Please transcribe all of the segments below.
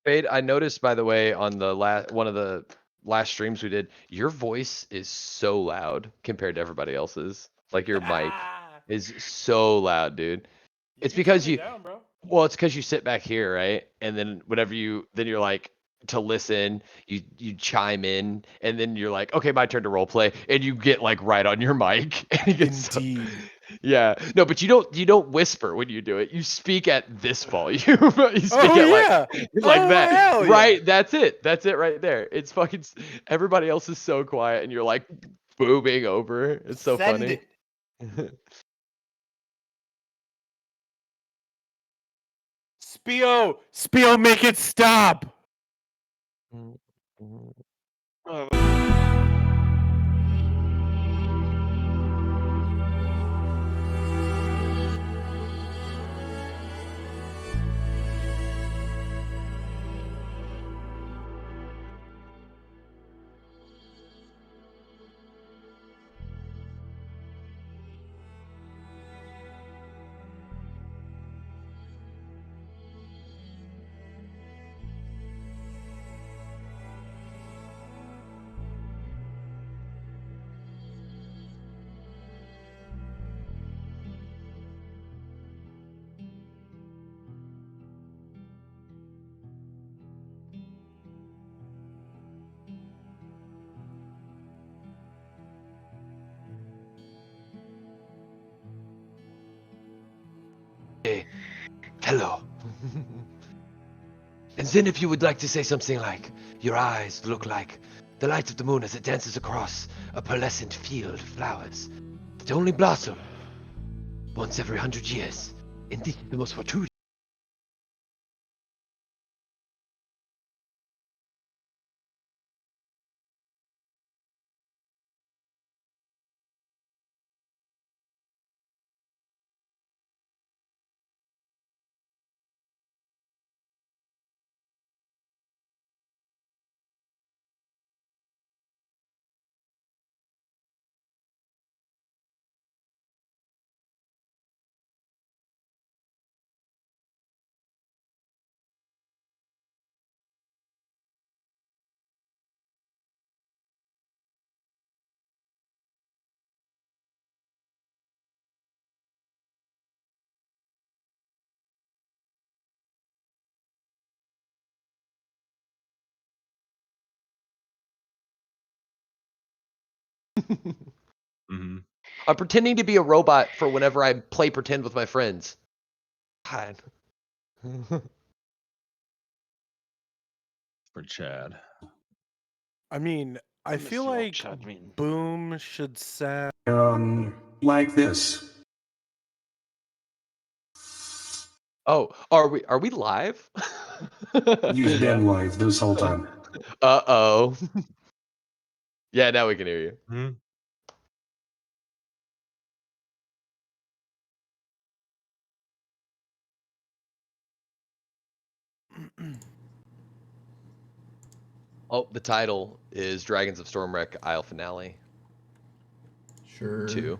Fade, I noticed, by the way, on the one of the last streams we did, your voice is so loud compared to everybody else's. Like your mic is so loud, dude. It's because me down, bro. well, it's because you sit back here, right? And then whenever then you're like to listen, you chime in, and then you're like, okay, my turn to role play, and you get like right on your mic. And you get Indeed. yeah. No, but you don't whisper when you do it. You speak at this volume. You speak at like that. Hell right. That's it. That's it right there. It's fucking everybody else is so quiet and you're like booming over. It's so Send funny. it. Spio, make it stop. Hello. And then if you would like to say something like, your eyes look like the light of the moon as it dances across a pearlescent field of flowers that only blossom once every 100 years. And this is the most fortuitous. Mm-hmm. I'm pretending to be a robot for whenever I play pretend with my friends. God. For Chad. I mean, I feel like Boom should sound like this. Oh, are we live? You've been live this whole time. Uh-oh. Yeah, now we can hear you. Mm-hmm. Oh, the title is Dragons of Stormwreck Isle Finale. Sure. 2.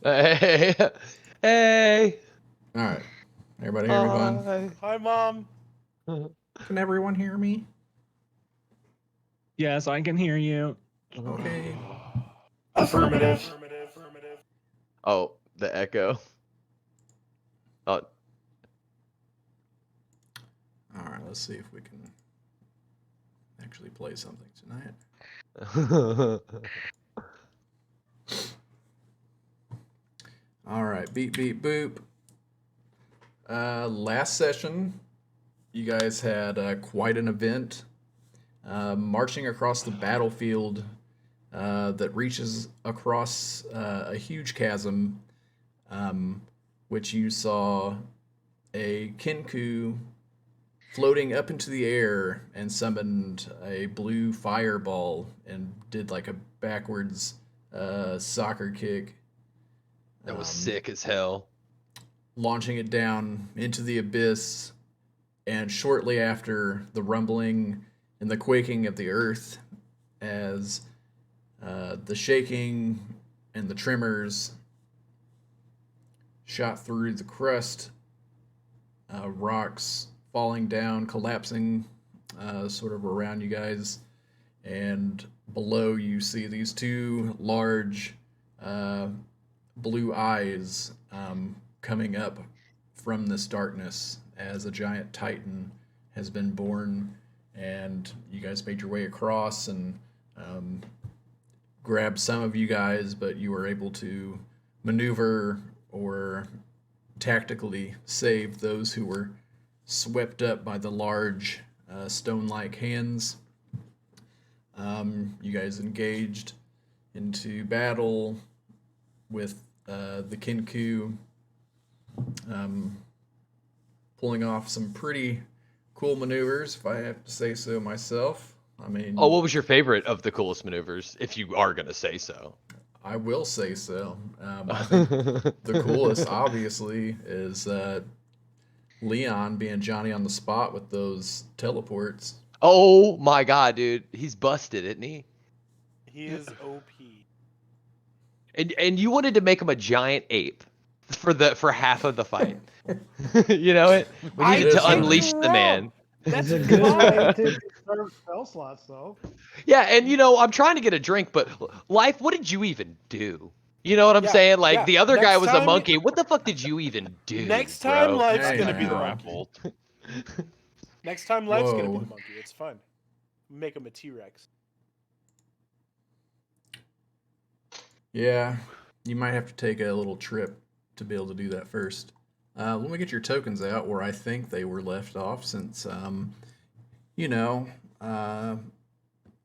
Hey. Hey. All right. Everybody hear me, bud? Hi, Mom. Can everyone hear me? Yes, I can hear you. Okay. Affirmative. Oh, the echo. Oh. All right, let's see if we can actually play something tonight. All right, beep, beep, boop. Last session, you guys had quite an event. Marching across the battlefield that reaches across a huge chasm, which you saw a Kinku floating up into the air and summoned a blue fireball and did like a backwards soccer kick. That was sick as hell. Launching it down into the abyss, and shortly after, the rumbling and the quaking of the earth as The shaking and the tremors shot through the crust, rocks falling down, collapsing sort of around you guys. And below you see these two large blue eyes coming up from this darkness as a giant titan has been born. And you guys made your way across and grabbed some of you guys, but you were able to maneuver or tactically save those who were swept up by the large stone-like hands. You guys engaged into battle with the Kinku, pulling off some pretty cool maneuvers, if I have to say so myself. I mean, Oh, what was your favorite of the coolest maneuvers, if you are gonna say so? I will say so. I think the coolest, obviously, is Leon being Johnny on the spot with those teleports. Oh my god, dude, he's busted, isn't he? He is OP. And you wanted to make him a giant ape for half of the fight. You know it. We I needed to did unleash the man. That's It's a good fine. way to conserve spell slots, though. Yeah, and I'm trying to get a drink, but Life, what did you even do? You know what I'm Yeah, saying? Like yeah. the other guy Next was a time- monkey. What the fuck did you even do? Next time, bro? Life's Hey, gonna be the man. monkey. Next time, Life's gonna be Whoa. the monkey. It's fine. Make him a T-Rex. Yeah, you might have to take a little trip to be able to do that first. Let me get your tokens out where I think they were left off since,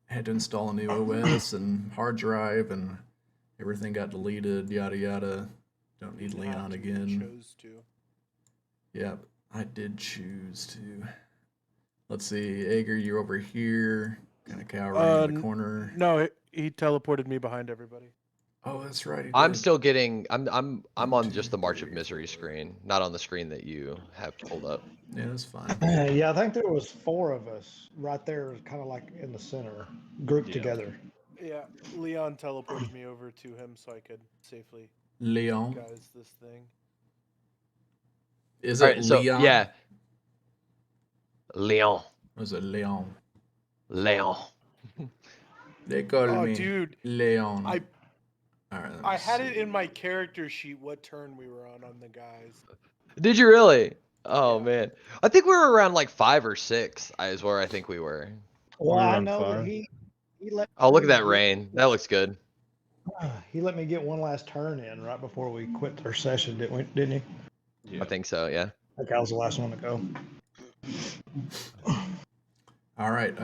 had to install a new OS and hard drive and everything got deleted, yada yada. Don't need Leon again. Chose to. Yep, I did choose to. Let's see, Ager, you're over here, kind of cowering in the corner. No, he teleported me behind everybody. Oh, that's right. he I'm did. still getting. I'm on just the March of Misery screen, not on the screen that you have pulled up. Yeah, that's fine. Yeah, I think there was 4 of us right there, kind of like in the center, grouped Yeah. together. Yeah, Leon teleported me over to him so I could safely Leon. guys this thing. Is All it right, so Leon? yeah, Leon, Or is it Leon? Leon. They call Oh, me dude, Leon. I All right, let me I had see. it in my character sheet what turn we were on the guys. Did you really? Oh Yeah. man, I think we were around like 5 or 6. Is where I think we were. Well, We're I on know that 5. he let Oh, look at me that get- rain. That looks good. He let me get one last turn in right before we quit our session, didn't he? Yeah. I think so. Yeah. I think I was the last one to go. All right.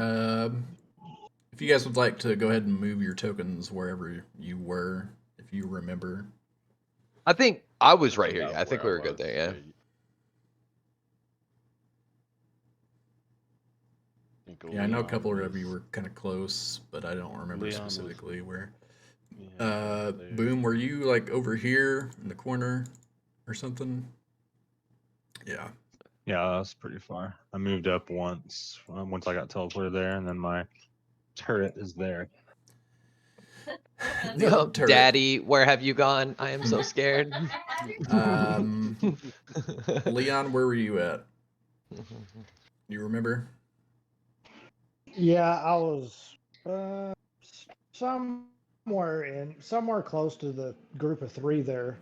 If you guys would like to go ahead and move your tokens wherever you were, if you remember. I think I was right here. Forgot Yeah, I think we where were good was. there. Yeah. Yeah, I know a couple of you were kind of close, but I don't remember Leon was- specifically where. there. Boom, were you like over here in the corner or something? Yeah. Yeah, that's pretty far. I moved up once I got teleported there, and then my turret is there. The Oh, old turret. Daddy, where have you gone? I am so scared. Leon, where were you at? You remember? Yeah, I was somewhere close to the group of 3 there.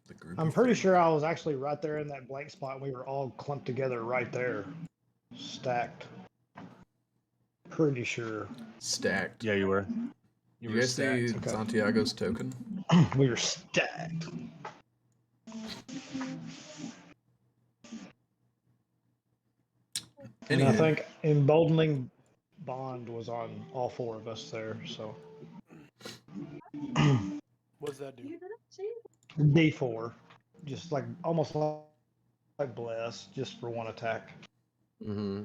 The group. I'm of pretty 3. sure I was actually right there in that blank spot. We were all clumped together right there, stacked. Pretty sure Stacked. Yeah, you were. You were guys see stacked. Okay. Santiago's token? we were stacked. And I Anywho, think emboldening bond was on all 4 of us there. So What's that do? D4, just like almost like bless, just for 1 attack. Hmm.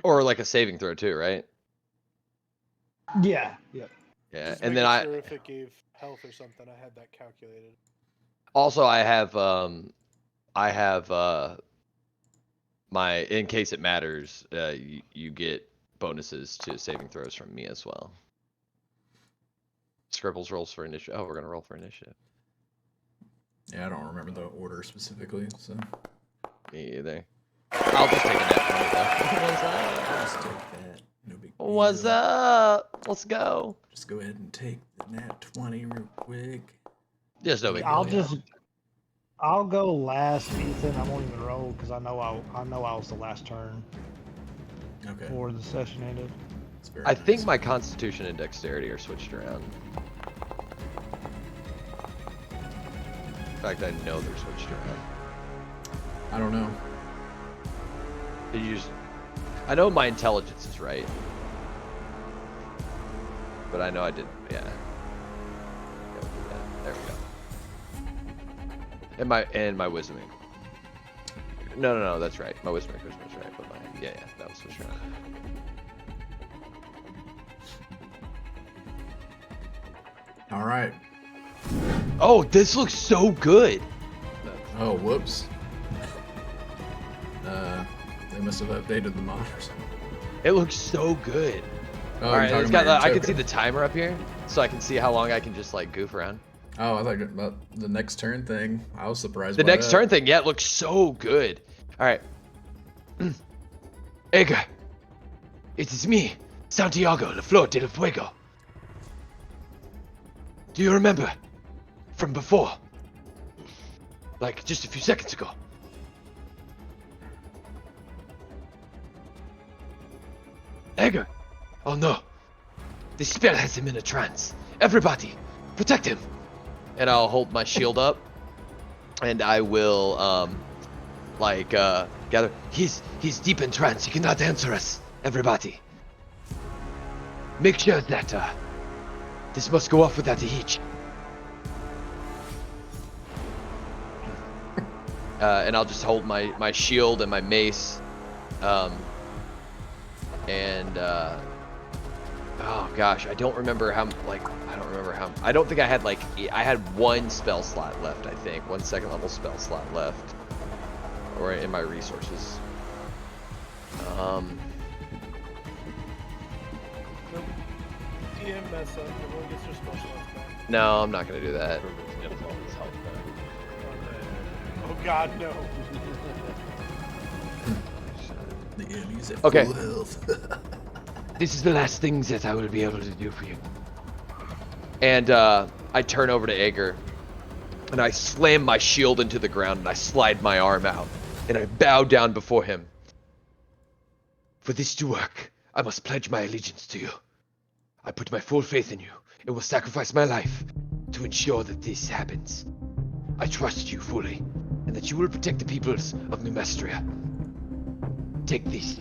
Or like a saving throw too, right? Yeah. Yep. Yeah. Just And making then sure if it gave health or something, I had that calculated. I have my, in case it matters, you get bonuses to saving throws from me as well. Scribbles rolls for initiative. Oh, we're gonna roll for initiative. Yeah, I don't remember the order specifically, so. Me either. I'll just take a nat 20 though. Just take that. No big deal. What's up? Let's go. Just go ahead and take the nat 20 real quick. There's no big deal. I'll go last, Ethan. I won't even roll because I know I was the last turn Okay. before the session ended. I think my Constitution and Dexterity are switched around. In fact, I know they're switched around. I don't know. I know my intelligence is right, but I know I didn't. Yeah. There we go. And my wisdom. No, that's right. My wisdom was right, but that was switched around. All right. Oh, this looks so good. Oh, whoops. They must have updated the mod or something. It looks so good. Oh, all right, it's got. I can see the timer up here, so I can see how long I can just like goof around. Oh, I thought about the next turn thing. I was surprised. The by next that. turn thing, yeah, it looks so good. All right, Edgar, it is me, Santiago, La Flor de la Fuego. Do you remember from before? Like just a few seconds ago. Edgar! Oh no! This spell has him in a trance. Everybody, protect him! And I'll hold my shield up, and I will, gather. He's deep in trance. He cannot answer us. Everybody, make sure that this must go off without a hitch. And I'll just hold my shield and my mace, oh gosh, I don't remember how. I don't think I had I had one spell slot left. I think one second level spell slot left, or in my resources. DM mess up. Everyone gets their spell slots back. No, I'm not gonna do that. Oh God, no. The enemy's at Okay. full health. This is the last thing that I will be able to do for you. And I turn over to Ager, and I slam my shield into the ground, and I slide my arm out, and I bow down before him. For this to work, I must pledge my allegiance to you. I put my full faith in you and will sacrifice my life to ensure that this happens. I trust you fully, and that you will protect the peoples of Numestria. Take this.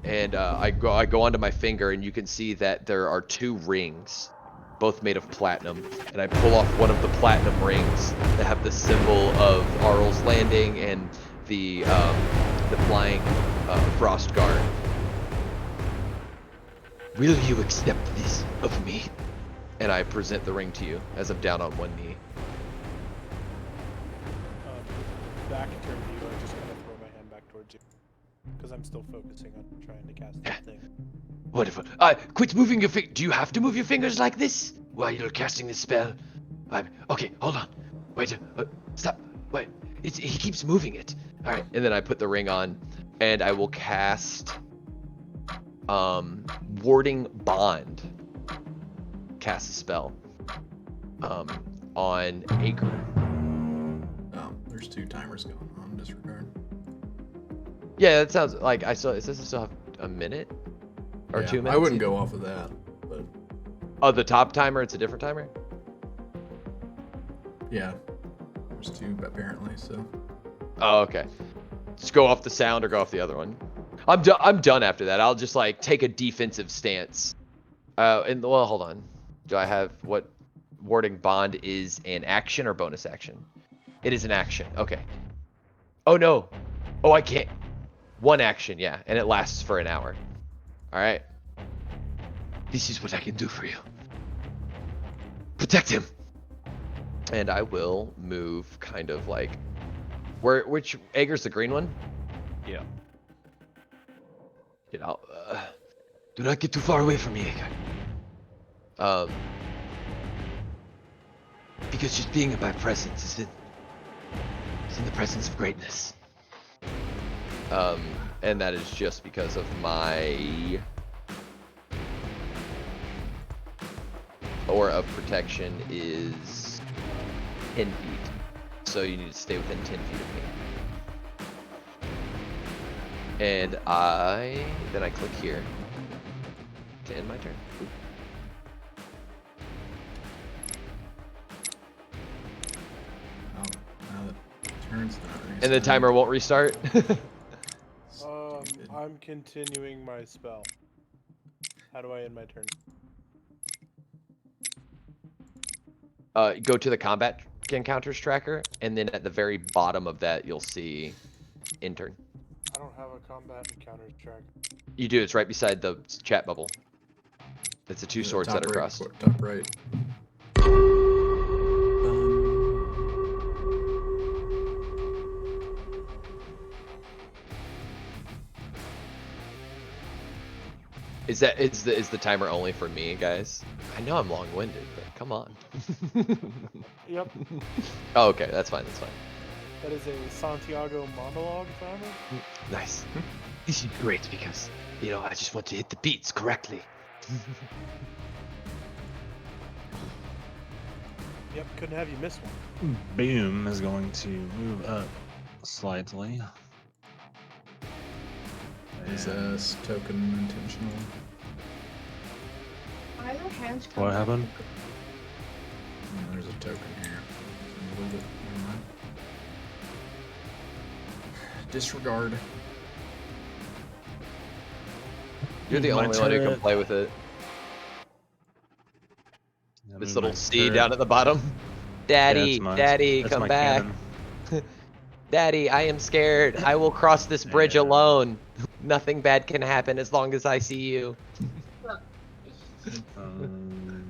And I go onto my finger, and you can see that there are 2 rings, both made of platinum. And I pull off one of the platinum rings that have the symbol of Arl's Landing and the flying frost guard. Will you accept this of me? And I present the ring to you as I'm down on one knee. Back in terms of you, I just kind of throw my hand back towards you. Because I'm still focusing on trying to cast that thing. Wonderful. Quit moving your finger. Do you have to move your fingers like this while you're casting this spell? Okay, hold on. Wait, stop. Wait, he keeps moving it. All right. And then I put the ring on, and I will cast Warding Bond. Cast a spell on Ager. Oh, there's 2 timers going on. Disregard. Yeah, that sounds like it says I still have a minute or Yeah, 2 minutes. I wouldn't go off of that, but Oh, the top timer. It's a different timer. yeah, there's 2 apparently. So Oh, okay. Just go off the sound or go off the other one. I'm done after that. I'll just take a defensive stance. Well, hold on. Do I have what Warding Bond is an action or bonus action? It is an action. Okay. Oh no. Oh, I can't. One action, yeah, and it lasts for an hour. All right. This is what I can do for you. Protect him. And I will move kind of which Ager's the green one? Yeah. You know, Do not get too far away from me, Edgar. Because just being in my presence is in the presence of greatness. And that is just because of my aura of protection is 10 feet. So you need to stay within 10 feet of me. And then I click here to end my turn. Oop. Now the turn's not And the restarting. timer won't restart. Stupid. I'm continuing my spell. How do I end my turn? Go to the combat encounters tracker, and then at the very bottom of that, you'll see intern. I don't have a combat encounters track. You do. It's right beside the chat bubble. It's the two The swords top that are right, crossed. Top right. Is the timer only for me, guys? I know I'm long-winded, but come on. Yep, Oh, okay, that's fine. That's fine. that is a Santiago monologue timer. Nice. This is great because, I just want to hit the beats correctly. Yep, couldn't have you miss one. Boom is going to move up slightly. Is And token intentional? Why are their hands what coming up? happened? There's a token here. Move it. Never mind. Disregard. You're the My only one who can turret. play with it. Yeah, This move little my C turret. down at the bottom. Daddy, Yeah, Daddy, that's come my back. cannon. Daddy, I am scared. I will cross this bridge Yeah. alone. Nothing bad can happen as long as I see you.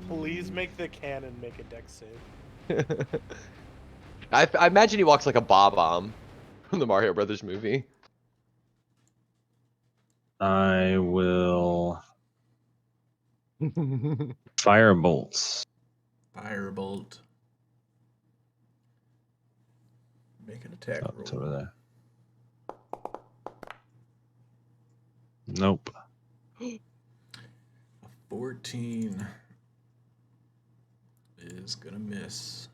Please make the cannon make a dex save. I imagine he walks like a Bob-omb from the Mario Brothers movie. I will fire bolts. Firebolt. Make an attack Oh, it's roll. over there. Nope. 14 is gonna miss.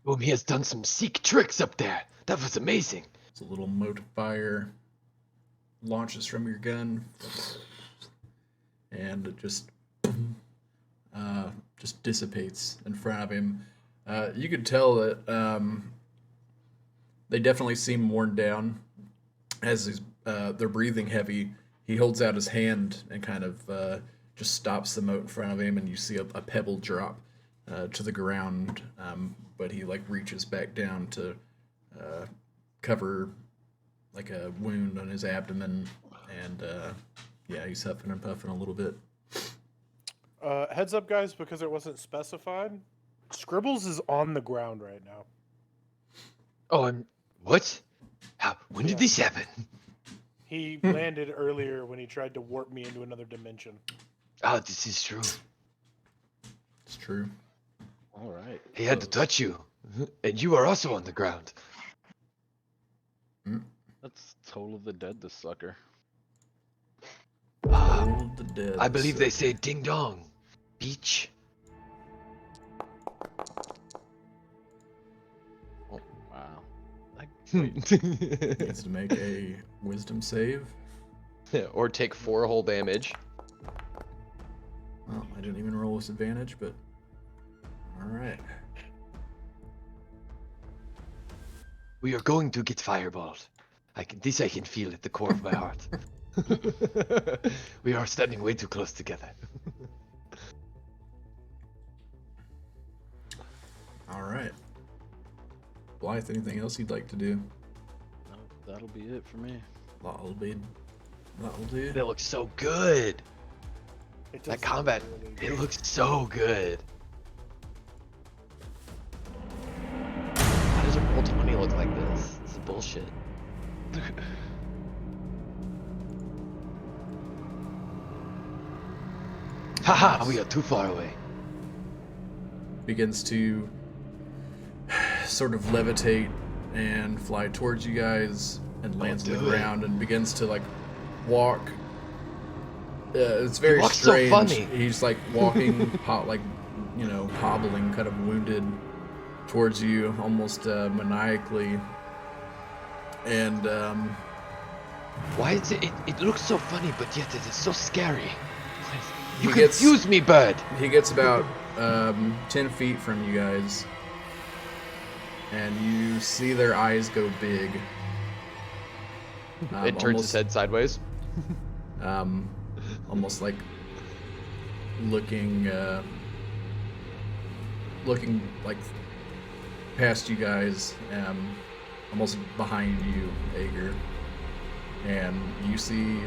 Boom, he has done some sick tricks up there. That was amazing. It's a little mote of fire launches from your gun, and it just dissipates in front of him. You could tell that they definitely seem worn down as they're breathing heavy. He holds out his hand and kind of just stops the moat in front of him, and you see a pebble drop to the ground. But he reaches back down to cover like a wound on his abdomen, and he's huffing and puffing a little bit. Heads up, guys, because it wasn't specified. Scribbles is on the ground right now. Oh, what? How? When did this happen? He landed earlier when he tried to warp me into another dimension. Oh, this is true. It's true. All right. He had to touch you. And you are also on the ground. That's Toll of the Dead, this sucker. Toll the Dead. I believe they say ding dong. Beach. Oh, wow. Needs to make a wisdom save. Or take 4 whole damage. Well, I didn't even roll with advantage, but alright. We are going to get fireballed. I can feel at the core of my heart. We are standing way too close together. Alright. Blythe, anything else you'd like to do? No, that'll be it for me. That'll do. That looks so good. It That does look combat, really it looks so good. Why does a roll 20 look like this? This is bullshit. Haha, we are too far away. Begins to sort of levitate and fly towards you guys and lands on the do it. ground and begins to like walk. It's very walks so strange. funny. He's like walking, like hobbling, kind of wounded towards you, almost maniacally. And Why is it? It looks so funny, but yet it is so scary. You He gets- confuse me, bird. he gets about 10 feet from you guys, and you see their eyes go big. It turns its head sideways. Almost like looking like past you guys, almost behind you, Ager. And you see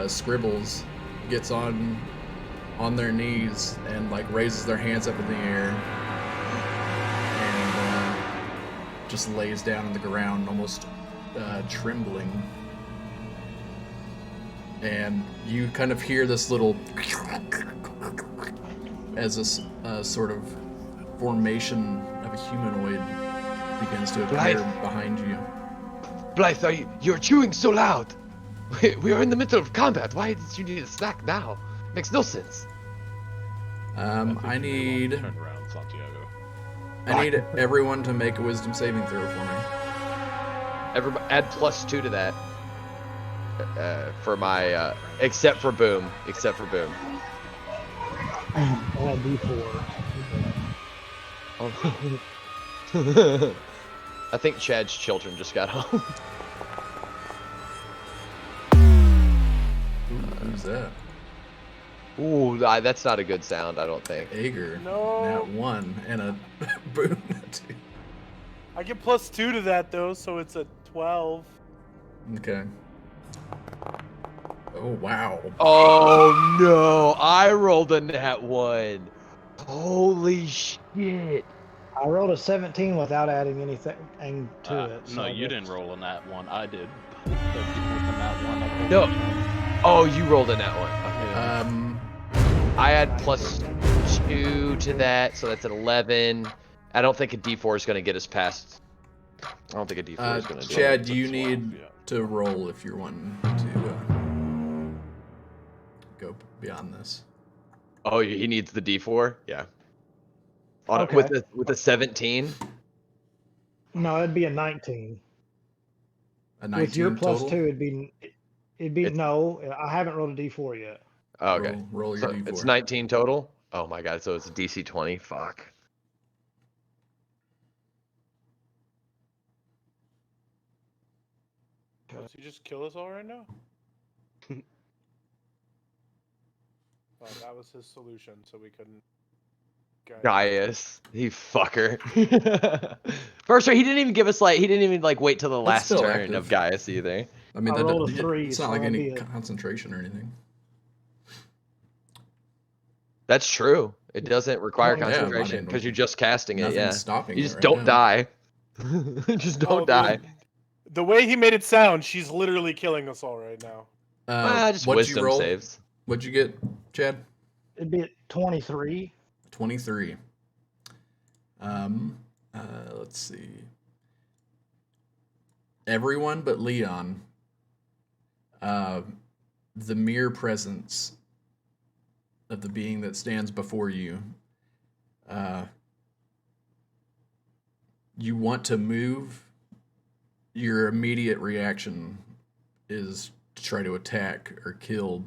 Scribbles gets on their knees and like raises their hands up in the air and just lays down on the ground, almost trembling. And you kind of hear this little as this sort of formation of a humanoid begins to appear Right. behind you. Blythe, you're chewing so loud. We are in the middle of combat. Why did you need a snack now? Makes no sense. I need Turn around, Santiago. everyone to make a wisdom saving throw for me. Everybody, add +2 to that. For my, except for Boom. I had D4. I think Chad's children just got home. Who's that? Ooh, that's not a good sound, I don't think. Ager. No. Nat 1 and a boom. I get +2 to that though, so it's a 12. Okay. Oh wow. Oh no, I rolled a nat 1. Holy shit. I rolled a 17 without adding anything to it. No, so you that's- didn't roll on that one. I did. But with the nat one, I rolled No. a 20. Oh, you rolled a nat 1. Okay. I add +2 to that, so that's an 11. I don't think a D4 is going to get us past. I don't think a D4 is going to do it. Chad, It's a you 12, need yeah. to roll if you're wanting to go beyond this. Oh, he needs the D4? Yeah. On Okay. with a 17? No, it'd be a 19. A 19 With your total. +2, it'd be It's- no. I haven't rolled a D4 yet. Oh, okay. Roll your So D4. it's 19 total? Oh my god, so it's a DC 20? Fuck. Does he just kill us all right now? Well, that was his solution, so we couldn't. Gaius, you fucker. First, he didn't even give us he didn't even wait till the That's last still turn active. of Gaius either. I mean, I that rolled a doesn't- 3, it's so not like that'd any be a- concentration or anything. That's true. It doesn't require Yeah, I concentration mean, because you're just casting it. Nothing's Yeah, stopping you it just right don't now. die. Just don't Oh, die. dude, the way he made it sound, she's literally killing us all right now. Just what'd you wisdom roll? saves. What'd you get, Chad? It'd be at 23. 23. Let's see. Everyone but Leon. The mere presence of the being that stands before you. You want to move. Your immediate reaction is to try to attack or kill.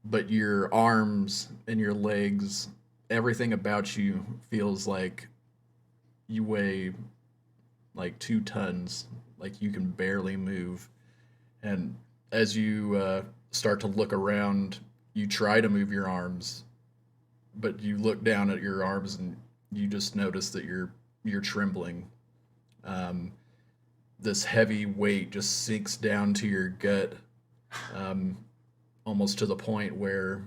But your arms and your legs, everything about you feels like you weigh like 2 tons, like you can barely move. And as you start to look around, you try to move your arms, but you look down at your arms and you just notice that you're trembling. This heavy weight just sinks down to your gut, almost to the point where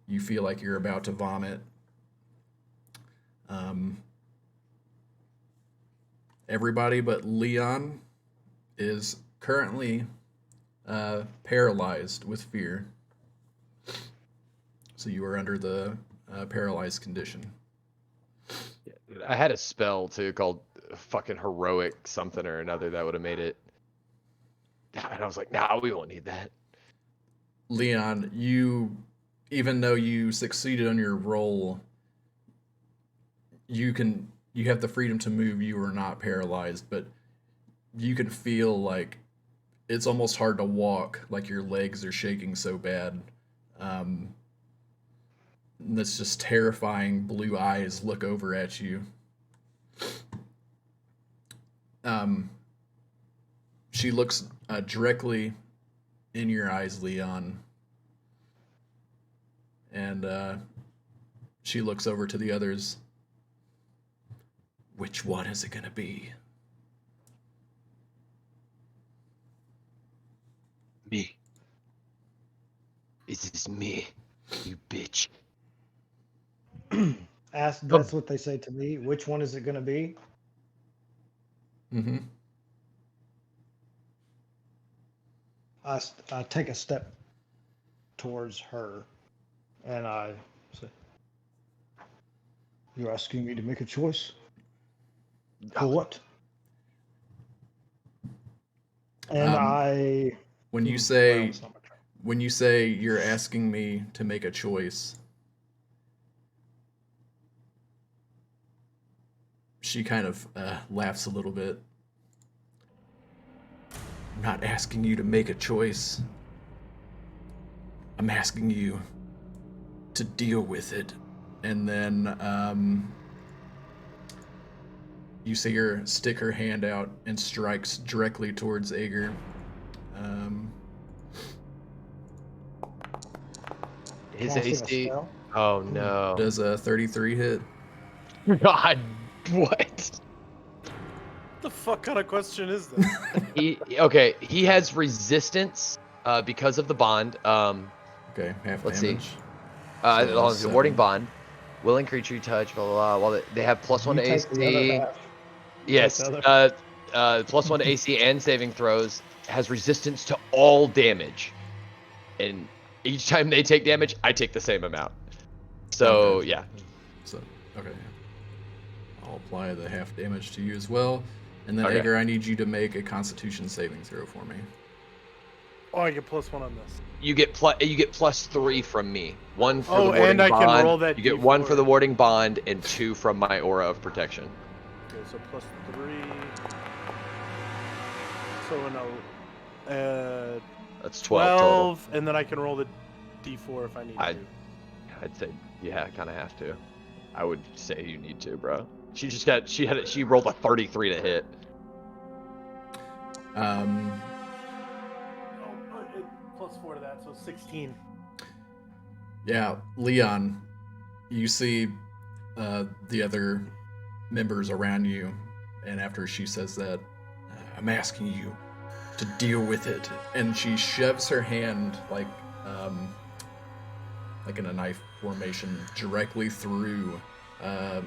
you feel like you're about to vomit. Everybody but Leon is currently paralyzed with fear. So you are under the paralyzed condition. Dude, I had a spell too called fucking heroic something or another that would have made it. And I was like, nah, we won't need that. Leon, even though you succeeded on your roll, you have the freedom to move. You are not paralyzed, but you can feel like it's almost hard to walk, like your legs are shaking so bad. This just terrifying blue eyes look over at you. She looks directly in your eyes, Leon, and she looks over to the others. Which one is it gonna be? Me. Is this me, you bitch? That's what they say to me. Which one is it going to be? Mm-hmm. I take a step towards her, and I say, "You're asking me to make a choice? For what?" And when you well, say it's not my turn. when you say you're asking me to make a choice, she kind of laughs a little bit. I'm not asking you to make a choice. I'm asking you to deal with it. And then you see her stick her hand out and strikes directly towards Ager. His Casting a AC. spell? Oh no. Does a 33 hit? God, what? What the fuck kind of question is this? He has resistance because of the bond. Okay, half Let's see. damage. As long as the warding 7. bond, willing creature you touch, blah blah blah. Well, they have +1 to You take the other AC. half. You Yes, take the other- +1 to AC and saving throws. Has resistance to all damage, and each time they take damage, I take the same amount. So Okay. yeah. So, okay. I'll apply the half damage to you as well. And then, Okay. Ager, I need you to make a Constitution saving throw for me. Oh, I get +1 on this. You get +3 from me. 1 for the Oh, warding and I bond. can roll that You get 1 for the D4. warding bond and 2 from my aura of protection. Okay, so +3. So no, That's 12 total. and then I can roll the D4 if I need to. I'd say yeah, kind of have to. I would say you need to, bro. She rolled a 33 to hit. +4 to that, so 16. Yeah, Leon, you see the other members around you, and after she says that, I'm asking you to deal with it, and she shoves her hand like in a knife formation directly through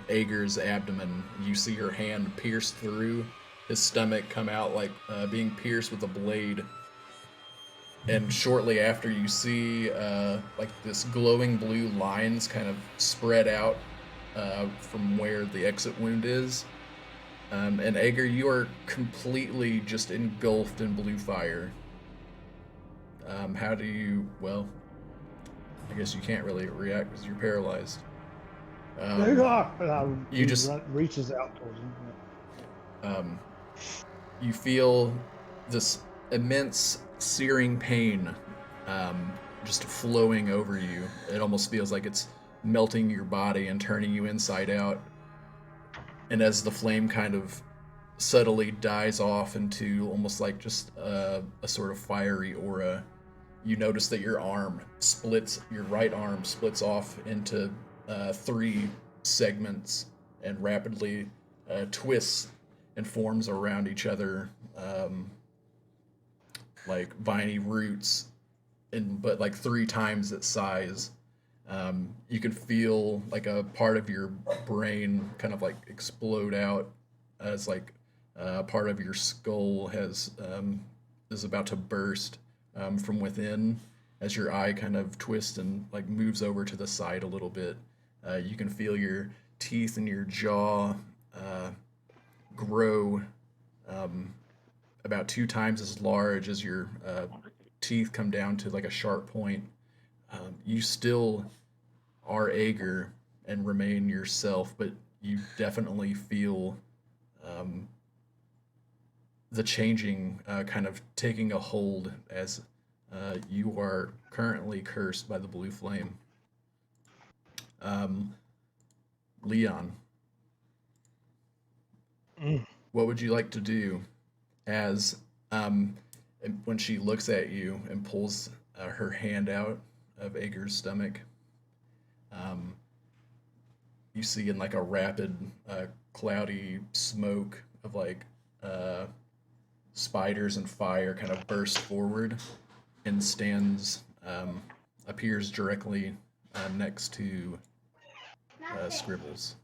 Ager's abdomen. You see her hand pierce through his stomach, come out like being pierced with a blade. And shortly after, you see like this glowing blue lines kind of spread out from where the exit wound is. And Ager, you are completely just engulfed in blue fire. How do you? Well, I guess you can't really react because you're paralyzed. There you are. You just reaches out towards him. You feel this immense searing pain just flowing over you. It almost feels like it's melting your body and turning you inside out. And as the flame kind of subtly dies off into almost like just a sort of fiery aura, you notice that your right arm splits off into 3 segments and rapidly twists and forms around each other like viney roots, but like 3 times its size. You can feel like a part of your brain kind of like explode out as like part of your skull is about to burst from within, as your eye kind of twists and like moves over to the side a little bit. You can feel your teeth and your jaw grow about 2 times as large as your teeth come down to like a sharp point. You still are Ager and remain yourself, but you definitely feel the changing kind of taking a hold as you are currently cursed by the blue flame. Leon, what would you like to do as when she looks at you and pulls her hand out of Ager's stomach? You see in like a rapid, cloudy smoke of like spiders and fire kind of burst forward and appears directly next to Scribbles.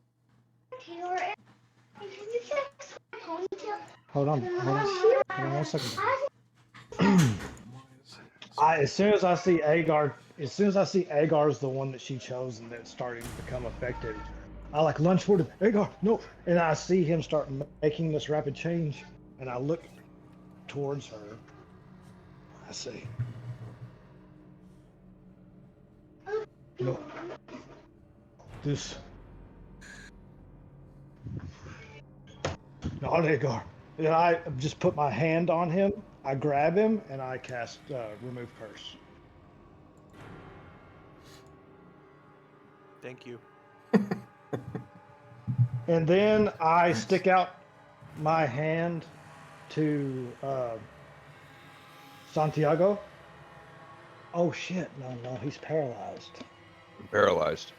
Hold on 1 second. As soon as I see Agar's the one that she chose and that's starting to become effective, I like lunge forward to Agar, no, and I see him start making this rapid change, and I look towards her. I say, no, this, not Agar. And I just put my hand on him. I grab him and I cast Remove Curse. Thank you. And then I stick out my hand to Santiago. Oh shit! No, he's paralyzed. I'm paralyzed.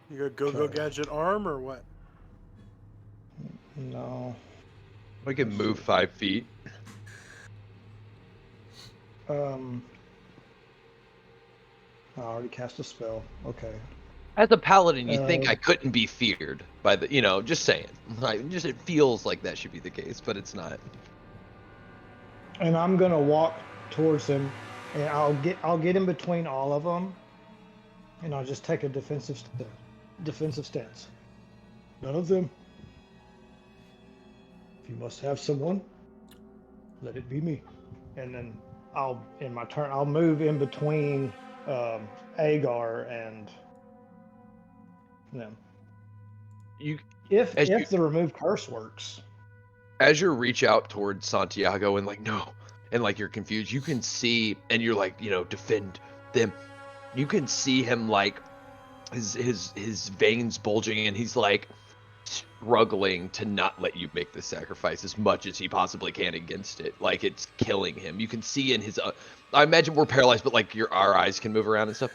You got go gadget arm or what? No. I can move 5 feet. I already cast a spell. Okay. As a paladin, you think I couldn't be feared by the, just saying. Like, just it feels like that should be the case, but it's not. And I'm gonna walk towards him, and I'll get in between all of them, and I'll just take a defensive stance. None of them. If you must have someone, let it be me. And then in my turn, I'll move in between Agar and them. If the remove curse works. As you reach out towards Santiago and like, no, and like you're confused, you can see, and you're like, defend them. You can see him like his veins bulging, and he's like struggling to not let you make the sacrifice as much as he possibly can against it. Like it's killing him. You can see in his I imagine we're paralyzed, but like our eyes can move around and stuff.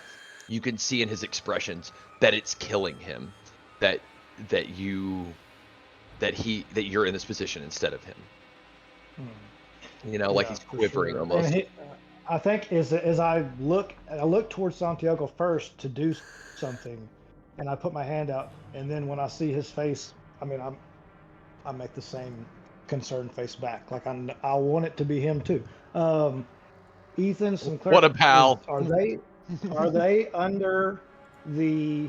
You can see in his expressions that it's killing him, that you're in this position instead of him. Like he's quivering almost. I think as I look towards Santiago first to do something, and I put my hand out, and then when I see his face, I make the same concerned face back. Like I want it to be him too. Ethan Sinclair. What a pal. Are they under the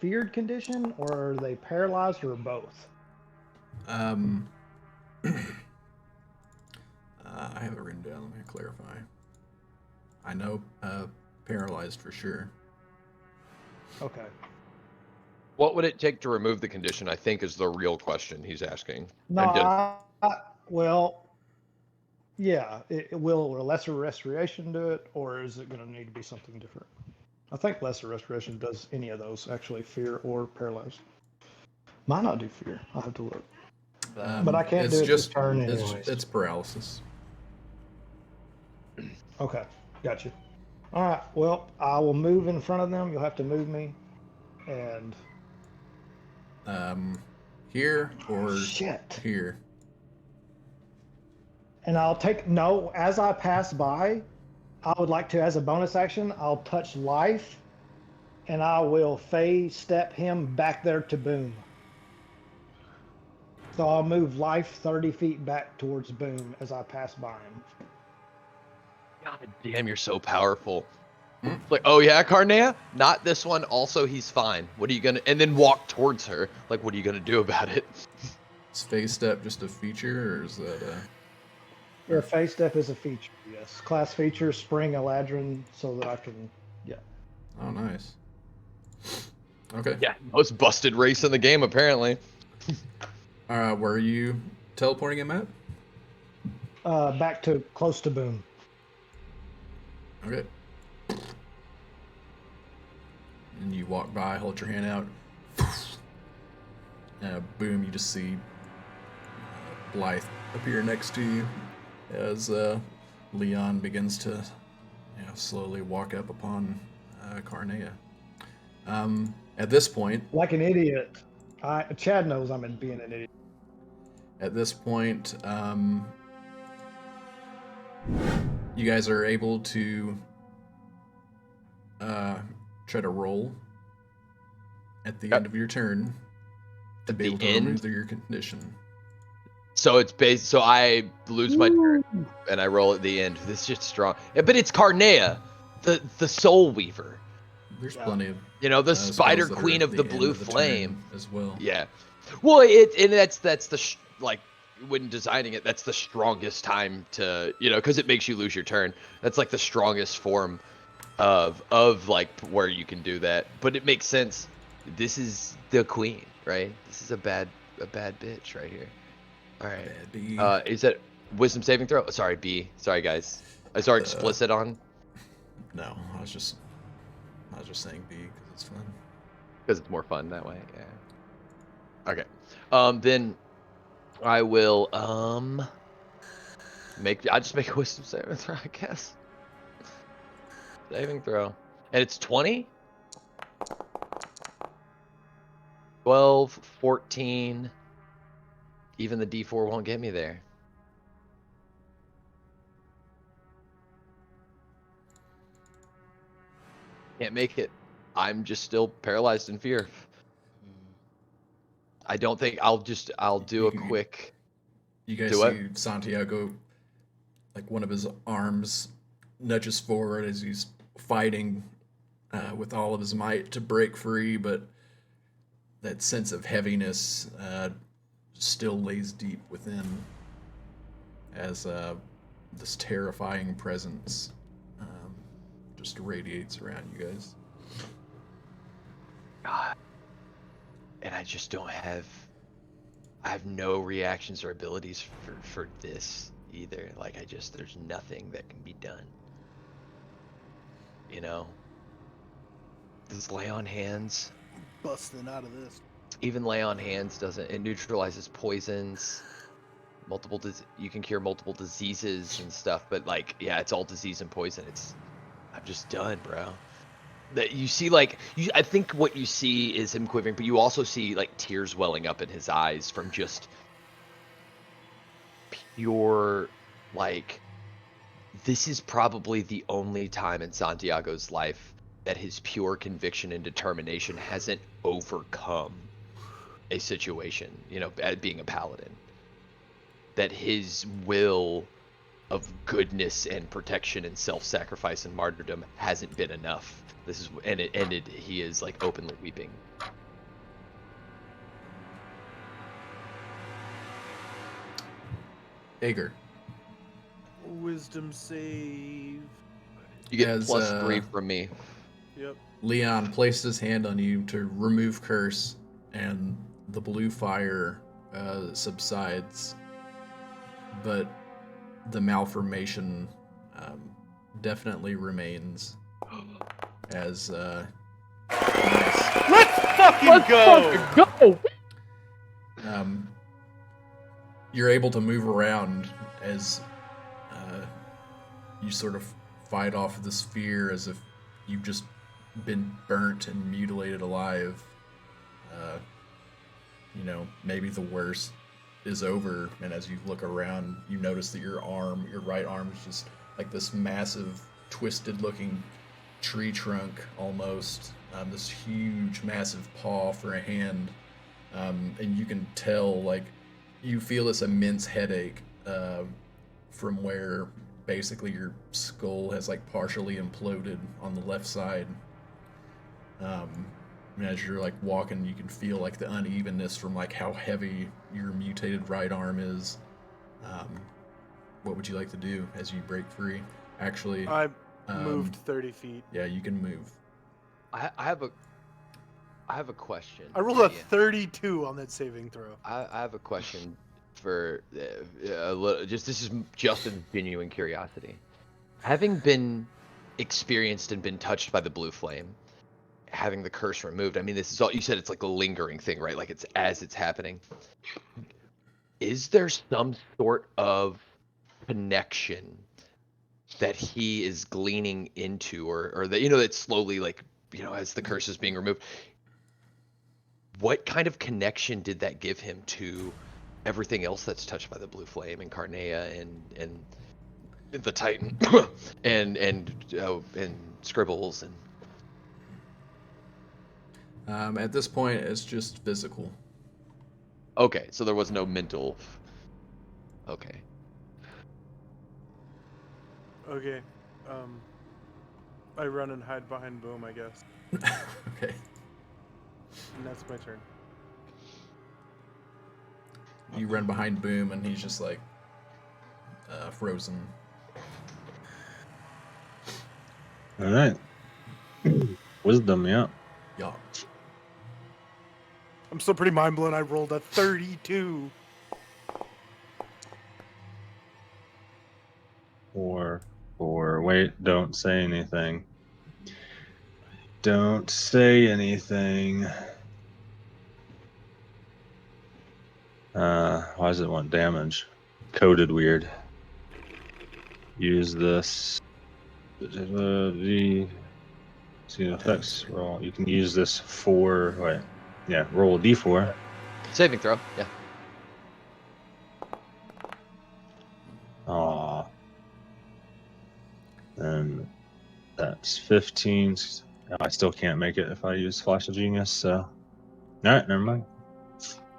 feared condition, or are they paralyzed, or both? I have it written down. Let me clarify. I know paralyzed for sure. Okay. What would it take to remove the condition, I think, is the real question he's asking. No, yeah. Will a lesser restoration do it, or is it going to need to be something different? I think lesser restoration does any of those, actually, fear or paralyzed. Might not do fear. I'll have to look. But I can't do it this turn anyways. It's paralysis. Okay, gotcha. All right, well, I will move in front of them. You'll have to move me. And... here or shit. Here? And as I pass by, I would like to, as a bonus action, I'll touch life, and I will Fey step him back there to Boom. So I'll move life 30 feet back towards Boom as I pass by him. God damn, you're so powerful. Like, oh yeah, Carnea? Not this one. Also, he's fine. What are you gonna... And then walk towards her. Like, what are you gonna do about it? Is phase step just a feature, or is that Yeah, phase step is a feature, yes. Class feature, Spring Eladrin, so that I can... Yeah. Oh, nice. Okay. Yeah, most busted race in the game, apparently. Where are you teleporting him at? Back to close to Boom. Okay. And you walk by, hold your hand out. Boom, you just see Blythe appear next to you as Leon begins to slowly walk up upon Carnea. At this point... Like an idiot. Chad knows I'm being an idiot. At this point, you guys are able to try to roll at the end of your turn to be able to remove your condition. So it's based. So I lose my turn and I roll at the end. This shit's strong. Yeah, but it's Carnea, the Soul Weaver. There's plenty of the Spider spells that are Queen at of the end Blue of the turn Flame as well. Yeah. Well, and that's the like when designing it, that's the strongest time to because it makes you lose your turn. That's like the strongest form of like where you can do that. But it makes sense. This is the queen, right? This is a bad bitch right here. All right. Is that wisdom saving throw? Sorry, B. Sorry, guys. I saw explicit on. No, I was just saying B because it's fun. Because it's more fun that way. Yeah. Okay. Then I will I'll just make a wisdom saving throw, I guess. Saving throw. And it's 20? 12, 14. Even the D4 won't get me there. Can't make it. I'm just still paralyzed in fear. I don't think I'll do a quick. You guys see Santiago, like one of his arms nudges forward as he's fighting with all of his might to break free, but that sense of heaviness still lays deep within as this terrifying presence just radiates around you guys. God. And I just don't have... I have no reactions or abilities for this either. Like, there's nothing that can be done. Does lay on hands... Busting out of this. Even lay on hands doesn't... It neutralizes poisons. You can cure multiple diseases and stuff, but like, yeah, it's all disease and poison. I'm just done, bro. That you see, like, I think what you see is him quivering, but you also see like tears welling up in his eyes from just pure, like, this is probably the only time in Santiago's life that his pure conviction and determination hasn't overcome a situation, at being a paladin. That his will of goodness and protection and self-sacrifice and martyrdom hasn't been enough. This is, and it ended. He is like openly weeping. Ager. Wisdom save. You get +3 from me. Yep. Leon placed his hand on you to remove curse, and the blue fire subsides, but the malformation definitely remains. As Let's fucking go! You're able to move around as you sort of fight off this fear as if you've just been burnt and mutilated alive. Maybe the worst is over, and as you look around, you notice that your right arm is just like this massive, twisted-looking tree trunk almost, this huge massive paw for a hand, and you can tell like you feel this immense headache from where basically your skull has like partially imploded on the left side. And as you're like walking, you can feel like the unevenness from like how heavy your mutated right arm is. What would you like to do as you break free? Actually, I moved 30 feet. yeah, you can move. I have a question. I rolled a 32 on that saving throw. I have a question for a little. This is just a genuine curiosity. Having been experienced and been touched by the blue flame, having the curse removed. I mean, this is all you said. It's like a lingering thing, right? Like it's as it's happening. Is there some sort of connection that he is gleaning into, or that that slowly, like as the curse is being removed? What kind of connection did that give him to everything else that's touched by the blue flame, and Carnea, and the Titan, and Scribbles, and At this point, it's just physical. okay, so there was no mental. Okay. Okay. I run and hide behind Boom, I guess. Okay. And that's my turn. You run behind Boom, and he's just like frozen. All right. Wisdom, yeah. Yeah. I'm still pretty mind blown. I rolled a 32. Wait, don't say anything. Don't say anything. Why does it want damage? Coded weird. Use this. The effects roll. You can use this for roll a d4. Saving throw. Yeah. Aw. And that's 15. I still can't make it if I use Flash of Genius, so. Alright, never mind.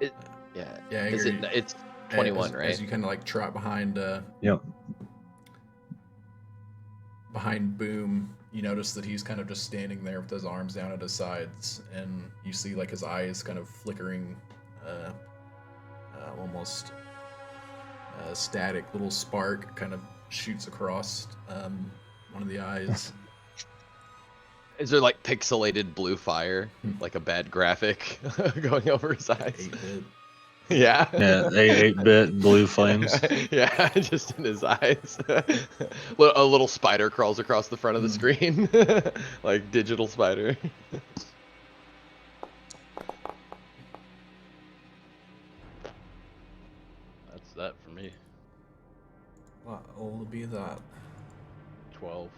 Yeah. Yeah. Is Angry, it's 21, right? As you kind of like trot behind. Yep. Behind Boom, you notice that he's kind of just standing there with his arms down at his sides, and you see like his eyes kind of flickering, almost static. Little spark kind of shoots across one of the eyes. Is there like pixelated blue fire, like a bad graphic going over his eyes? 8-bit. Yeah. Yeah, 8-bit blue flames. Yeah, just in his eyes. A little spider crawls across the front of the screen, like digital spider. That's that for me. What will be that? 12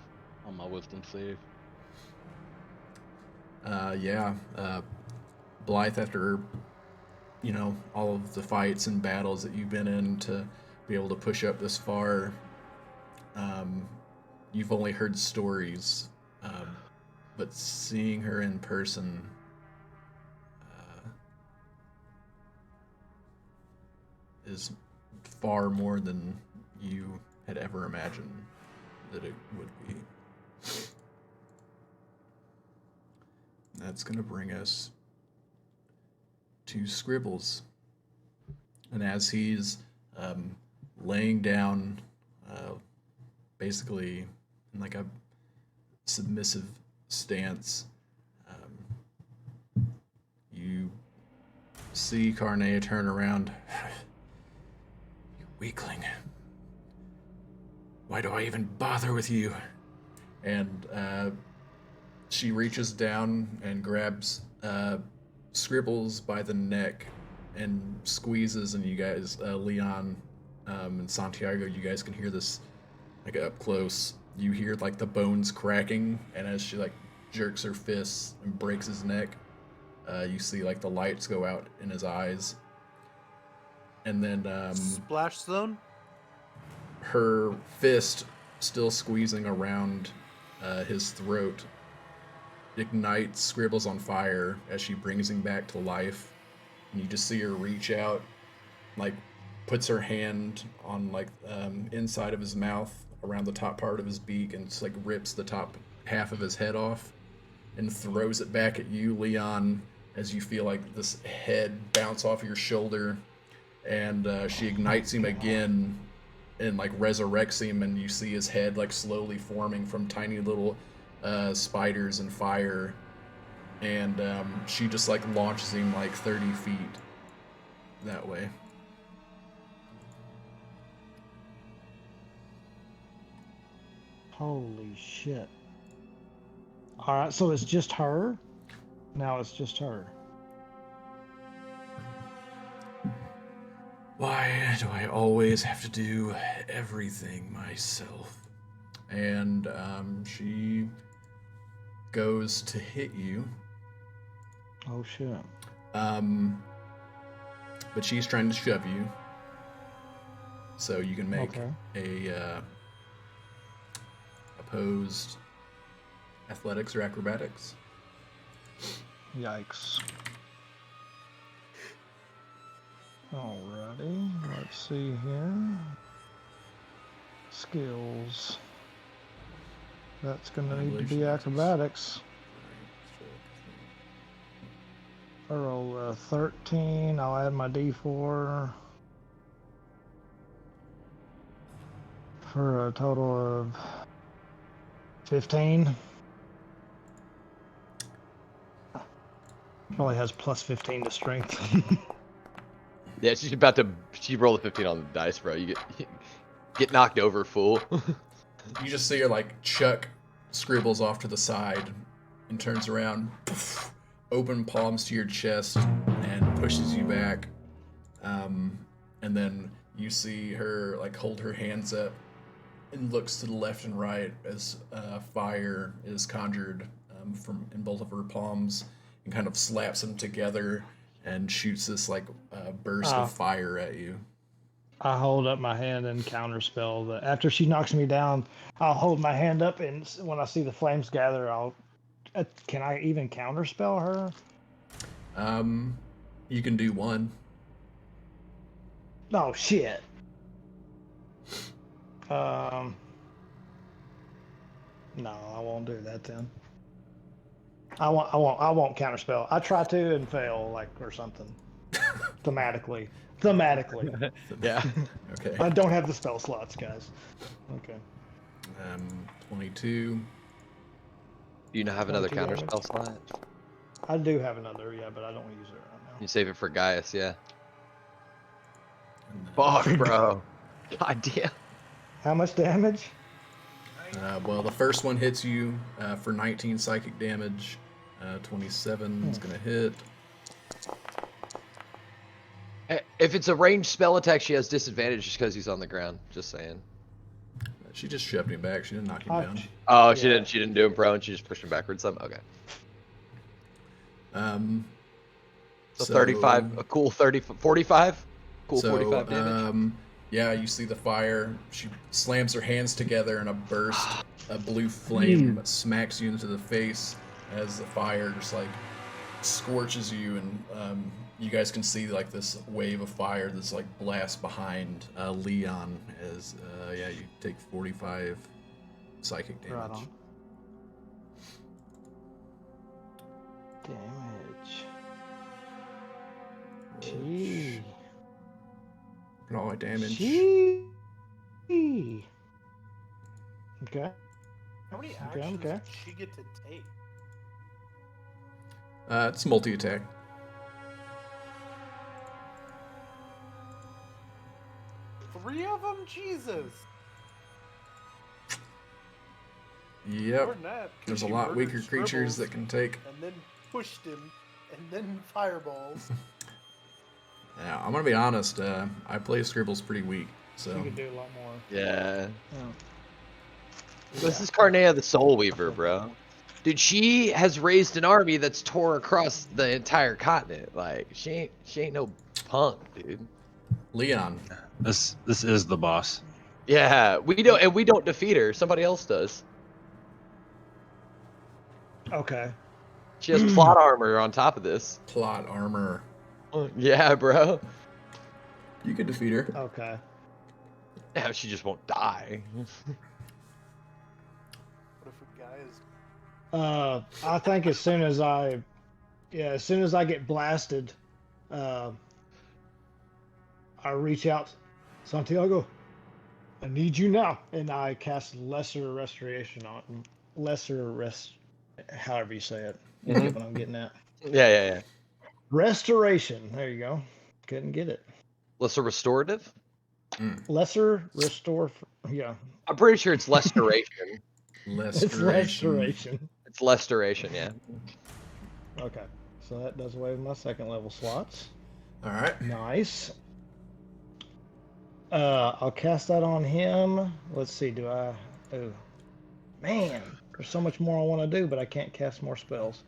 on my wisdom save. Blythe, after all of the fights and battles that you've been in to be able to push up this far, you've only heard stories, but seeing her in person is far more than you had ever imagined that it would be. That's going to bring us to Scribbles. And as he's laying down, basically in like a submissive stance, you see Carnea turn around. You weakling. Why do I even bother with you? And she reaches down and grabs Scribbles by the neck and squeezes, and you guys, Leon and Santiago, you guys can hear this like up close. You hear like the bones cracking, and as she like jerks her fists and breaks his neck, you see like the lights go out in his eyes. And then Splash zone? her fist still squeezing around his throat ignites Scribbles on fire as she brings him back to life. And you just see her reach out, like puts her hand on like inside of his mouth around the top part of his beak and just like rips the top half of his head off and throws it back at you, Leon, as you feel like this head bounce off your shoulder, and she ignites him again and like resurrects him, and you see his head like slowly forming from tiny little spiders and fire, and she just like launches him like 30 feet that way. Holy shit. Alright, so it's just her? Now it's just her. Why do I always have to do everything myself? And she goes to hit you. Oh shit. But she's trying to shove you. So you can make Okay. a opposed athletics or acrobatics. Yikes. Alrighty, let's see here. Skills. That's gonna need to be acrobatics. I roll 13, I'll add my d4 for a total of 15. Probably has plus 15 to strength. Yeah, she rolled a 15 on the dice, bro. You get knocked over, fool. You just see her like chuck Scribbles off to the side and turns around, poof, open palms to your chest, and pushes you back. And then you see her like hold her hands up and looks to the left and right as fire is conjured from in both of her palms, and kind of slaps them together and shoots this like burst of fire at you. I hold up my hand and counterspell. After she knocks me down, I'll hold my hand up, and when I see the flames gather, I'll. Can I even counterspell her? You can do one. Oh shit. No, I won't do that then. I won't counterspell. I try to and fail, like, or something. Thematically. Yeah. Okay. I don't have the spell slots, guys. Okay. 22. Do you not have another 22 counter damage. spell slot? I do have another, yeah, but I don't use it right now. You save it for Gaius, yeah. And then, Fuck, bro. God damn. How much damage? well, the first one hits you for 19 psychic damage. 27 is going to hit. If it's a ranged spell attack, she has disadvantage just because he's on the ground. Just saying. She just shoved him back. She didn't knock him down. Oh, she didn't do him prone. She just pushed him backwards. Some okay. So 35, a cool 45. Cool 45 damage. Yeah, you see the fire. She slams her hands together, and a burst of blue flame smacks you into the face as the fire just like scorches you, and you guys can see like this wave of fire that's like blast behind Leon as you take 45 psychic damage. Right on. Damage. Gee. All damage. Gee. Okay. How many actions okay. does she get to take? It's multi-attack. Three of them? Jesus. Yep. More than that, 'cause There's a she lot murdered weaker creatures Scribbles that can take. And then pushed him, and then fireballs. Yeah, I'm gonna be honest. I play Scribbles pretty weak, so. You could do a lot more. Yeah. Oh. This is Carnea the Soul Weaver, bro. Dude, she has raised an army that's tore across the entire continent. Like, she ain't no punk, dude. Leon. This is the boss. Yeah, we don't defeat her. Somebody else does. Okay. She has plot armor on top of this. Plot armor. Yeah, bro. You could defeat her. Okay. Yeah, she just won't die. What if a guy is? I think as soon as I get blasted, I reach out, Santiago. I need you now, and I cast lesser restoration on however you say it. You get what I'm getting at. Yeah. Restoration. There you go. Couldn't get it. Lesser restorative? Lesser restore. Yeah. I'm pretty sure it's restoration. It's restoration. It's restoration, yeah. Okay. So that does away with my second level slots. All right. Nice. I'll cast that on him. Let's see. Do I? Oh, man. There's so much more I want to do, but I can't cast more spells.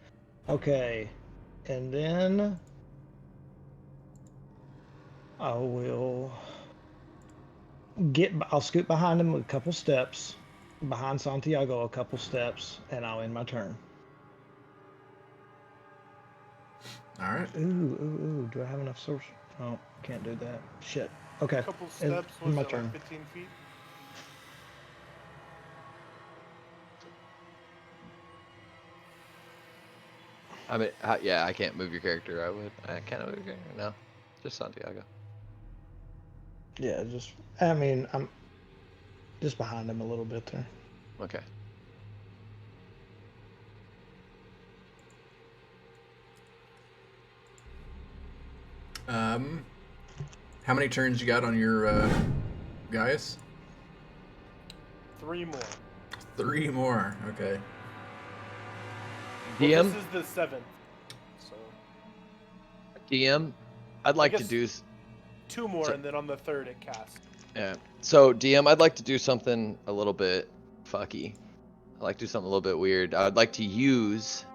Okay. And then I will I'll scoot behind him a couple steps, behind Santiago a couple steps, and I'll end my turn. All right. Ooh. Do I have enough source? Oh, can't do that. Shit. Okay. A couple steps. Was my it turn. like 15 feet? I mean, yeah, I can't move your character. I can't move your character. No, just Santiago. Yeah, I'm just behind him a little bit there. Okay. How many turns you got on your Gaius? 3 more. 3 more. Okay. Well, DM? this is the 7th. So DM, I'd like to guess- do. 2 more, So- and then on the 3rd it casts. Yeah. So DM, I'd like to do something a little bit fucky. I'd like to do something a little bit weird. I'd like to use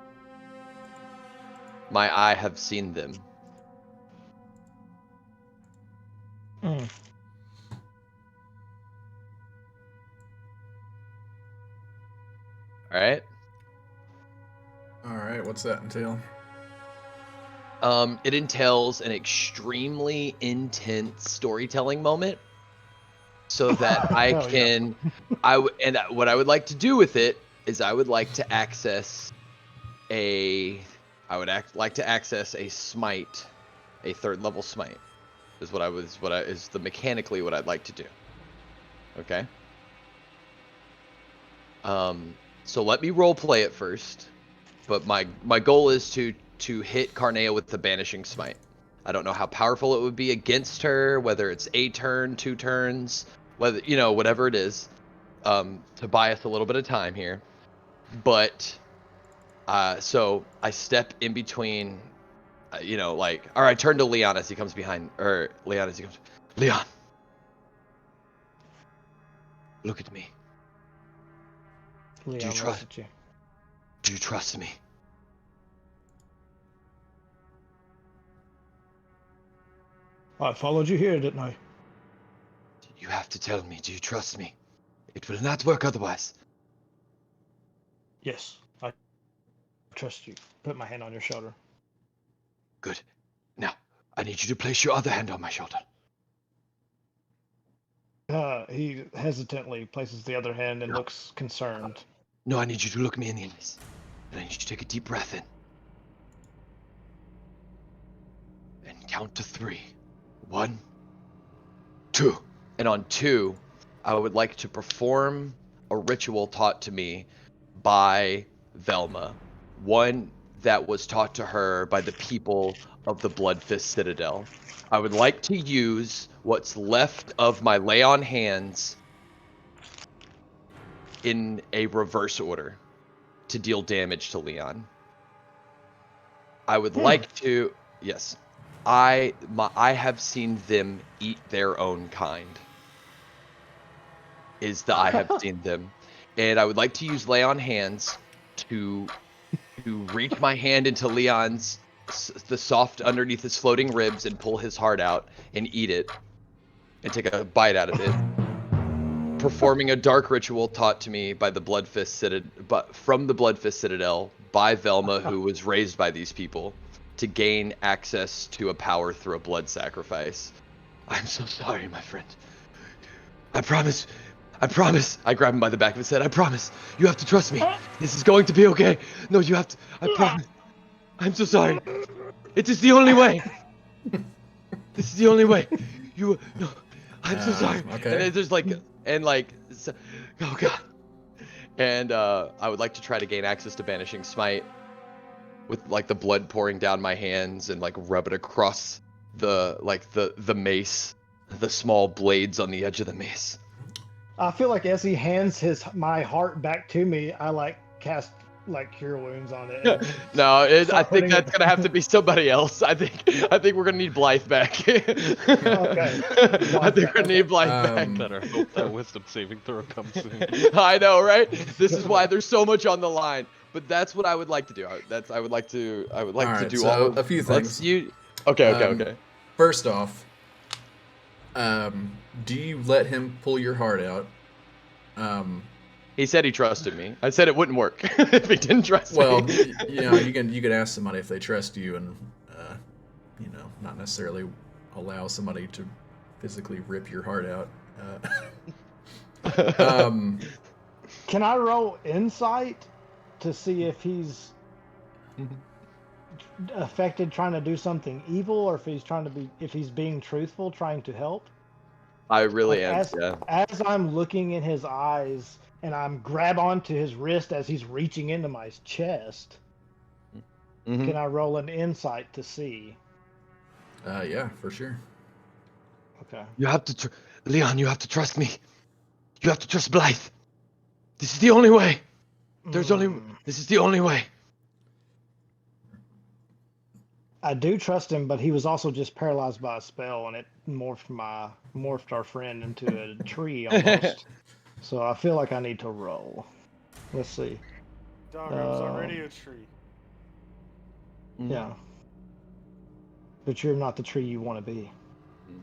my I have seen them. Mm. All right. All right. What's that entail? It entails an extremely intense storytelling moment, so that I Hell yeah. can, what I would like to do with it is I would like to access like to access a smite, a 3rd level smite, is is the mechanically what I'd like to do. Okay. So let me role play it first, but my goal is to hit Carnea with the Banishing Smite. I don't know how powerful it would be against her, whether it's a turn, 2 turns, whether, whatever it is, to buy us a little bit of time here. But, so I step in between, or I turn to Leon as he comes behind, Leon, look at me. Leon you looks trust- at you. Do you trust me? I followed you here, didn't I? You have to tell me, do you trust me? It will not work otherwise. Yes, I trust you. Put my hand on your shoulder. Good. Now, I need you to place your other hand on my shoulder. He hesitantly places the other hand and looks concerned. No, I need you to look me in the eyes. And I need you to take a deep breath in. And count to 3. 1, 2. And on 2, I would like to perform a ritual taught to me by Velma. One that was taught to her by the people of the Bloodfist Citadel. I would like to use what's left of my lay on hands in a reverse order to deal damage to Leon. I would like to, yes, I have seen them eat their own kind. Is the I have seen them, and I would like to use lay on hands to reach my hand into Leon's the soft underneath his floating ribs and pull his heart out and eat it and take a bite out of it. Performing a dark ritual taught to me by the Bloodfist from the Bloodfist Citadel by Velma, who was raised by these people, to gain access to a power through a blood sacrifice. I'm so sorry, my friend. I promise. I promise. I grab him by the back of his head. I promise. You have to trust me. This is going to be okay. No, you have to. I promise. I'm so sorry. It is the only way. This is the only way. You no. I'm so sorry. Okay. And then there's like oh god. And I would like to try to gain access to Banishing Smite with like the blood pouring down my hands and like rub it across the mace, the small blades on the edge of the mace. I feel like as he hands my heart back to me, I like cast like cure wounds on it. and No, I start think putting that's it- gonna have to be somebody else. I think we're gonna need Blythe back. Okay. I think we're gonna need Blythe back. Better hope that wisdom saving throw comes soon. I know, right? This is why there's so much on the line. But that's what I would like to do. I would like to Alright, do so all of a few let's- things. Okay. First off, do you let him pull your heart out? He said he trusted me. I said it wouldn't work if he didn't trust Well, me. you can ask somebody if they trust you, and not necessarily allow somebody to physically rip your heart out. Can I roll insight to see if he's affected trying to do something evil, or if he's being truthful, trying to help? I really Like, am. as I'm looking in his eyes and I'm grab onto his wrist as he's reaching into my chest, Mhm. can I roll an insight to see? Yeah, for sure. Okay. You have to, Leon. You have to trust me. You have to trust Blythe. This is the only way. This is the only way. I do trust him, but he was also just paralyzed by a spell, and it morphed our friend into a tree almost. So I feel like I need to roll. Let's see. Dogram's already a tree. Yeah. But you're not the tree you want to be.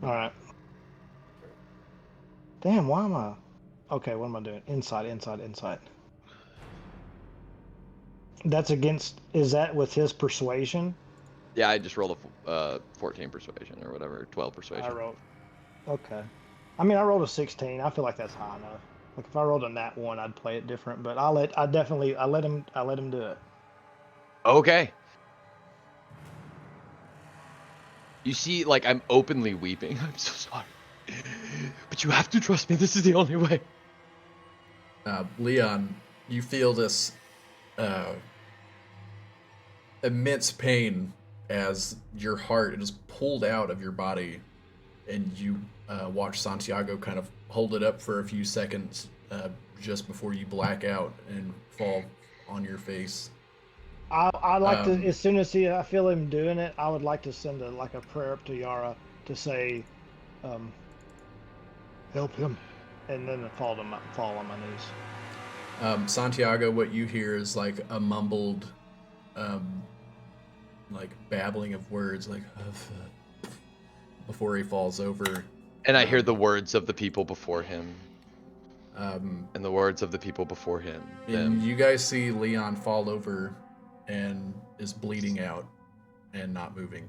All right. Damn, why am I? Okay, what am I doing? Insight. That's against. Is that with his persuasion? Yeah, I just rolled a 14 persuasion or whatever, 12 persuasion. I rolled. Okay. I mean, I rolled a 16. I feel like that's high enough. Like if I rolled a nat 1, I'd play it different. But I let him do it. Okay. You see, like I'm openly weeping. I'm so sorry, but you have to trust me. This is the only way. Leon, you feel this immense pain as your heart is pulled out of your body, and you watch Santiago kind of hold it up for a few seconds just before you black out and fall on your face. I like to, as soon as I feel him doing it, I would like to send a prayer up to Yara to say, help him, and then fall on my knees. Santiago, what you hear is like a mumbled, like babbling of words, like before he falls over. And I hear the words of the people before him. And the words of the people before him. And you guys see Leon fall over and is bleeding out and not moving.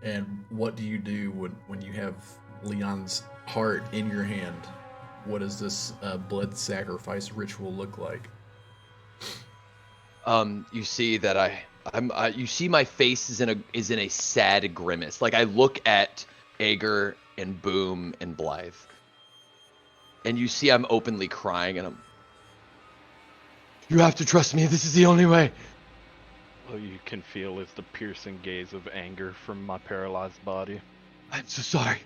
And what do you do when you have Leon's heart in your hand? What does this blood sacrifice ritual look like? You see that you see my face is in a sad grimace. Like I look at Ager and Boom and Blythe, and you see I'm openly crying, and you have to trust me. This is the only way. All you can feel is the piercing gaze of anger from my paralyzed body. I'm so sorry.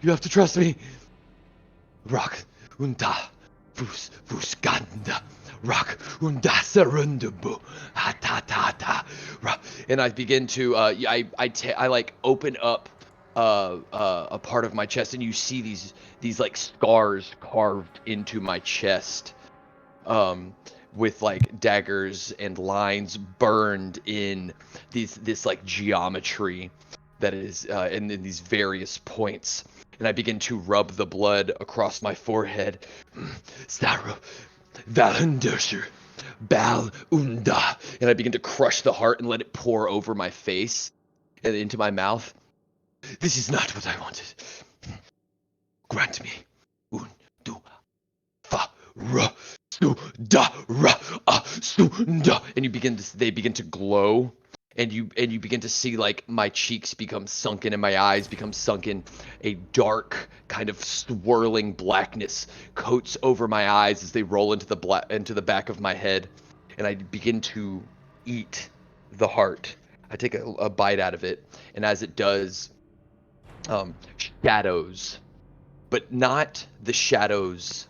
You have to trust me. Rock unda vus ganda. Rock unda serundubu. Ha ta ta ta. And I begin to I like open up a part of my chest, and you see these like scars carved into my chest. With like daggers and lines burned in this like geometry that is in these various points, and I begin to rub the blood across my forehead. Staru, Valendersher, Bal Unda. And I begin to crush the heart and let it pour over my face and into my mouth. This is not what I wanted. Grant me. Un, du, fa, ra, su, da, ra, su, da. And they begin to glow. And you begin to see like my cheeks become sunken and my eyes become sunken. A dark kind of swirling blackness coats over my eyes as they roll into the back of my head, and I begin to eat the heart. I take a bite out of it, and as it does, shadows, but not the shadows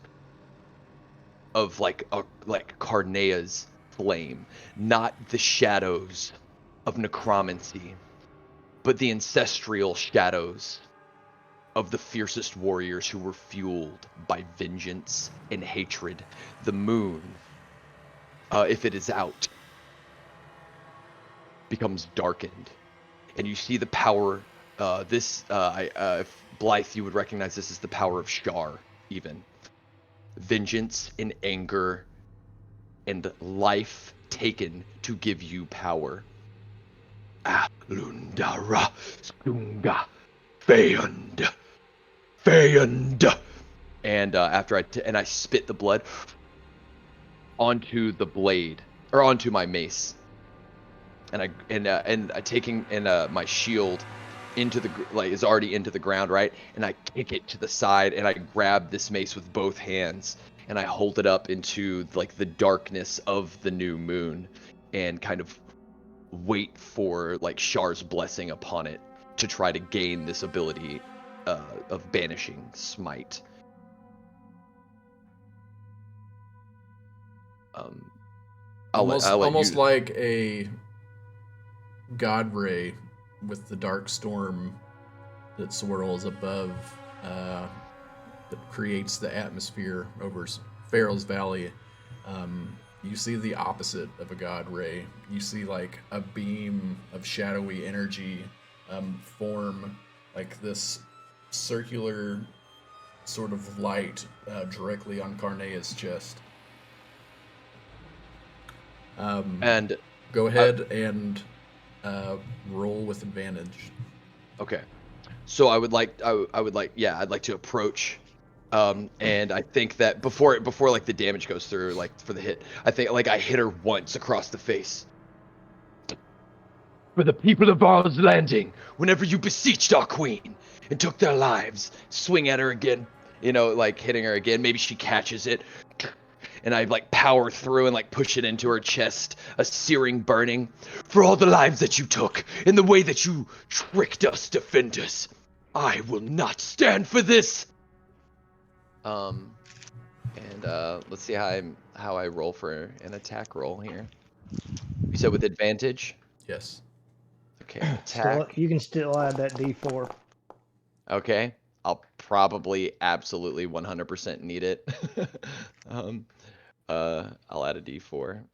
of like Carnea's flame, not the shadows of necromancy, but the ancestral shadows of the fiercest warriors who were fueled by vengeance and hatred. The moon, if it is out, becomes darkened, and you see the power. If Blythe, you would recognize this as the power of Shar, even. Vengeance and anger and life taken to give you power. Alundara Stunga Feyund. And after I spit the blood onto the blade, or onto my mace, and I taking my shield into the is already into the ground, right? And I kick it to the side, and I grab this mace with both hands, and I hold it up into like the darkness of the new moon, and kind of wait for like Shar's blessing upon it to try to gain this ability of banishing smite. Almost like a god ray with the dark storm that swirls above, that creates the atmosphere over Pharaoh's Valley. You see the opposite of a god ray. You see like a beam of shadowy energy form, like this circular sort of light directly on Carnea's chest. And go ahead and roll with advantage. Okay, so I'd like to approach, and I think that before like the damage goes through, like for the hit, I think like I hit her once across the face. For the people of Mars Landing, whenever you beseeched our queen and took their lives, swing at her again, like hitting her again. Maybe she catches it, and I like power through and like push it into her chest, a searing burning. For all the lives that you took and the way that you tricked us defenders, I will not stand for this. And let's see how I roll for an attack roll here. You said with advantage? Yes. Okay, attack. You can still add that D4. Okay, I'll probably absolutely 100% need it. I'll add a D4.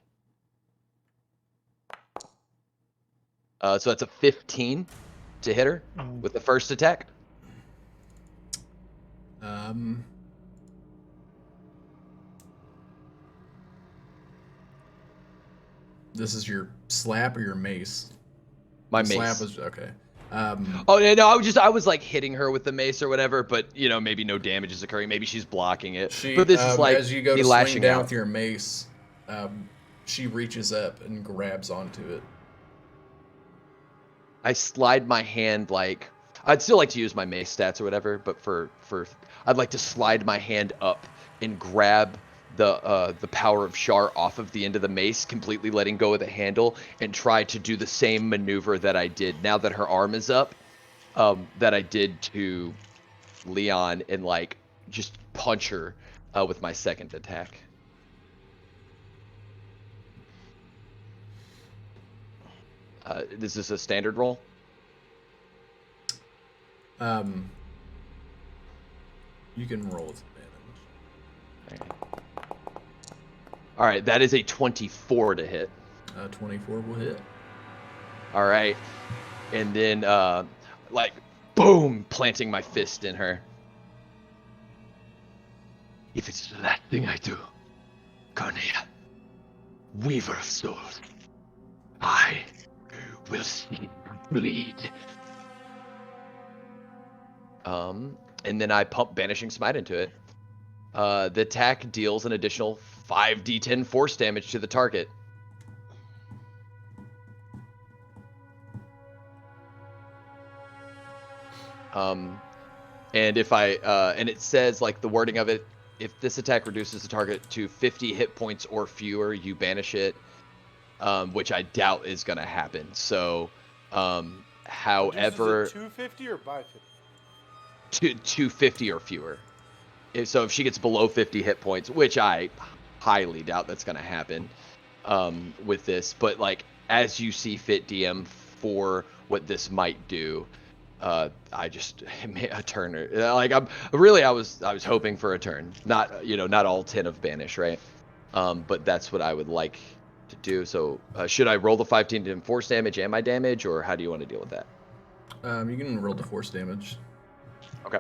So that's a 15 to hit her with the first attack. This is your slap or your mace? My the mace. Slap is okay. Oh yeah, no, I was like hitting her with the mace or whatever, but maybe no damage is occurring. Maybe she's blocking it. But this is like as you go me to lashing swing down out. with your mace, she reaches up and grabs onto it. I slide my hand like I'd still like to use my mace stats or whatever, but for I'd like to slide my hand up and grab the power of Shar off of the end of the mace, completely letting go of the handle, and try to do the same maneuver that I did now that her arm is up, that I did to Leon, and like just punch her with my second attack. Is this a standard roll? You can roll with advantage. All right, that is a 24 to hit. 24 will hit. All right, and then like boom, planting my fist in her. If it's the last thing I do, Carnea, Weaver of souls, I will see you bleed. And then I pump Banishing Smite into it. The attack deals an additional 5d10 force damage to the target. And if and it says, like, the wording of it, if this attack reduces the target to 50 hit points or fewer, you banish it, which I doubt is going to happen. So, however, Reduces it 250 or by 50? 250 or fewer. So if she gets below 50 hit points, which I highly doubt that's going to happen with this, but like as you see fit, DM, for what this might do, I just a turn. Like I was hoping for a turn, not not all 10 of banish, right? But that's what I would like to do. So should I roll the 15 to force damage and my damage, or how do you want to deal with that? You can roll the force damage. Okay.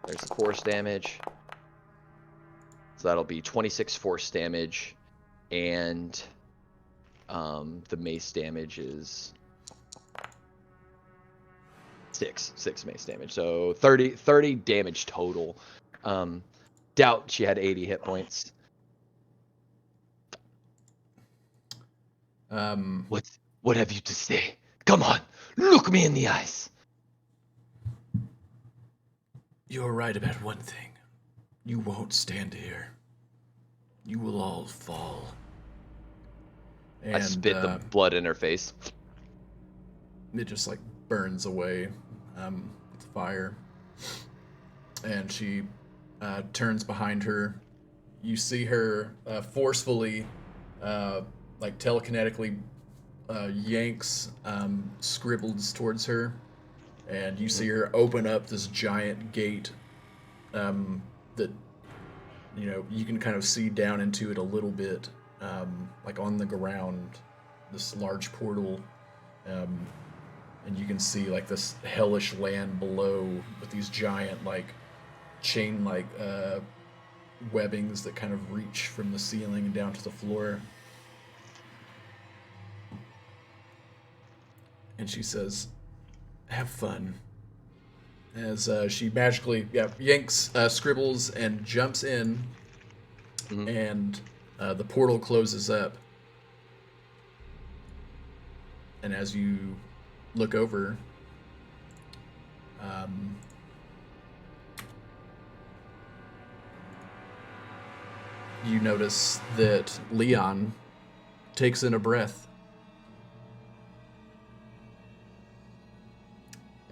There's the force damage. So that'll be 26 force damage, and the mace damage is 6 mace damage. So 30 damage total. Doubt she had 80 hit points. What have you to say? Come on, look me in the eyes. You're right about one thing. You won't stand here. You will all fall. And, I spit the blood in her face. It just like burns away with fire. And she turns behind her. You see her forcefully, like telekinetically, yanks Scribbles towards her. And you see her open up this giant gate that, you can kind of see down into it a little bit, like on the ground, this large portal. And you can see like this hellish land below with these giant like chain-like webbings that kind of reach from the ceiling and down to the floor. And she says, "Have fun." As she magically yanks Scribbles and jumps in, and the portal closes up. And as you look over, you notice that Leon takes in a breath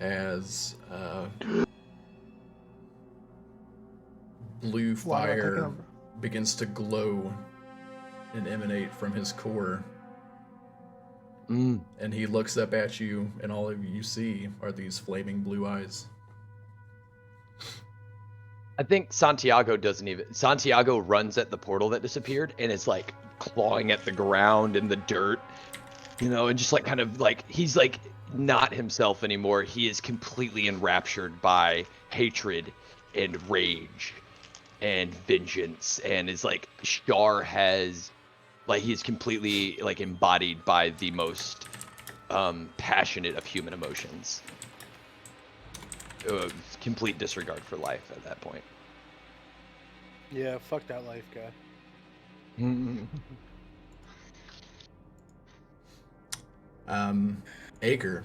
as blue fire begins to glow and emanate from his core. And he looks up at you, and all of you see are these flaming blue eyes. I think Santiago runs at the portal that disappeared and is like clawing at the ground and the dirt, and just like kind of like he's like not himself anymore. He is completely enraptured by hatred and rage and vengeance, and is like Shar has, like, he's completely like embodied by the most passionate of human emotions. Complete disregard for life at that point. Yeah, fuck that life guy. Acre,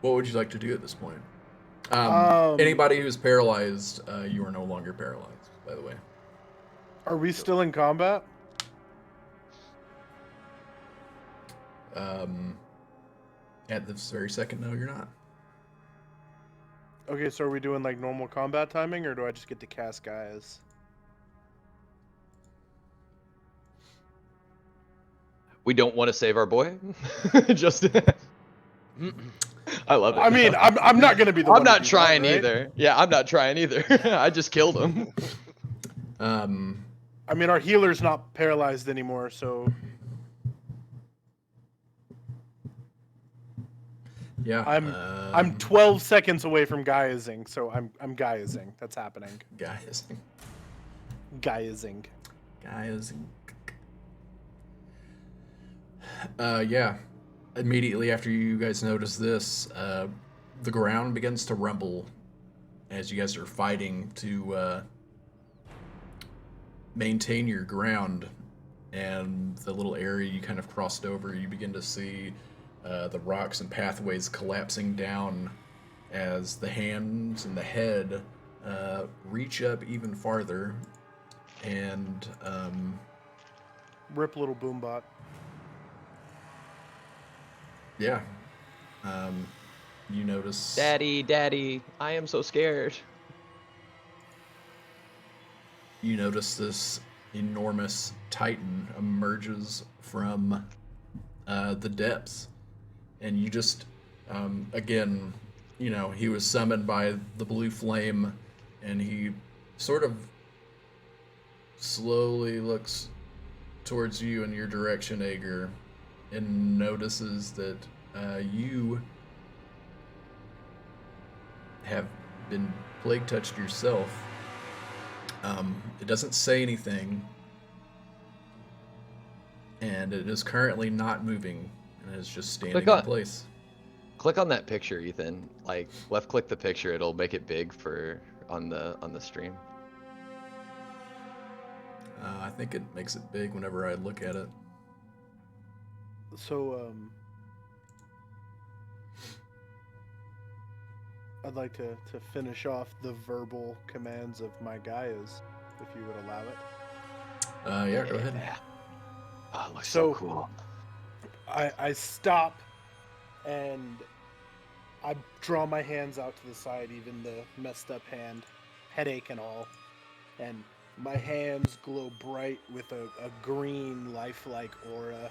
what would you like to do at this point? Anybody who's paralyzed, you are no longer paralyzed, by the way. Are we still in combat? At this very second, no, you're not. Okay, so are we doing like normal combat timing, or do I just get to cast guys? We don't want to save our boy. Just I love it. I mean, I'm not gonna be the one. I'm not to do trying that, right? either. Yeah, I'm not trying either. I just killed him. I mean, our healer's not paralyzed anymore, so Yeah. I'm 12 seconds away from Gaiazing, so I'm Gaiazing. That's happening. Guys. Gaiazing. Yeah. Immediately after you guys notice this, the ground begins to rumble as you guys are fighting to maintain your ground. And the little area you kind of crossed over, you begin to see the rocks and pathways collapsing down as the hands and the head reach up even farther. And Rip little boombot. yeah, you notice. Daddy, I am so scared. You notice this enormous titan emerges from the depths, and you just again, you know, he was summoned by the blue flame, and he sort of slowly looks towards you in your direction, Ager, and notices that you have been plague touched yourself. It doesn't say anything, and it is currently not moving, and is just standing in place. Click on that picture, Ethan. Like left click the picture, it'll make it big for on the stream. I think it makes it big whenever I look at it. So, I'd like to finish off the verbal commands of my Gaias, if you would allow it. Yeah, go ahead. Oh, it looks so cool. I stop and I draw my hands out to the side, even the messed up hand, headache and all, and my hands glow bright with a green, lifelike aura,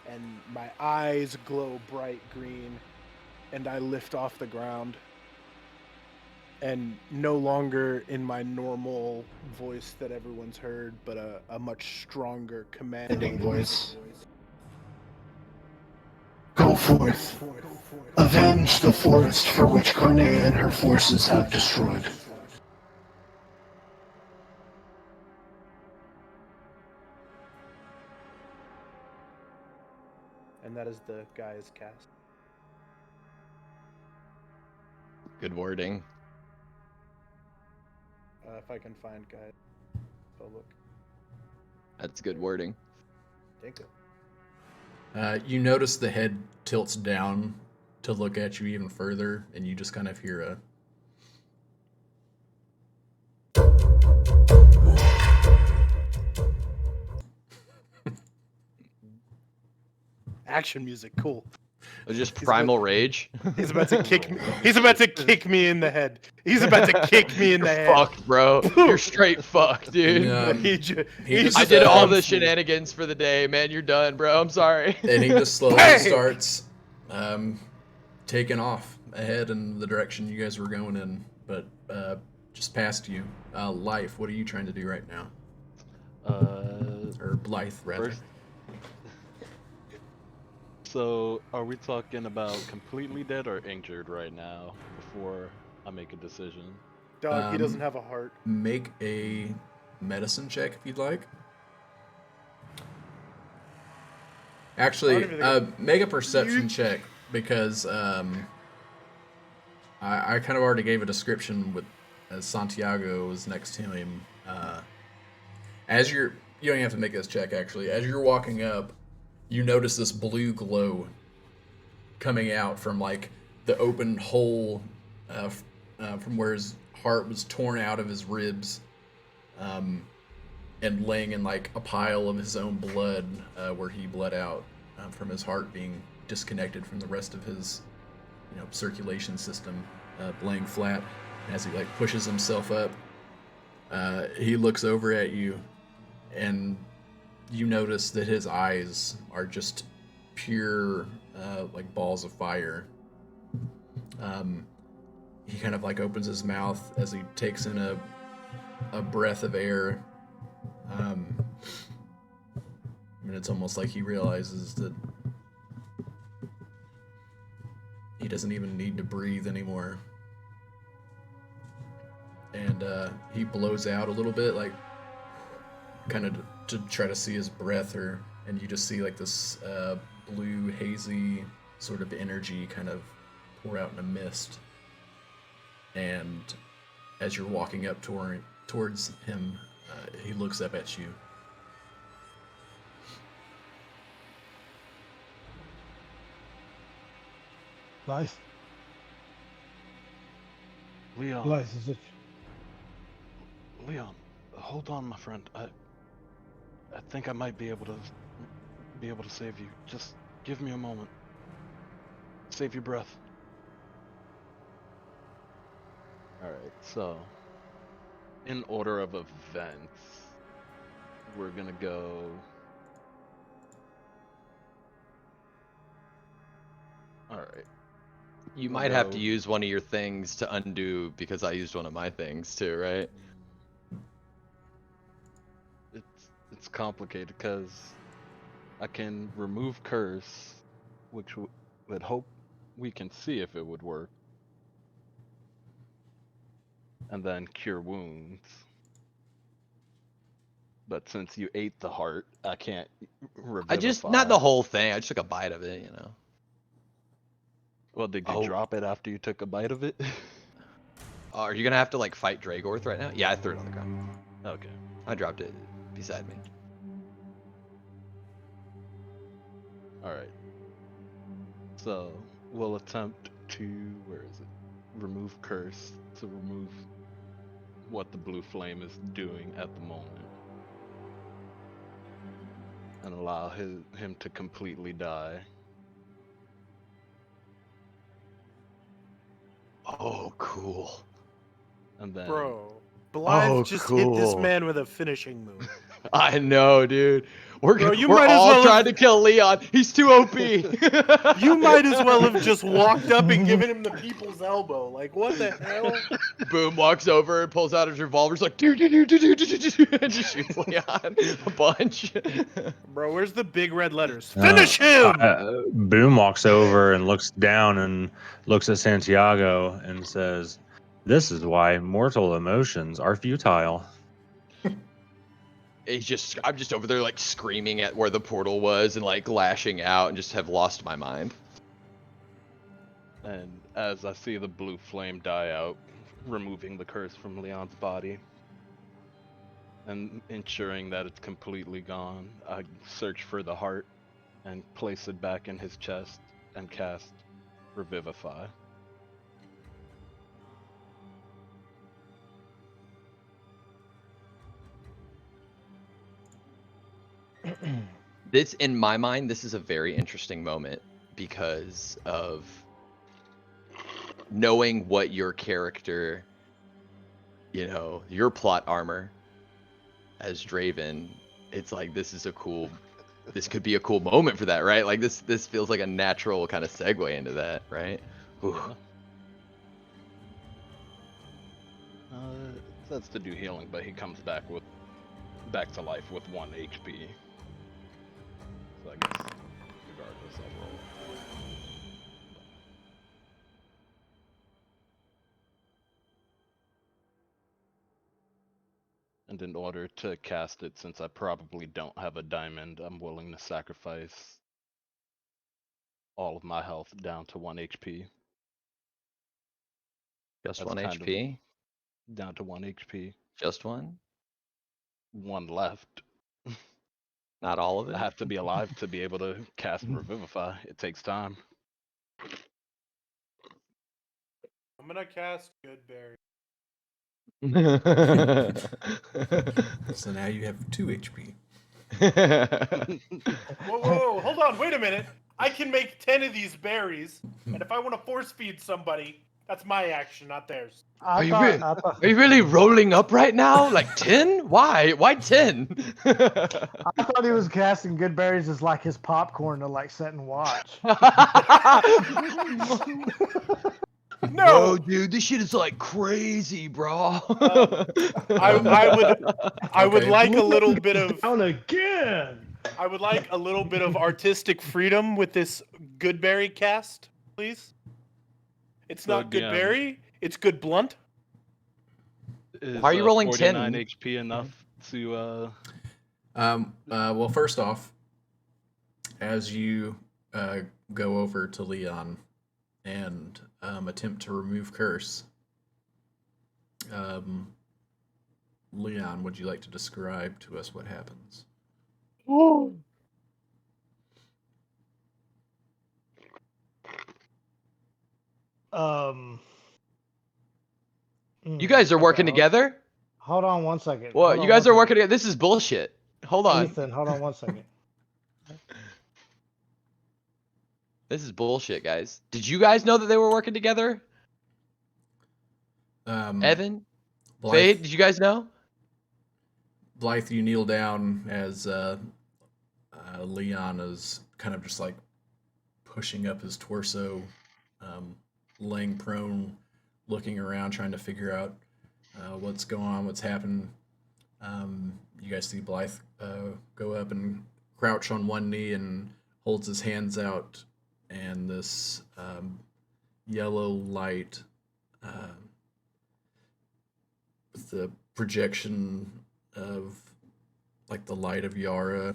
and my eyes glow bright green, and I lift off the ground, and no longer in my normal voice that everyone's heard, but a much stronger, commanding voice. Go forth. Avenge the forest for which Cornelia and her forces have destroyed. And that is the Gaia's cast. Good wording. If I can find Gaia, I'll look. That's good wording. Thank you. You notice the head tilts down to look at you even further, and you just kind of hear a... Action music, cool. Just primal rage. He's about to kick me. He's about to kick me in the head. He's about to kick me in the head. Fucked, bro. You're straight fucked, dude. I did all the shenanigans for the day, man. You're done, bro. I'm sorry. And he just slowly starts taking off ahead in the direction you guys were going in, but just past you. Life, what are you trying to do right now? Or Blythe, rather. First, so, are we talking about completely dead or injured right now before I make a decision? Dog, he doesn't have a heart. Make a medicine check if you'd like. Actually, make a perception check, because I kind of already gave a description with as Santiago was next to him. As you don't even have to make this check, actually. As you're walking up, you notice this blue glow coming out from like the open hole from where his heart was torn out of his ribs, and laying in like a pile of his own blood where he bled out from his heart being disconnected from the rest of his circulation system, laying flat. As he like pushes himself up, he looks over at you, and you notice that his eyes are just pure, like balls of fire. He kind of like opens his mouth as he takes in a breath of air. And it's almost like he realizes that he doesn't even need to breathe anymore. And he blows out a little bit, like kind of to try to see his breath, and you just see like this blue, hazy sort of energy kind of pour out in a mist. And as you're walking up towards him, he looks up at you. Lice. Leon. Lice, is it? Leon, hold on, my friend. I think I might be able to save you. Just give me a moment. Save your breath. All right. So, in order of events, we're gonna go. All right. You We'll might have to go- use one of your things to undo because I used one of my things too, right? It's complicated because I can remove curse, which would hope we can see if it would work, and then cure wounds. But since you ate the heart, I can't revivify. I just not the whole thing. I just took a bite of it, you know. Well, did you Oh. drop it after you took a bite of it? Are you gonna have to like fight Dragorth right now? Yeah, I threw it on the ground. Okay. I dropped it beside me. Alright. So, we'll attempt to, where is it? Remove curse to remove what the blue flame is doing at the moment. And allow him to completely die. Oh, cool. And then Bro, Blythe Oh, just hit this cool. man with a finishing move. I know, dude. Bro, We're you might as all well trying have- to kill Leon. He's too OP. You might as well have just walked up and given him the people's elbow. Like, what the hell? Boom walks over and pulls out his revolver. He's like, do, and just shoots Leon a bunch. Bro, where's the big red letters? Uh, Finish him! Boom walks over and looks down and looks at Santiago and says, "This is why mortal emotions are futile." I'm just over there like screaming at where the portal was and like lashing out and just have lost my mind. And as I see the blue flame die out, removing the curse from Leon's body and ensuring that it's completely gone, I search for the heart and place it back in his chest and cast Revivify. This, in my mind, this is a very interesting moment because of knowing what your character, you know, your plot armor as Draven. It's like this could be a cool moment for that, right? Like this feels like a natural kind of segue into that, right? Ooh. It says to do healing, but he comes back to life with 1 HP. So I guess regardless, I'll roll. And in order to cast it, since I probably don't have a diamond, I'm willing to sacrifice all of my health down to 1 HP. Just That's 1 kind of- HP? Down to 1 HP. Just one? 1 left. Not all of it? I have to be alive to be able to cast Revivify. It takes time. I'm gonna cast Goodberry. So now you have 2 HP. Whoa, hold on, wait a minute. I can make 10 of these berries, and if I want to force feed somebody, that's my action, not theirs. Are you really rolling up right now? Like 10? Why? Why 10? I thought he was casting good berries as like his popcorn to like sit and watch. No, Bro, dude, this shit is like crazy, bro. I would Okay. like a little bit of Down again. I would like a little bit of artistic freedom with this Goodberry cast, please. It's So, not good DM, berry. It's good blunt. Is, Why are you rolling 49 10? HP enough to Well, first off, as you go over to Leon and attempt to remove curse, Leon, would you like to describe to us what happens? Um. You guys are okay, working together? Hold on one second. Well, Hold you on guys one are working second. together. This is bullshit. Hold on. Ethan, hold on one second. This is bullshit, guys. Did you guys know that they were working together? Evan? Blythe, Fade, did you guys know? Blythe, you kneel down as Leon is kind of just like pushing up his torso, laying prone, looking around, trying to figure out what's going on, what's happened. You guys see Blythe go up and crouch on one knee and holds his hands out, and this yellow light with the projection of like the light of Yara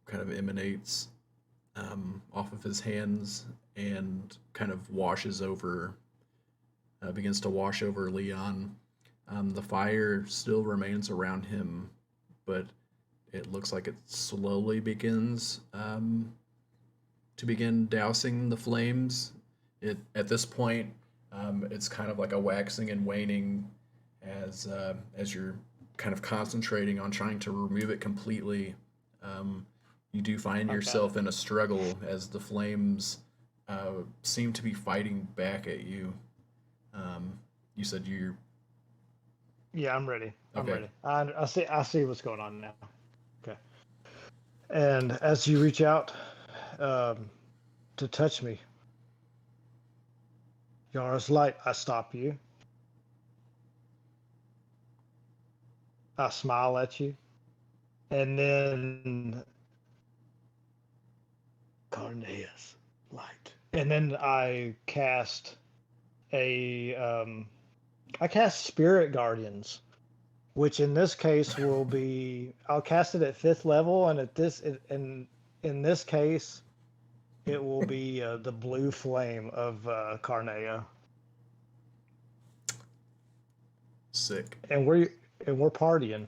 kind of emanates off of his hands and kind of washes over, begins to wash over Leon. The fire still remains around him, but it looks like it slowly begins to begin dousing the flames. At this point, it's kind of like a waxing and waning as you're kind of concentrating on trying to remove it completely. You do find yourself in a struggle as the flames seem to be fighting back at you. You said you're. Yeah, I'm ready. I'm Okay. ready. I see what's going on now. Okay. And as you reach out to touch me, Yara's light, I stop you. I smile at you. And then Carnea's light. And then I cast I cast Spirit Guardians, which in this case will be, I'll cast it at 5th level, and in this case, it will be the blue flame of Carnea. Sick. And we're partying.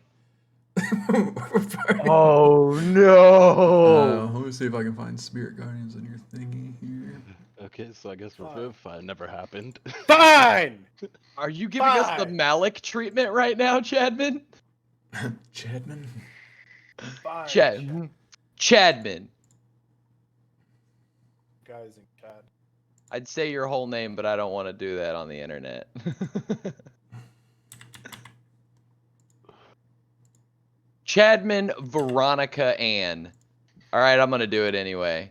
Oh no! Let me see if I can find Spirit Guardians in your thingy here. okay, so I guess Revivify never happened. Fine. Are you giving us the Fine. Malik treatment right now, Chadman? Chadman? Fine. Chadman. Guys in chat. I'd say your whole name, but I don't want to do that on the internet. Chadman Veronica Ann. All right, I'm gonna do it anyway.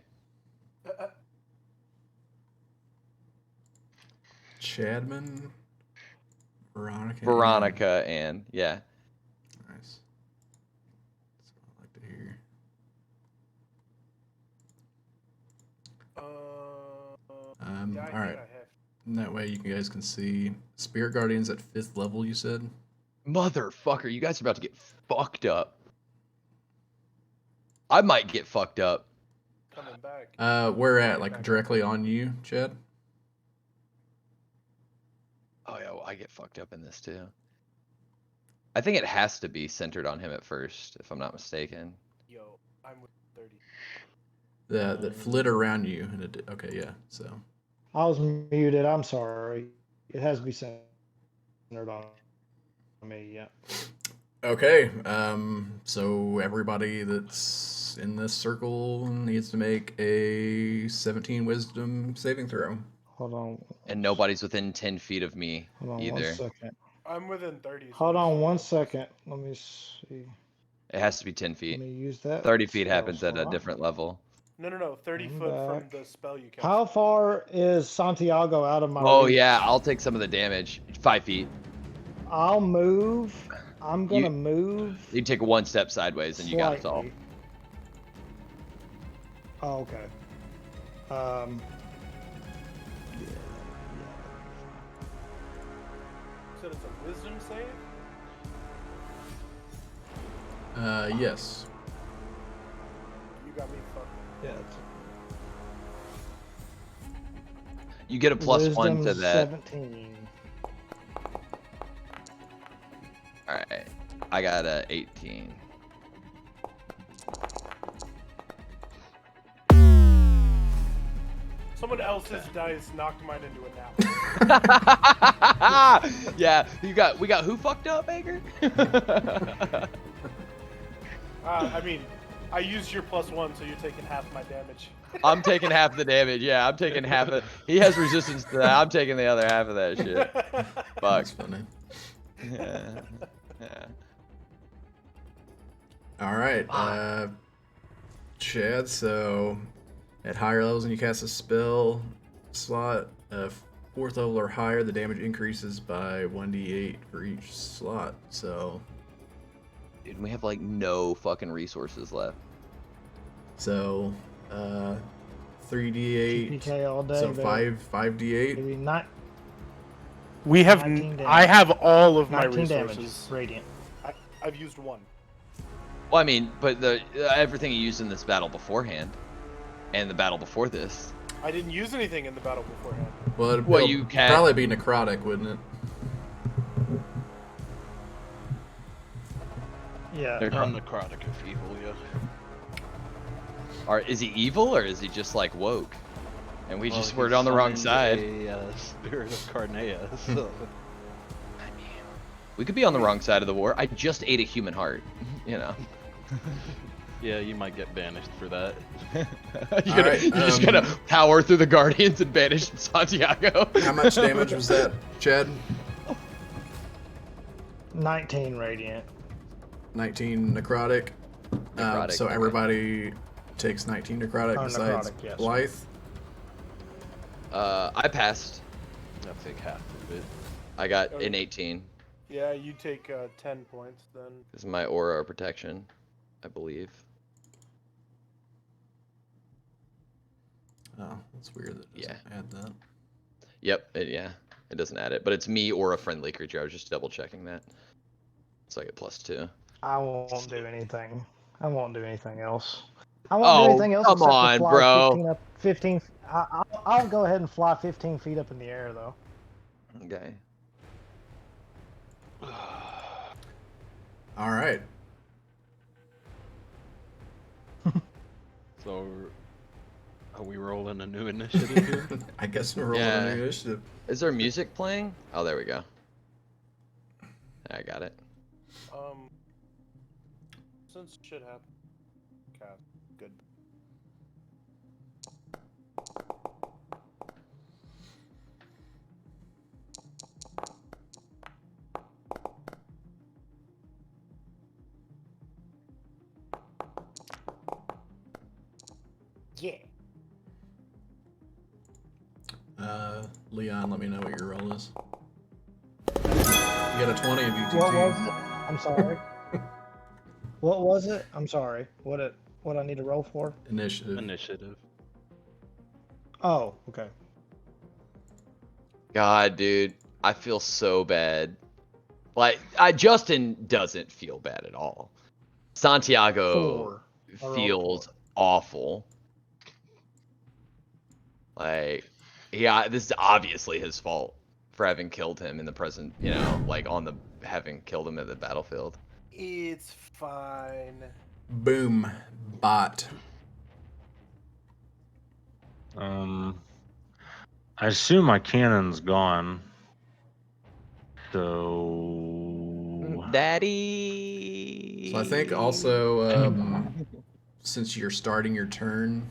Chadman? Veronica Ann. Yeah. Nice. That's what I like to hear. Yeah, all right. And that way you guys can see Spirit Guardians at 5th level, you said? Motherfucker, you guys are about to get fucked up. I might get fucked up. Coming back. Where at? Like directly on you, Chad? Oh yeah, well, I get fucked up in this too. I think it has to be centered on him at first, if I'm not mistaken. Yo, I'm with 30. That flit around you. And okay, yeah, so. I was muted. I'm sorry. It has to be centered on me. Yeah. Okay, so everybody that's in this circle needs to make a 17 wisdom saving throw. Hold on. And nobody's within 10 feet of me Hold on either. 1 second. I'm within 30. Hold on 1 second. Let me see. It has to be 10 Let feet. me use that. 30 feet spell happens at a slot. different level. No. 30 I'm foot from back. the spell you cast. How far is Santiago out of my Oh reach? yeah, I'll take some of the damage. 5 feet. I'll move. I'm gonna move. You take one step sideways and you got us all. slightly. Oh, okay. said it's a wisdom save? Yes. You got me fucked. Yeah. You get a +1 to Wisdom that. 17. All right, I got a 18. Someone else's dice knocked mine into a nap. Yeah, we got who fucked up, Baker? I mean, I used your +1, so you're taking half my damage. I'm taking half the damage. Yeah, I'm taking half of. He has resistance to that. I'm taking the other half of that shit. Fuck. That's funny. Yeah. Yeah. All right, Chad. So, at higher levels, when you cast a spell slot, 4th level or higher, the damage increases by 1d8 for each slot. So, Dude, we have like no fucking resources left. so 3d8. TPK all day. So baby. 5d8. Maybe not We have. 19 damage. I have all of my 19 damage. resources. Radiant. I've used 1. Well, I mean, but the everything you used in this battle beforehand, and the battle before this. I didn't use anything in the battle beforehand. Well, it'd Well, it'll you can- probably be necrotic, wouldn't it? Yeah. They're necrotic if evil, yeah. Or is he evil, or is he just like woke? And we Well, just he were on the wrong summoned side. A spirit of Carnea, so We could be on the wrong side of the war. I just ate a human heart. You know. yeah, you might get banished for that. You're just gonna power through the Guardians and banish Santiago. How much damage was that, Chad? 19 radiant. 19 necrotic. Necrotic, So okay. everybody takes 19 necrotic Oh, besides necrotic, yes. Blythe. I passed. I'll take half of it. I got an 18. Yeah, you take 10 points then. This is my aura of protection, I believe. Oh, that's weird. That doesn't add that. Yep. Yeah. It doesn't add it, but it's me or a friendly creature. I was just double checking that. So I get +2. I won't do anything. I won't do anything else. I won't do anything else come except on, to fly bro. 15 I'll go ahead and fly 15 feet up in the air, though. Okay. All right. So, are we rolling a new initiative here? I guess we're rolling Yeah. a new initiative. Is there music playing? Oh, there we go. I got it. Since shit happened. Okay, good. Yeah. Leon, let me know what your roll is. You got a 20 of UTT. What was it? I'm sorry. What was it? I'm sorry. What I need to roll for? Initiative. Initiative. Oh, okay. God, dude, I feel so bad. Like, Justin doesn't feel bad at all. Santiago 4. I rolled feels awful. Like, yeah, this is obviously his fault for having killed him in the present, you know, like having killed him at the battlefield. It's fine. Boom. Bot. I assume my cannon's gone. So Daddy. So I think also, since you're starting your turn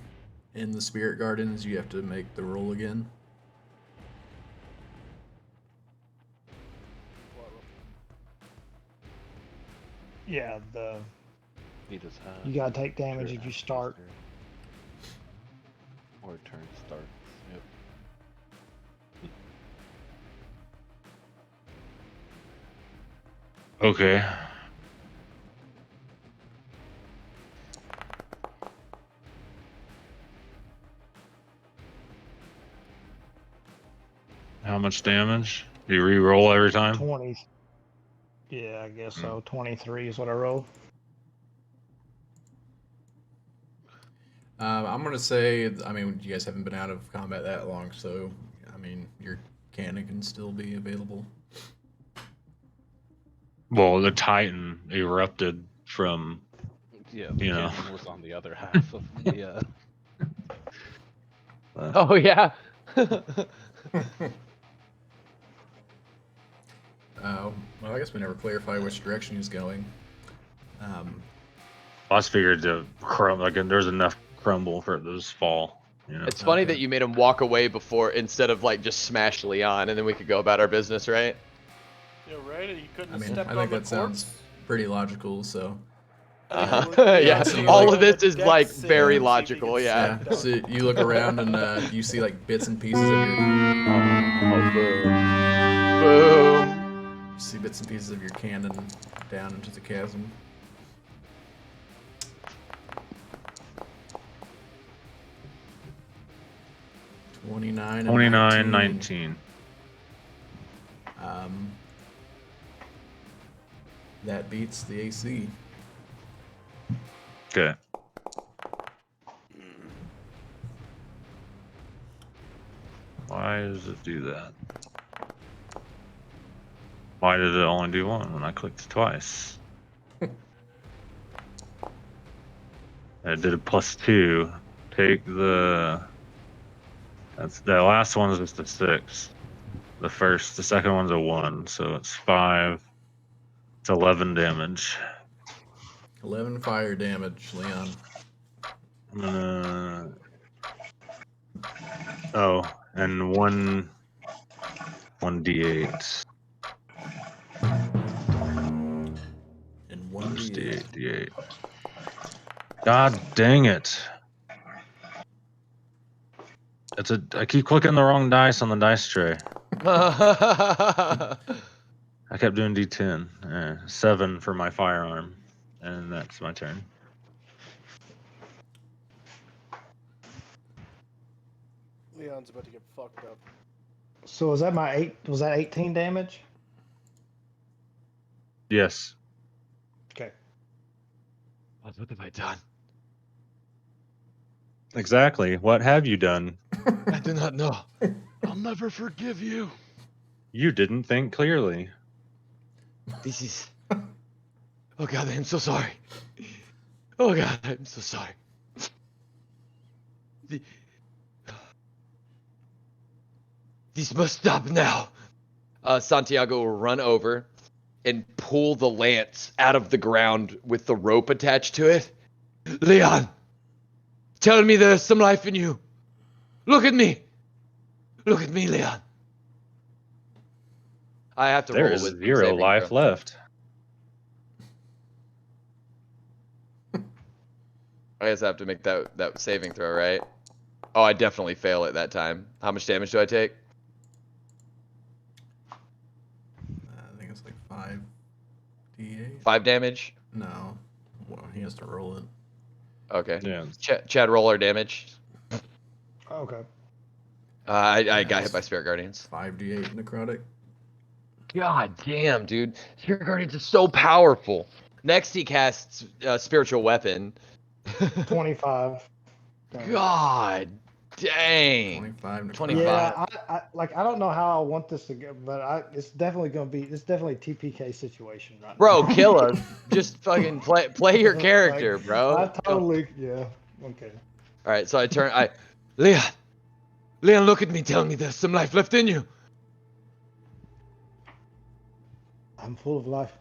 in the Spirit Gardens, you have to make the roll again. Yeah, He does have. you gotta take damage Sure, if you after start. turn. Or turn starts. Yep. okay. How much damage? You re-roll every time? 20. Yeah, I guess so. 23 is what I rolled. I'm gonna say, I mean, you guys haven't been out of combat that long, so I mean, your cannon can still be available. Well, the Titan erupted from, Yeah, you the know. cannon was on the other half of the. Oh yeah. Well, I guess we never clarify which direction he's going. I just figured to like there's enough crumble for it to just fall. You know. It's funny Okay. that you made him walk away before instead of like just smash Leon, and then we could go about our business, right? Yeah, right. You couldn't I have mean, stepped I on think the that sounds corpse. pretty logical. So Yeah, see, all like- of this is Dex like save, very see if he logical. can Yeah. step down. So you look around and you see like bits and pieces of your Oh, boom. Boom. you see bits and pieces of your cannon down into the chasm. $29 and 29, 19. 19. That beats the AC. Okay. Why does it do that? Why did it only do one when I clicked twice? It did a +2. Take the. That's the last one is just a 6. The second one's a 1, so it's 5. It's 11 damage. 11 fire damage, Leon. I'm gonna. Oh, and 1d8. And Just 1d8. D8. God dang it! I keep clicking the wrong dice on the dice tray. I kept doing D10. 7 for my firearm, and that's my turn. Leon's about to get fucked up. So was that 18 damage? Yes. Okay. What have I done? Exactly. What have you done? I do not know. I'll never forgive you. You didn't think clearly. This is. Oh God, I'm so sorry. Oh God, I'm so sorry. The... This must stop now. Santiago will run over and pull the lance out of the ground with the rope attached to it. Leon, tell me there's some life in you. Look at me. Look at me, Leon. I have to There roll is with 0 life left. I guess I have to make that saving throw, right? Oh, I definitely fail it that time. How much damage do I take? I think it's like 5d8. 5 damage? No. Well, he has to roll it. Okay. Yeah. Chad, roll our damage. Okay. I got hit by Spirit Guardians. 5d8 necrotic. God damn, dude. Spirit Guardians is so powerful. Next, he casts Spiritual Weapon. 25. God dang. 25 necrotic. 25. Yeah, I don't know how I want this to go, but it's definitely a TPK situation right Bro, now. kill us. Just fucking play your character, Like, bro. I totally, yeah. Okay. All right, so I turn. Leon, look at me. Tell me there's some life left in you. I'm full of life,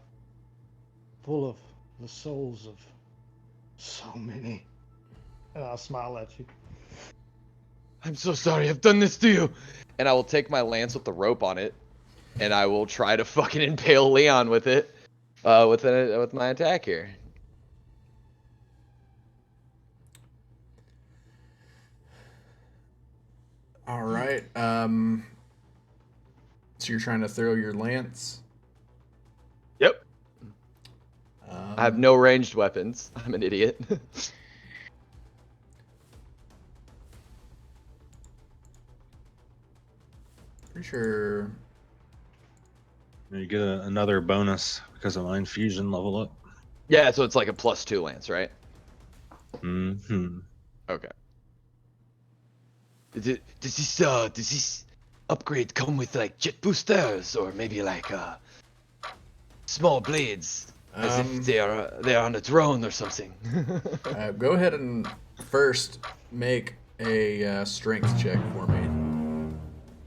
full of the souls of so many. And I'll smile at you. I'm so sorry I've done this to you. And I will take my lance with the rope on it, and I will try to fucking impale Leon with it, with my attack here. All right. So you're trying to throw your lance. Yep. I have no ranged weapons. I'm an idiot. Pretty sure You get another bonus because of my infusion level up. Yeah, so it's like a +2 lance, right? Mm-hmm. Okay. Does this upgrade come with like jet boosters or maybe like small blades, as if they're on a drone or something? Go ahead and first make a strength check for me.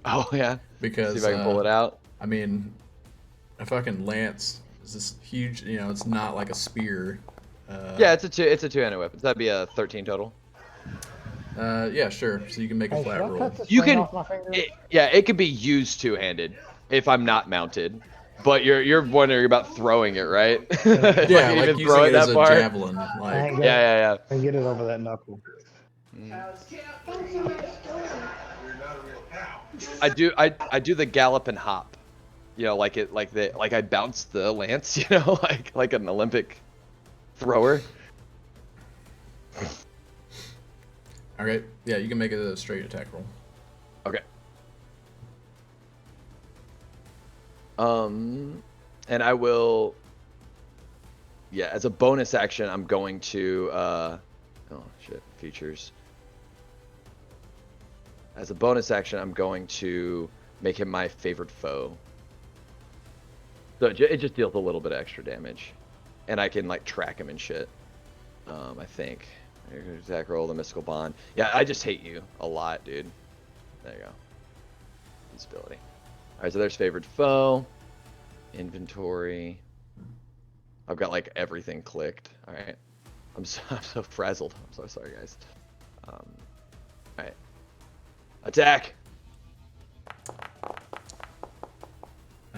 Oh yeah. Because See if I can pull it out. I mean, a fucking lance is this huge. You know, it's not like a spear. Yeah, it's a two-handed weapon. So that'd be a 13 total. Yeah, sure. So you can make a Hey, should flat I roll. cut this You ring can. off my finger? It could be used two-handed if I'm not mounted. But you're wondering about throwing it, right? If Yeah, I can like even using throw it as that a far. javelin. I Like, ain't Yeah. gonna get it over that knuckle. I do the gallop and hop. You know, like I bounce the lance. You know, like an Olympic thrower. okay, yeah, you can make it a straight attack roll. Okay. And I will. Yeah, as a bonus action, I'm going to. Oh shit! Features. As a bonus action, I'm going to make him my favorite foe. So it just deals a little bit of extra damage, and I can like track him and shit. I think. Attack roll, the mystical bond. Yeah, I just hate you a lot, dude. There you go. Usability. All right, so there's favorite foe. Inventory. I've got like everything clicked. All right. I'm so frazzled. I'm so sorry, guys. All right. Attack.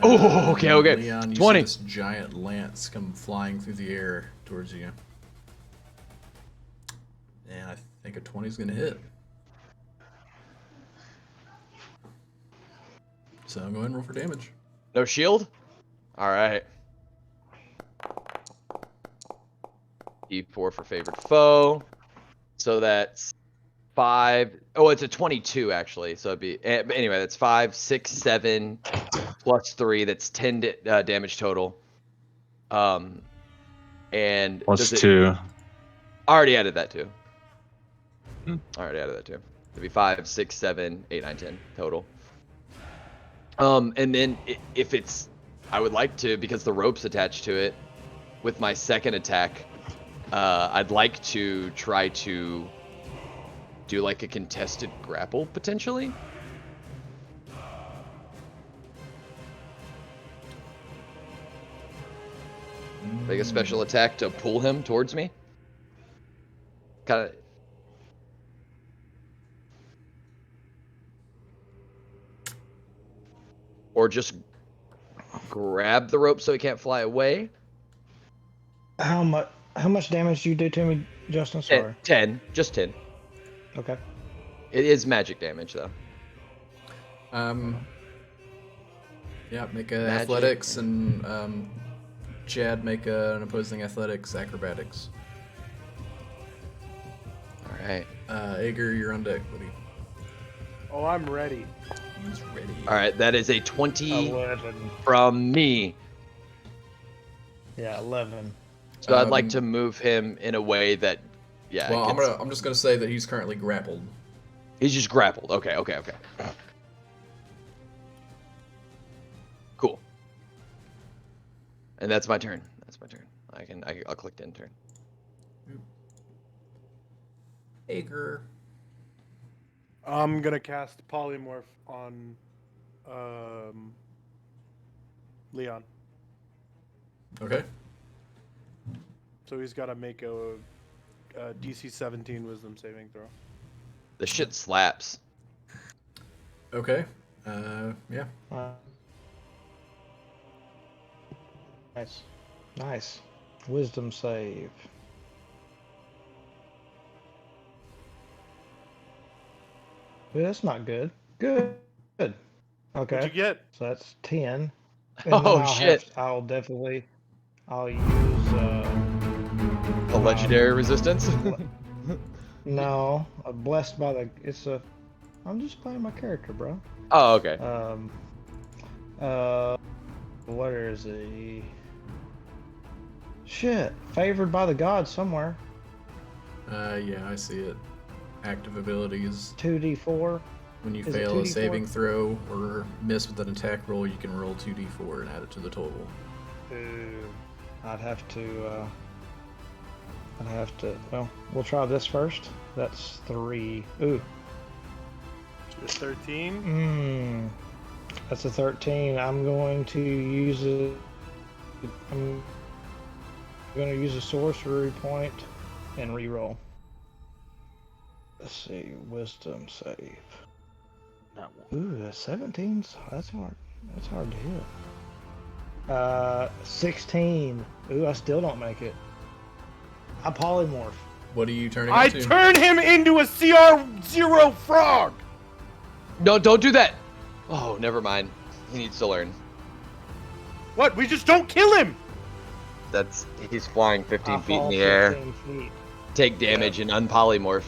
Oh, okay. Leon, you 20. see this giant lance come flying through the air towards you. And I think a 20 is going to hit. So go ahead and roll for damage. No shield? All right. D4 for favorite foe. So that's 5. Oh, it's a 22 actually. So it'd be. But anyway, that's 5, 6, 7 plus 3. That's 10 damage total. And Plus 2. I already added that too. Hmm. I already added that too. It'd be 5, 6, 7, 8, 9, 10 total. And then if it's, I would like to, because the rope's attached to it, with my second attack, I'd like to try to do like a contested grapple potentially. Like a special attack to pull him towards me. Kind of. Or just grab the rope so he can't fly away. How much damage do you do to me, Justin? Sorry. 10. Just 10. Okay. It is magic damage though. Yeah, make a Magic. athletics and Chad make an opposing athletics acrobatics. All right. Ager, you're on deck, buddy. Oh, I'm ready. He's ready. All right. That is a 20 11. from me. Yeah, 11. So I'd like to move him in a way that, yeah. Well, I'm just gonna say that he's currently grappled. He's just grappled. Okay. Cool. And that's my turn. I'll click to end turn. Ager. I'm gonna cast polymorph on Leon. Okay. So he's got to make a DC 17 Wisdom saving throw. The shit slaps. Okay. Yeah. Nice. Wisdom save. Well, that's not good. Good. Okay. What'd you get? So that's 10. And Oh, then shit. I'll use A legendary resistance. no, blessed by the. I'm just playing my character, bro. Oh, okay. Where is he? Shit, favored by the gods somewhere. Yeah, I see it. Active abilities. 2d4. When you Is it fail a 2d4? saving throw or miss with an attack roll, you can roll 2d4 and add it to the total. Ooh, I'd have to. Well, we'll try this first. That's 3. Ooh. Just 13. That's a 13. I'm going to use it. I'm going to use a sorcery point and reroll. Let's see, wisdom save. Not one. Ooh, 17's. That's hard. That's hard to hit. 16. Ooh, I still don't make it. I polymorph. What are you turning I into? turn him into a CR0 frog! No, don't do that. Oh, never mind. He needs to learn. What? We just don't kill him! He's flying 15 I feet in fall the air. 15 feet. Take damage and unpolymorph.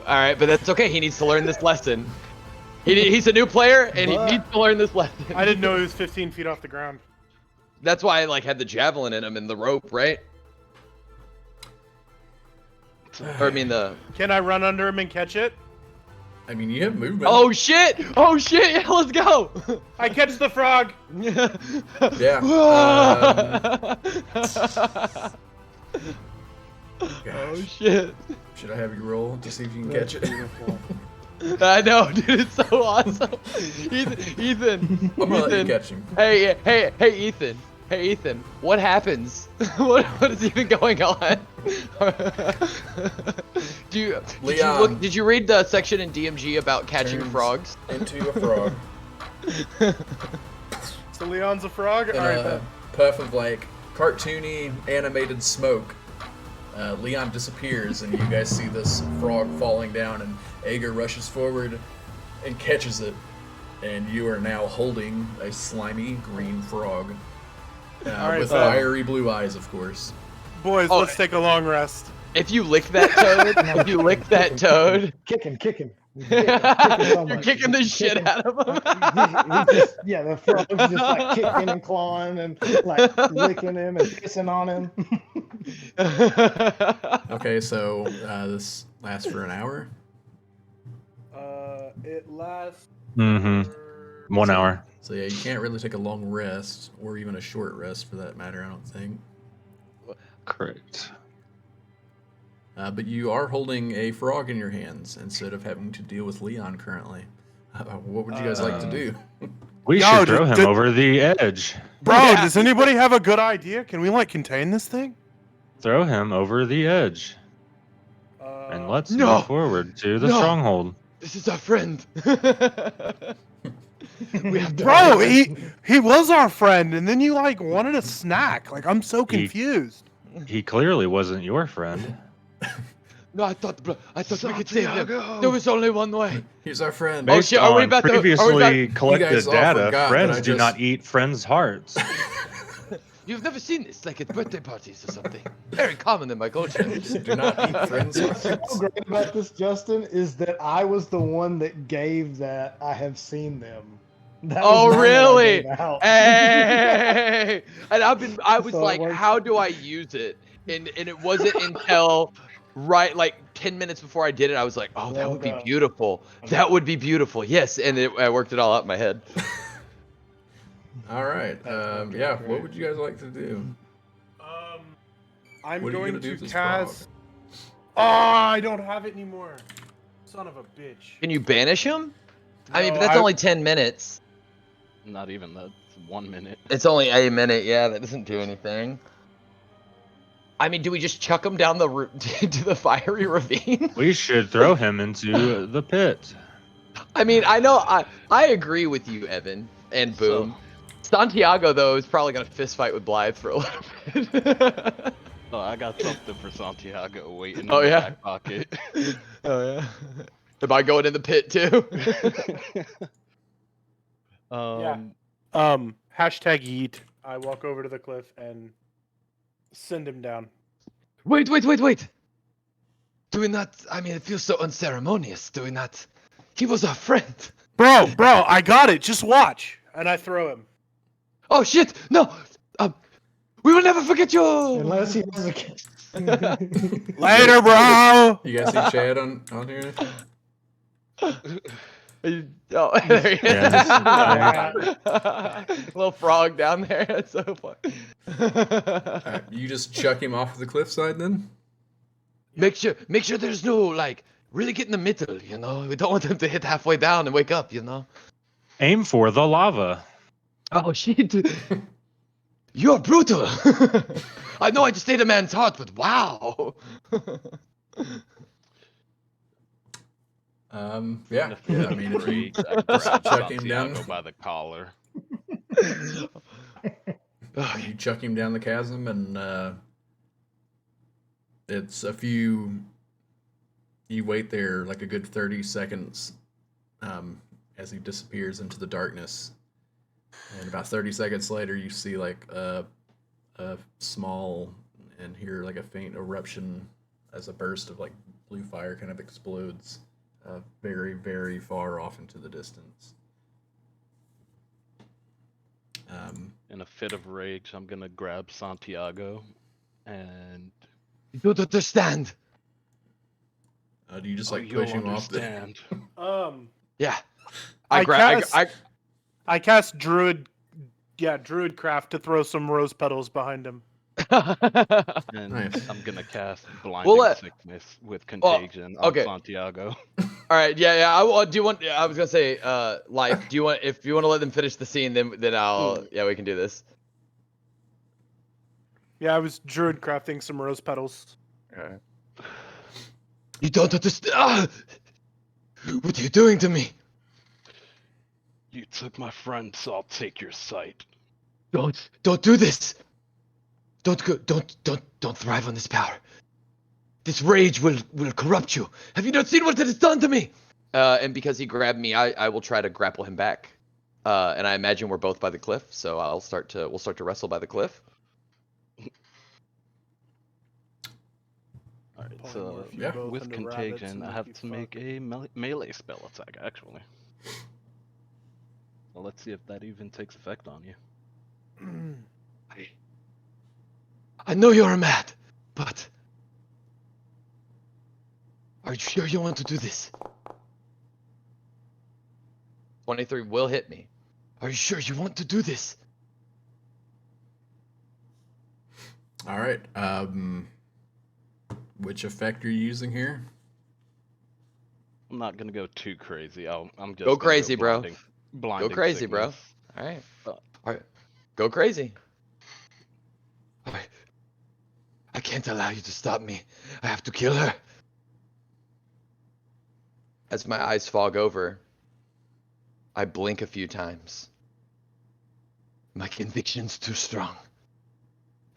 Alright, but that's okay. He needs to learn this lesson. He's a new player, and he needs to learn this lesson. I didn't know he was 15 feet off the ground. That's why I had the javelin in him and the rope, right? Or I mean the... Can I run under him and catch it? I mean, you have movement. Oh shit! Oh shit! Yeah, let's go! I catch the frog! Yeah. Oh shit! Should I have you roll to see if you can catch it? I know, dude. It's so awesome. Ethan. I'm gonna let you catch him. Hey, Ethan. Hey, Ethan. What happens? what is even going on? Did you read the section in DMG about catching Turns frogs? Into a frog. So Leon's a frog? In Alright, a then. puff of cartoony animated smoke, Leon disappears, and you guys see this frog falling down, and Ager rushes forward and catches it, and you are now holding a slimy green frog Alright, with so- fiery blue eyes, of course. Boys, Oh, let's take a long rest. If you lick that toad, Kick him. you're kicking the shit out of him. The frog's just kicking and clawing and licking him and pissing on him. Okay, so this lasts for an hour. It lasts. Mm-hmm. for- 1 hour. So yeah, you can't really take a long rest, or even a short rest for that matter, I don't think. Correct. But you are holding a frog in your hands instead of having to deal with Leon currently. What would you guys like to do? We Yo, should throw did- him over the edge. Bro, does anybody have a good idea? Can we contain this thing? Throw him over the edge. And let's No. move forward to the No. stronghold. This is our friend. Bro, he was our friend, and then you wanted a snack. I'm so confused. He clearly wasn't your friend. No, I thought we could save him. There was only one way. He's our friend. Oh, Based shit, are we on about to- are we previously about- collected You guys all data, forgot that friends I do just- not eat friends' hearts. You've never seen this, at birthday parties or something. Very common in my culture. Do not eat friends' What's hearts. so great about this, Justin, is that I was the one that gave that I have seen them. That was Oh, mine that I really? gave out. Hey! And I was So it like, works. how do I use it? And it wasn't until 10 minutes before I did it, I was like, oh, that Well would be done. beautiful. That would be beautiful. Yes, and I worked it all out in my head. All right. Yeah. What would you guys like to do? I'm What are you going gonna do to with this cast. Oh, I don't have it anymore. Son of a bitch. Can you banish him? I mean, No, but that's I- only 10 minutes. Not even that. It's 1 minute. It's only a minute. Yeah, that doesn't do anything. I mean, do we just chuck him down into the fiery ravine? We should throw him into the pit. I mean, I know I agree with you, Evan and Boom. Santiago though is probably gonna fist fight with Blythe for a little bit. Oh, I got something for Santiago waiting Oh, in yeah? my back pocket. Oh yeah. Am I going in the pit too? Hashtag yeet. I walk over to the cliff and send him down. Wait. Doing that, I mean, it feels so unceremonious doing that. He was our friend. Bro, I got it. Just watch. And I throw him. Oh shit! No! We will never forget you! Unless he has a. Later, bro! You guys see Chad on here? Oh, there he is. Yeah, Little frog down there. That's so funny. Alright, you just chuck him off the cliffside then? Make sure there's no, like, really get in the middle, you know? We don't want them to hit halfway down and wake up, you know? Aim for the lava. Oh, shit. You're brutal. I know I just ate a man's heart, but wow. Yeah. I mean, if you grab chuck him down, Santiago by the collar. you chuck him down the chasm, and it's a few. You wait there like a good 30 seconds as he disappears into the darkness, and about 30 seconds later, you see like a small and hear like a faint eruption as a burst of like blue fire kind of explodes very, very far off into the distance. In a fit of rage, I'm gonna grab Santiago, and You don't understand. Do you just oh, like you'll push him off the? understand. Yeah. I I cast Druidcraft to throw some rose petals behind him. And Nice. I'm gonna cast Blinding Sickness with Contagion okay. on Santiago. All right, yeah. I was gonna say, Life. If you want to let them finish the scene, then I'll. Yeah, we can do this. Yeah, I was Druidcrafting some rose petals. Okay. You don't understand. What are you doing to me? You took my friend, so I'll take your sight. Don't do this. Don't thrive on this power. This rage will corrupt you. Have you not seen what it has done to me? And because he grabbed me, I will try to grapple him back. And I imagine we're both by the cliff, so we'll start to wrestle by the cliff. Alright, Polymorph so you yeah, both with into rabbits Contagion, and I make have you to fuck. make a melee spell attack, actually. Well, let's see if that even takes effect on you. I know you're mad, but are you sure you want to do this? 23 will hit me. Are you sure you want to do this? All right. Which effect are you using here? I'm not gonna go too crazy. I'm just Go gonna crazy, bro. Blinding Go crazy, bro. Sickness. All right. All right. Go crazy. All right. I can't allow you to stop me. I have to kill her. As my eyes fog over, I blink a few times. My conviction's too strong.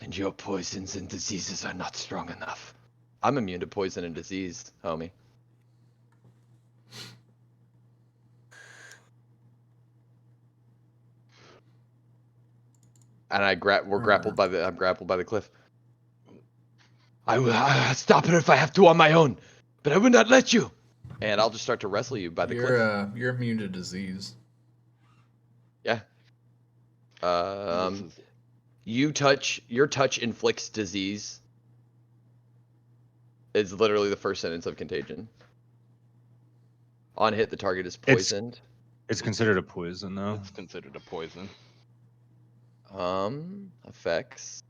And your poisons and diseases are not strong enough. I'm immune to poison and disease, homie. And I'm grappled by the cliff. I will stop her if I have to on my own, but I will not let you. And I'll just start to wrestle you by the cliff. You're immune to disease. Yeah. Your touch inflicts disease. Is literally the first sentence of Contagion. On hit, the target is poisoned. It's considered a poison, though. It's considered a poison. Effects.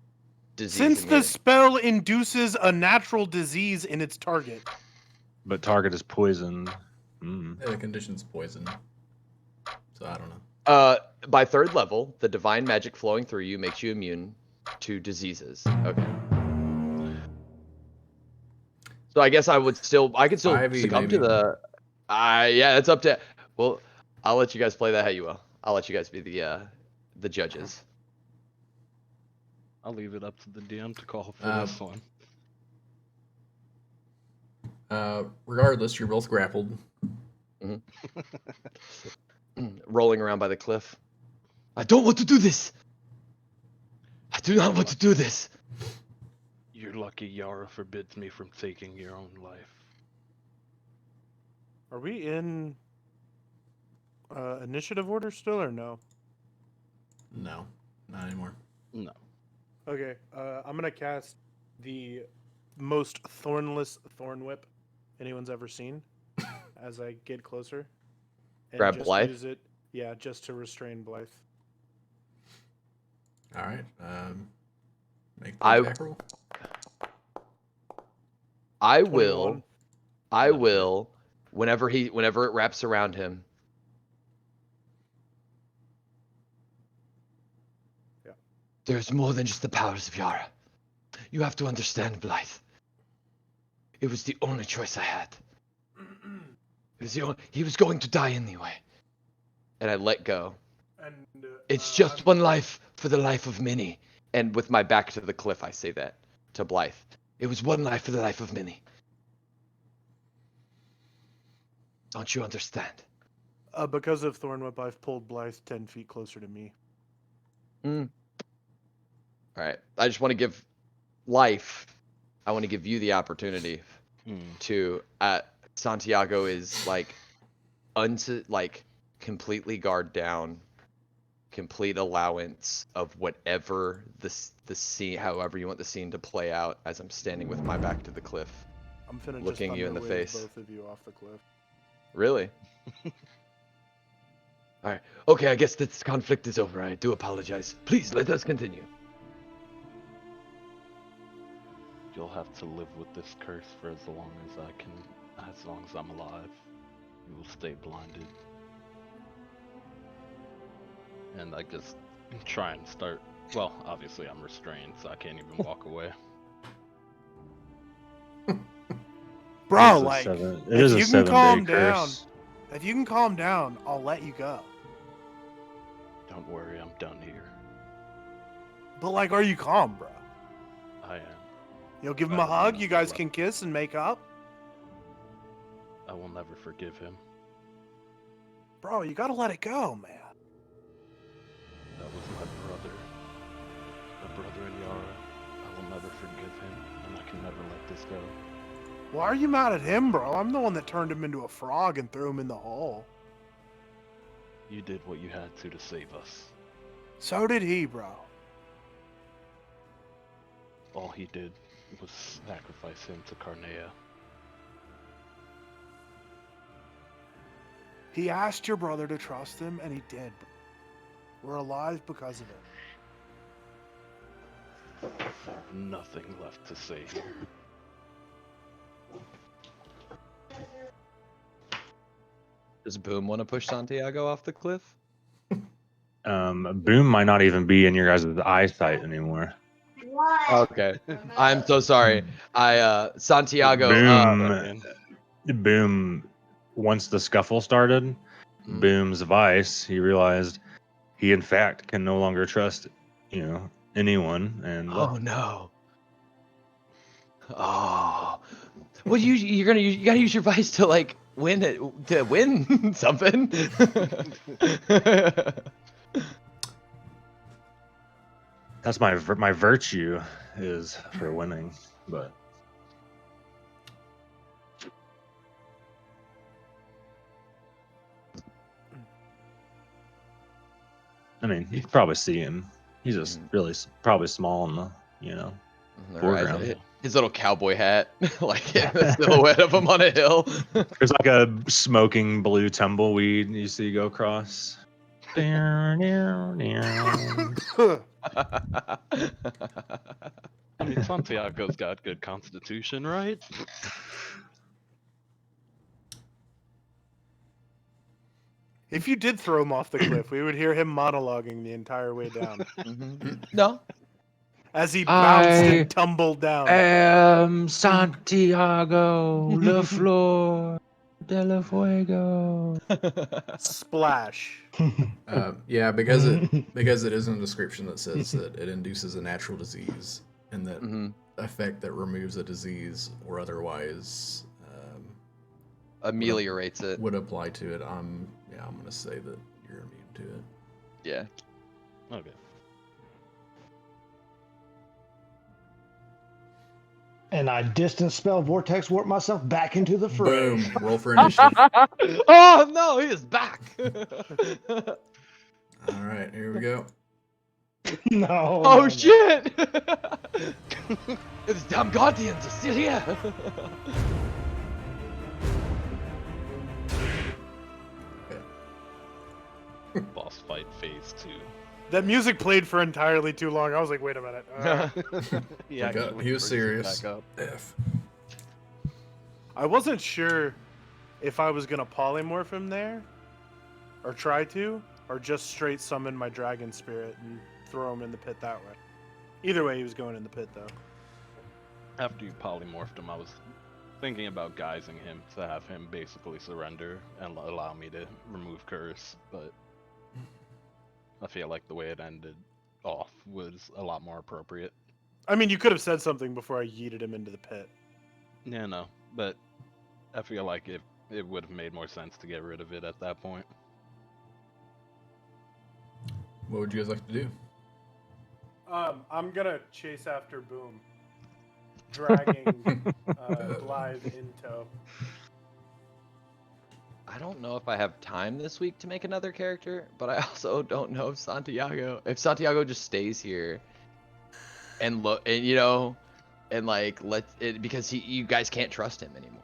Disease Since the immunity. spell induces a natural disease in its target. But target is poisoned. Yeah, the condition's poison. So I don't know. By third level, the divine magic flowing through you makes you immune to diseases. Okay. So I guess I could still 5e, succumb to maybe. the. Yeah, it's up to. Well, I'll let you guys play that how you will. I'll let you guys be the judges. I'll leave it up to the DM to call for this one. Regardless, you're both grappled. Rolling around by the cliff. I don't want to do this. I do not want to do this. You're lucky Yara forbids me from taking your own life. Are we in initiative order still or no? No, not anymore. No. Okay, I'm gonna cast the most thornless thorn whip anyone's ever seen as I get closer. And Grab just Blythe? use it, yeah, just to restrain Blythe. All right. Make the I- attack roll. I 21. will. I That'll hit. will. Whenever it wraps around him. Yeah. There's more than just the powers of Yara. You have to understand, Blythe. It was the only choice I had. It was the only, he was going to die anyway. And I let go. And It's just one life for the life of many. And with my back to the cliff, I say that to Blythe. It was one life for the life of many. Don't you understand? because of thorn whip, I've pulled Blythe 10 feet closer to me. All right. I just want to give life. I want to give you the opportunity to. Santiago is like, completely guard down, complete allowance of whatever the scene, however you want the scene to play out. As I'm standing with my back to the cliff, I'm finna Looking just you in the thunderwave face. both of you off the cliff. really. Alright. Okay, I guess this conflict is over. I do apologize. Please, let us continue. You'll have to live with this curse for as long as I can, as long as I'm alive. You will stay blinded. And I just try and start. Well, obviously I'm restrained, so I can't even walk away. Bro, It like, is if a you can 7-day calm curse. if you can calm down, I'll let you go. Don't worry, I'm done here. But like, are you calm, bro? I am. You'll give him I a have hug. nothing You guys left. can kiss and make up. I will never forgive him. Bro, you gotta let it go, man. That was my brother. My brother in Yara. I will never forgive him, and I can never let this go. Why are you mad at him, bro? I'm the one that turned him into a frog and threw him in the hole. You did what you had to save us. So did he, bro. All he did was sacrifice him to Carnea. He asked your brother to trust him, and he did. We're alive because of it. Nothing left to say here. Does Boom want to push Santiago off the cliff? Boom might not even be in your guys' eyesight anymore. Okay. I'm so sorry. Santiago. Boom. Once the scuffle started, Boom's vice, he realized he in fact can no longer trust, anyone. And Oh no. Oh. Well, you gotta use your vice to like win it, to win something. that's my virtue is for winning, but. I mean, you can probably see him. He's just really probably small in the, foreground. His little cowboy hat, like the silhouette of him on a hill. There's like a smoking blue tumbleweed you see go across. I mean, Santiago's got good constitution, right? If you did throw him off the cliff, we would hear him monologuing the entire way down. No. As he bounced and tumbled down. Am Santiago La Flor de la Fuego. Splash. Yeah, because it is in a description that says that it induces a natural disease, and that effect that removes a disease or otherwise Ameliorates it. would apply to it. I'm gonna say that you're immune to it. Yeah. Okay. And I distance spell vortex warp myself back into the fray. Boom! Roll for initiative. Oh no, he is back. All right, here we go. No. Oh no. shit! These damn guardians are still here. Boss fight phase 2. That music played for entirely too long. I was like, wait a minute. He Like, actually he was brings it serious. back up. F. I wasn't sure if I was gonna polymorph him there, or try to, or just straight summon my dragon spirit and throw him in the pit that way. Either way, he was going in the pit though. After you polymorphed him, I was thinking about guising him to have him basically surrender and allow me to remove curse, but I feel like the way it ended off was a lot more appropriate. I mean, you could have said something before I yeeted him into the pit. Yeah, no, but I feel like it would have made more sense to get rid of it at that point. What would you guys like to do? I'm gonna chase after Boom, dragging Blythe in tow. I don't know if I have time this week to make another character, but I also don't know if Santiago just stays here and look, and and like because you guys can't trust him anymore.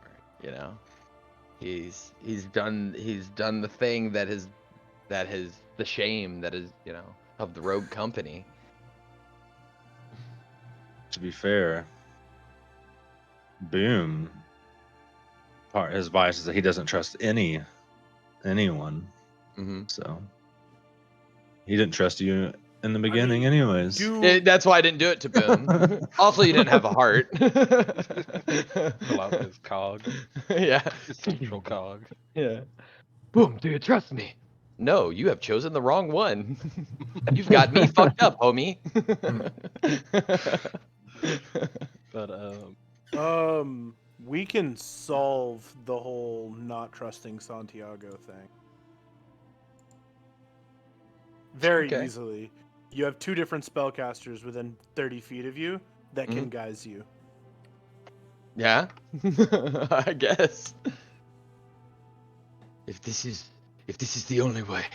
He's done the thing that is the shame that is of the rogue company. To be fair, Boom. His bias is that he doesn't trust anyone. Mm-hmm. So he dn't trust you in the beginning, anyways. That's why I didn't do it to Boom. Also, you didn't have a heart. Pull out his cog, Yeah. his central cog. Yeah. Boom, do you trust me? No, you have chosen the wrong one. You've got me fucked up, homie. But we can solve the whole not trusting Santiago thing very Okay. easily. You have two different spellcasters within 30 feet of you that can guise you. Yeah, I guess. If this is the only way.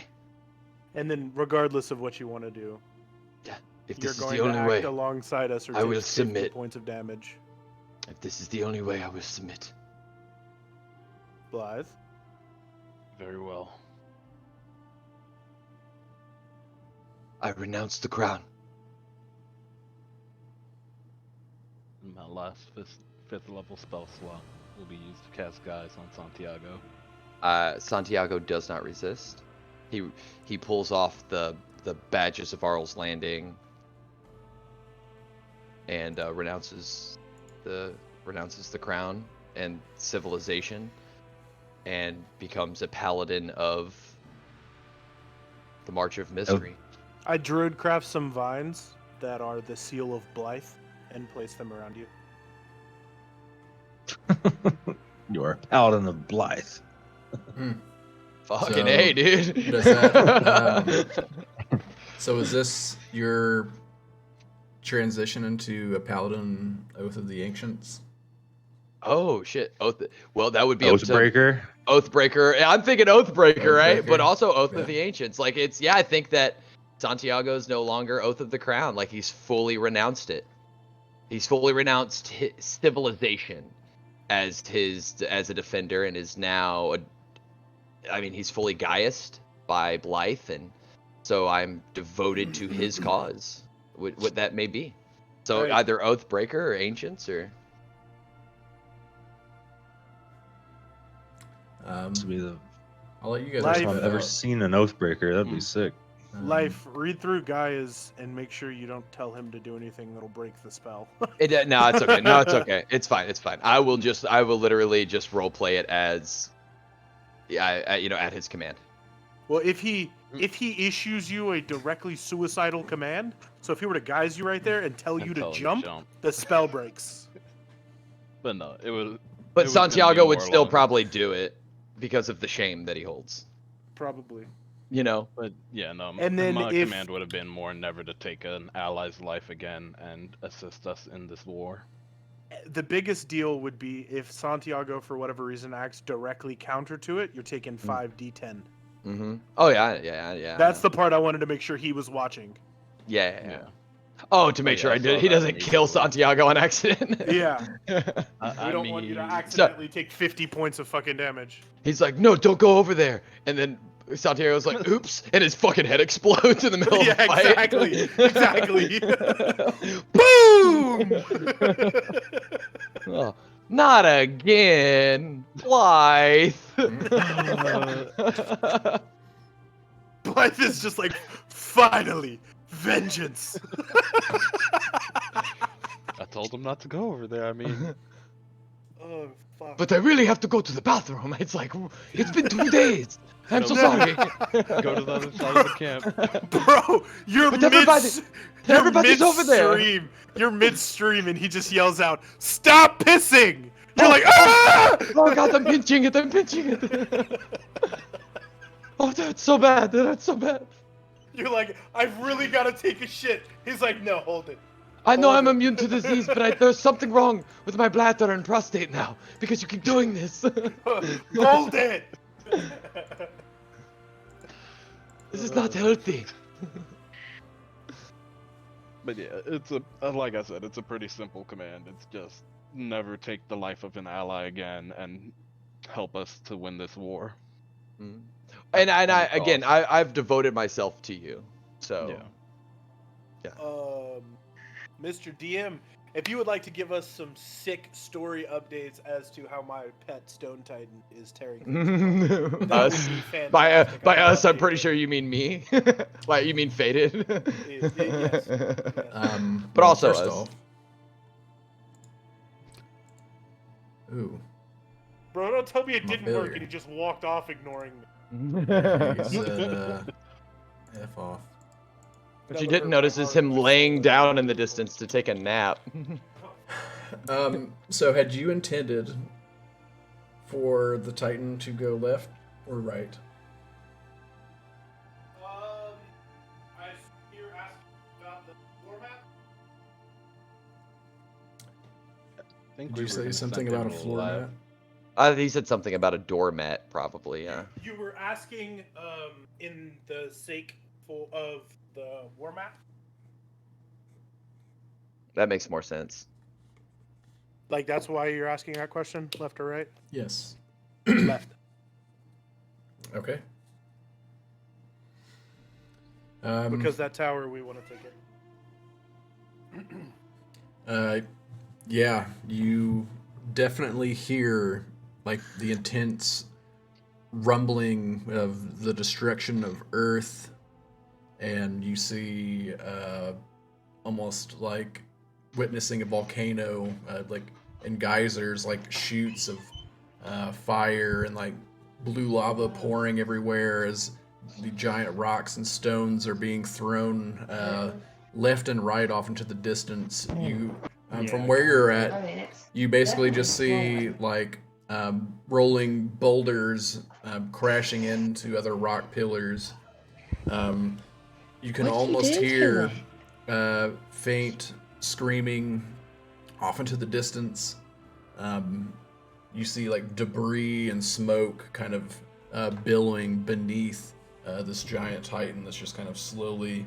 And then, regardless of what you want to do, If you're this is going the to only act way, alongside us or I take will 50 submit. points of damage. If this is the only way, I will submit. Blythe? very well. I renounce the crown. My last fifth level spell slot will be used to cast Guise on Santiago. Santiago does not resist. He pulls off the badges of Arl's Landing and renounces the crown and civilization and becomes a paladin of the March of Mystery. I druid craft some vines that are the seal of Blythe and place them around you. You are a paladin of Blythe. Fucking So, A, dude. does that, so is this your transition into a paladin Oath of the Ancients? Oh shit! Well, that would be up to Oathbreaker. Oathbreaker. I'm thinking Oathbreaker, right? Oathbreaker. But also Oath Yeah. of the Ancients. Like I think that Santiago's no longer Oath of the Crown. Like he's fully renounced it. He's fully renounced his civilization as a defender and is now he's fully Gaiused by Blythe, and so I'm devoted to his cause. What that may be. So Right. either Oathbreaker or Ancients or To be the I'll let you guys Life- first work time I've that ever out. seen an Oathbreaker. That'd be sick. Life, read through Gaia's and make sure you don't tell him to do anything that'll break the spell. no, it's okay. No, it's okay. It's fine. It's fine. I will literally just roleplay it as, at his command. Well, if he issues you a directly suicidal command, so if he were to guise you right there and tell you to jump, the spell breaks. But no, it was. But it was gonna be Santiago would more still along- probably do it because of the shame that he holds. Probably. But yeah, no. And then my if- command would have been more never to take an ally's life again and assist us in this war. The biggest deal would be if Santiago, for whatever reason, acts directly counter to it, you're taking 5d10. Mm-hmm. Oh yeah. That's the part I wanted to make sure he was watching. Yeah. Oh, to make yeah, sure I I did. saw He that doesn't kill immediately. Santiago on accident. Yeah. I We don't want you to mean, accidentally take 50 points of fucking damage. He's like, no, don't go over there. And then Santiago's like, oops, and his fucking head explodes in the middle Yeah, of the fight. Exactly. Boom! Oh, not again, Blythe. Blythe is just like, finally, vengeance. I told him not to go over there. I mean, Oh, fuck. But I really have to go to the bathroom. It's like, it's been 2 days. I'm so No. sorry. go to the other side of the camp. Bro, you're But everybody's over there. midstream. You're midstream, and he just yells out, "Stop pissing!" You're like, ah! Oh god, I'm pinching it. I'm pinching it. Oh, that's so bad. That's so bad. You're like, I've really got to take a shit. He's like, no, hold it. I know Hold I'm it. immune to disease, but there's something wrong with my bladder and prostate now because you keep doing this. Hold it. This is not healthy. But yeah, it's like I said, it's a pretty simple command. It's just never take the life of an ally again and help us to win this war. And I Any again, cost. I've devoted myself to you, so Yeah. Mr. DM, if you would like to give us some sick story updates as to how my pet Stone Titan is tearing things apart, that us. would be By fantastic. I'd love us, I'm to pretty hear sure you mean me. Why you mean Faded? Yes. But Well, also first us. off, ooh, Bro, don't tell me it I'm a didn't work failure. and he just walked off ignoring me. he said, F off. What you Never didn't hurt my notice is heart him with laying someone. down in the distance to take a nap. So had you intended for the Titan to go left or right? You're asking about the format? I think Did we you were say gonna something send about a him floor left. mat? He said something about a doormat, probably. Yeah. You were asking in the sake of the war map? That makes more sense. Like, that's why you're asking that question? Left or right? Yes. Left. Okay. Because that tower, we want to take it. Yeah, you definitely hear like the intense rumbling of the destruction of Earth, and you see almost like witnessing a volcano, like in geysers, like shoots of fire and like blue lava pouring everywhere as the giant rocks and stones are being thrown left and right off into the distance. You, from where you're at, you basically just see like rolling boulders crashing into other rock pillars. You can almost hear faint screaming off into the distance. You see like debris and smoke kind of billowing beneath this giant titan that's just kind of slowly,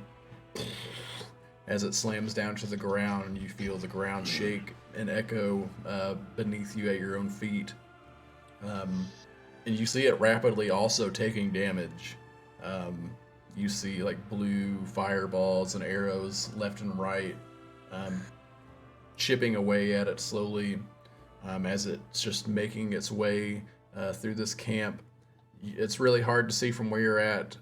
as it slams down to the ground, and you feel the ground shake and echo beneath you at your own feet. And you see it rapidly also taking damage. You see like blue fireballs and arrows left and right, chipping away at it slowly as it's just making its way through this camp. It's really hard to see from where you're at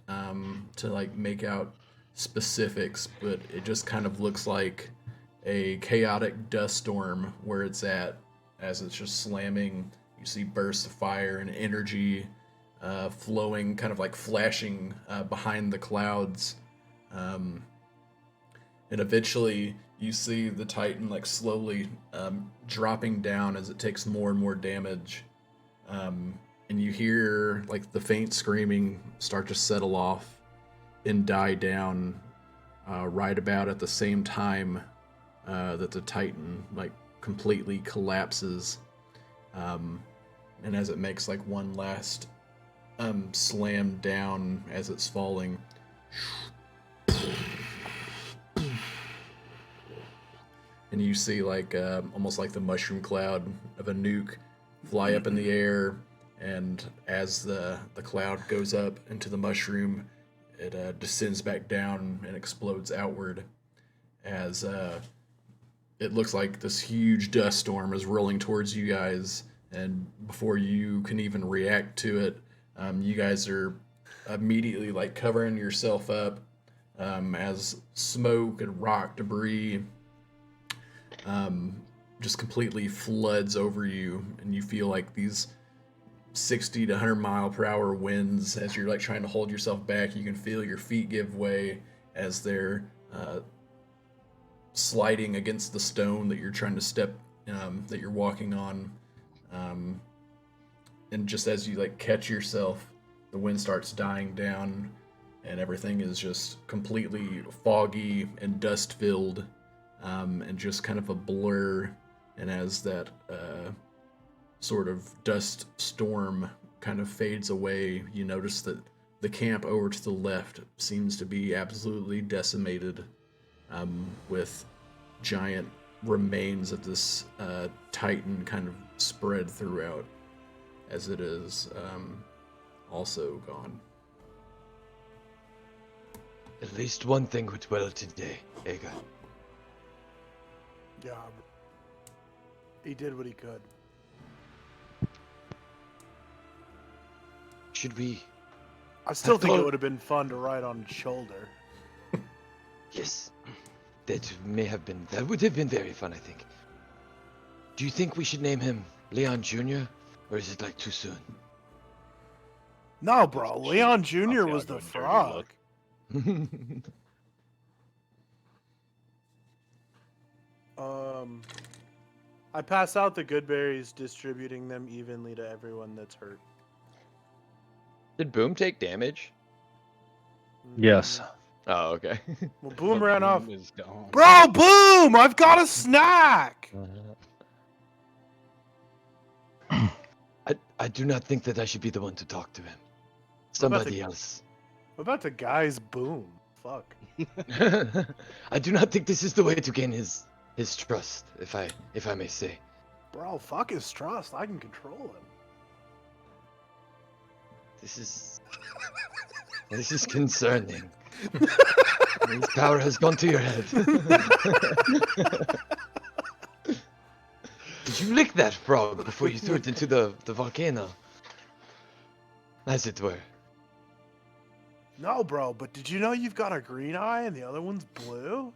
to like make out specifics, but it just kind of looks like a chaotic dust storm where it's at as it's just slamming. You see bursts of fire and energy flowing, kind of like flashing behind the clouds. And eventually you see the Titan like slowly dropping down as it takes more and more damage. And you hear like the faint screaming start to settle off and die down right about at the same time that the Titan like completely collapses. And as it makes like one last slam down as it's falling, and you see like almost like the mushroom cloud of a nuke fly up in the air, and as the cloud goes up into the mushroom, it descends back down and explodes outward as it looks like this huge dust storm is rolling towards you guys, and before you can even react to it, you guys are immediately like covering yourself up as smoke and rock debris just completely floods over you, and you feel like these 60 to 100 mile per hour winds as you're like trying to hold yourself back. You can feel your feet give way as they're sliding against the stone that you're trying to step, that you're walking on. And just as you like catch yourself, the wind starts dying down and everything is just completely foggy and dust filled, and just kind of a blur. And as that sort of dust storm kind of fades away, you notice that the camp over to the left seems to be absolutely decimated, with giant remains of this titan kind of spread throughout, as it is also gone. At least one thing went well today, Ega. Yeah, he did what he could. Should we? I still think it thought- would have been fun to ride on his shoulder. Yes. That would have been very fun, I think. Do you think we should name him Leon Jr., or is it like too soon? No, bro, Leon Jr. Okay, was I'll go the dirty frog. look. I pass out the good berries, distributing them evenly to everyone that's hurt. Did Boom take damage? Yes. Oh, okay. Well, Boom The ran off. boom is gone. Bro, Boom! I've got a snack! I do not think that I should be the one to talk to him. about Somebody the- else. What about the guy's Boom? Fuck. I do not think this is the way to gain his trust, if I may say. Bro, fuck his trust. I can control him. This is concerning. His power has gone to your head. Did you lick that frog before you threw it into the volcano? As it were. No, bro, but did you know you've got a green eye and the other one's blue?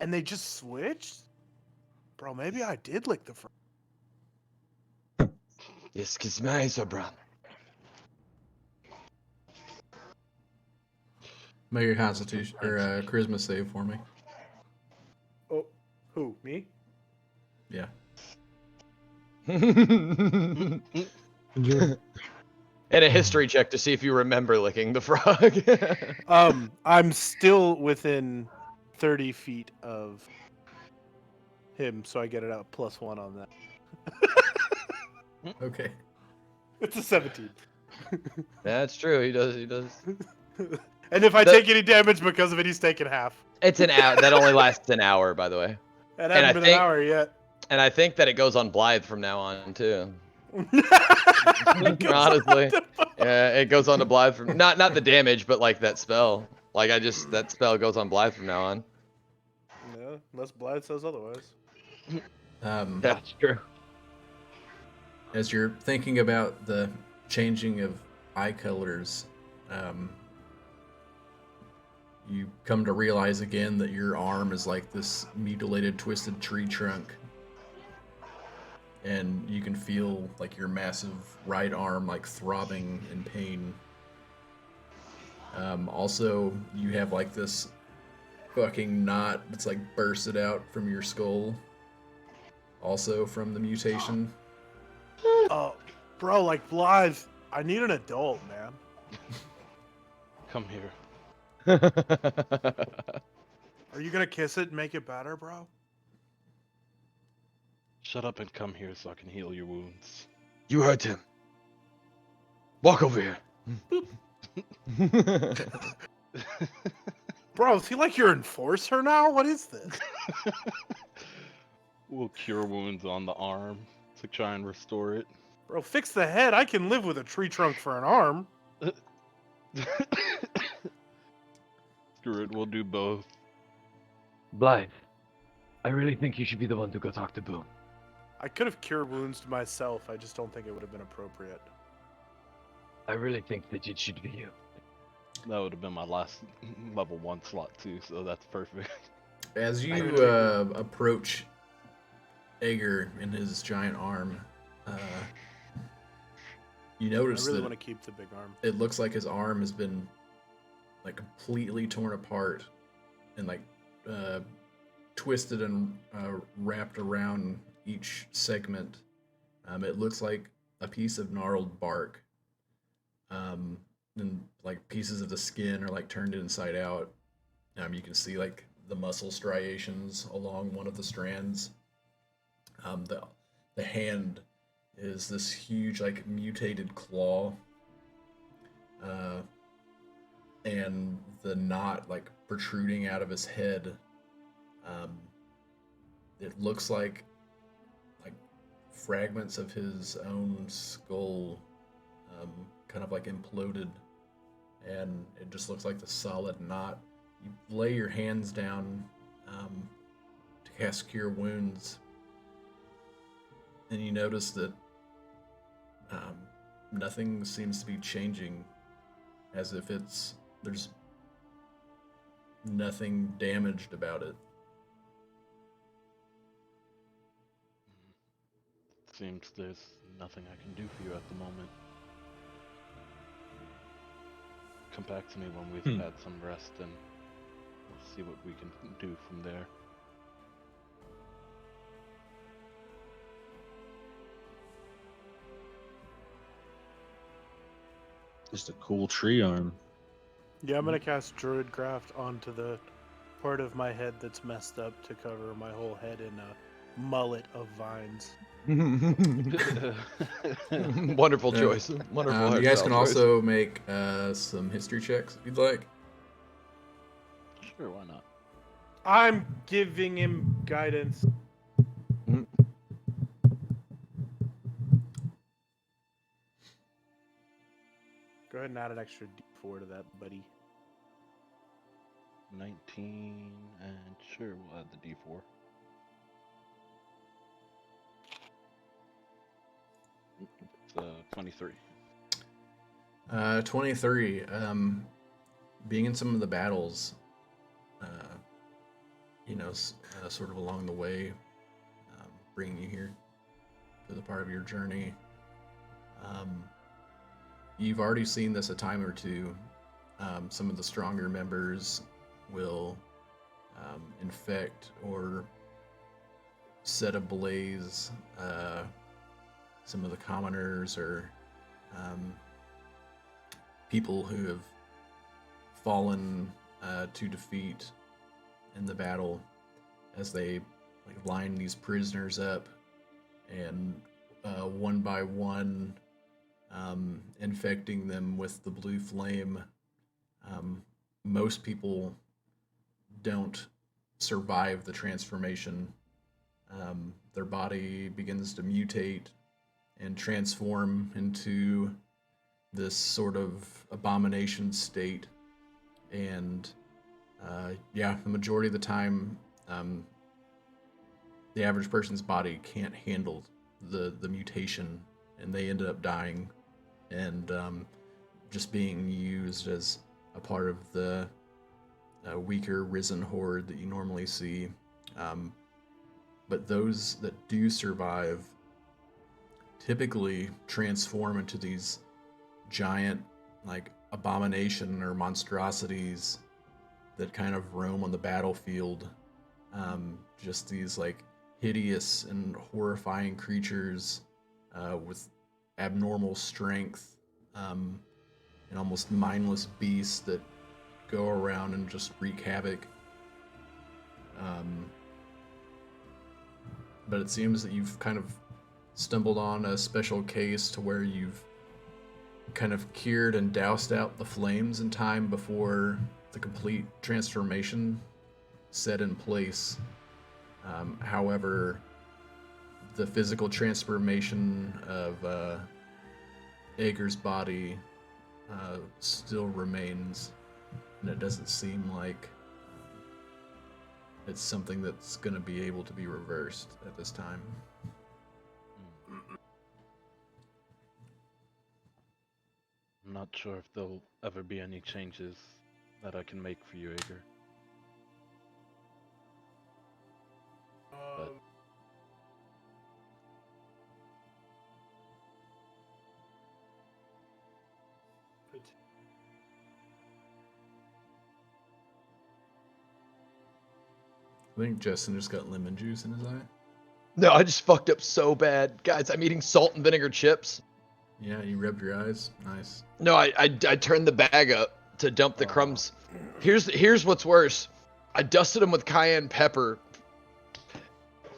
And they just switched? Bro, maybe I did lick the frog. Yes, because my eyes are brown. Make a Constitution or a Charisma save for me. Oh, who? Me? Yeah. And a history check to see if you remember licking the frog. I'm still within 30 feet of him, so I get it out +1 on that. Okay. It's a 17. That's true. He does. And if I The- take any damage because of it, he's taking half. It's an hour. That only lasts an hour, by the way. That And hasn't I been think- an hour yet. And I think that it goes on Blythe from now on too. It goes on Honestly, to- yeah, it goes on to Blythe from not the damage, but like that spell. Like that spell goes on Blythe from now on. Yeah, unless Blythe says otherwise. That's true. As you're thinking about the changing of eye colors, you come to realize again that your arm is like this mutilated, twisted tree trunk. And you can feel like your massive right arm like throbbing in pain. Also, you have like this fucking knot that's like bursted out from your skull. Also from the mutation. Oh, bro, like Blythe, I need an adult, man. Come here. Are you gonna kiss it and make it better, bro? Shut up and come here so I can heal your wounds. You hurt him. Walk over here. Bro, is he like your enforcer now? What is this? We'll cure wounds on the arm to try and restore it. Bro, fix the head. I can live with a tree trunk for an arm. Screw it, we'll do both. Blythe, I really think you should be the one to go talk to Boom. I could have cured wounds to myself. I just don't think it would have been appropriate. I really think that it should be you. That would have been my last level 1 slot too, so that's perfect. As you approach Ager in his giant arm, you I notice really that want to keep the big arm. it looks like his arm has been like completely torn apart and like twisted and wrapped around each segment. It looks like a piece of gnarled bark, and like pieces of the skin are like turned inside out. You can see like the muscle striations along one of the strands. The hand is this huge like mutated claw, and the knot like protruding out of his head. It looks like fragments of his own skull, kind of like imploded, and it just looks like the solid knot. You lay your hands down to cast Cure Wounds, and you notice that nothing seems to be changing, as if there's nothing damaged about it. Seems there's nothing I can do for you at the moment. Come back to me when we've had some rest and we'll see what we can do from there. Just a cool tree arm. Yeah, I'm gonna cast Druidcraft onto the part of my head that's messed up to cover my whole head in a mullet of vines. Wonderful choice. Wonderful. You guys can choice. also make some history checks if you'd like. Sure, why not? I'm giving him guidance. Go ahead and add an extra D4 to that, buddy. 19, and sure, we'll add the D4. It's 23. 23. Being in some of the battles, sort of along the way, bringing you here to the part of your journey. You've already seen this a time or two. Some of the stronger members will infect or set ablaze some of the commoners or people who have fallen to defeat in the battle, as they line these prisoners up and one by one infecting them with the blue flame. Most people don't survive the transformation. Their body begins to mutate and transform into this sort of abomination state. And the majority of the time, the average person's body can't handle the mutation, and they end up dying and just being used as a part of the weaker risen horde that you normally see. But those that do survive typically transform into these giant abomination or monstrosities that kind of roam on the battlefield. Just these hideous and horrifying creatures with abnormal strength, and almost mindless beasts that go around and just wreak havoc. But it seems that you've kind of stumbled on a special case to where you've kind of cured and doused out the flames in time before the complete transformation set in place. However, the physical transformation of Ager's body still remains, and it doesn't seem like it's something that's going to be able to be reversed at this time. I'm not sure if there'll ever be any changes that I can make for you, Ager. But I think Justin just got lemon juice in his eye. No, I just fucked up so bad. Guys, I'm eating salt and vinegar chips. Yeah, you rubbed your eyes. Nice. No, I turned the bag up to dump the crumbs. Here's what's worse. I dusted them with cayenne pepper.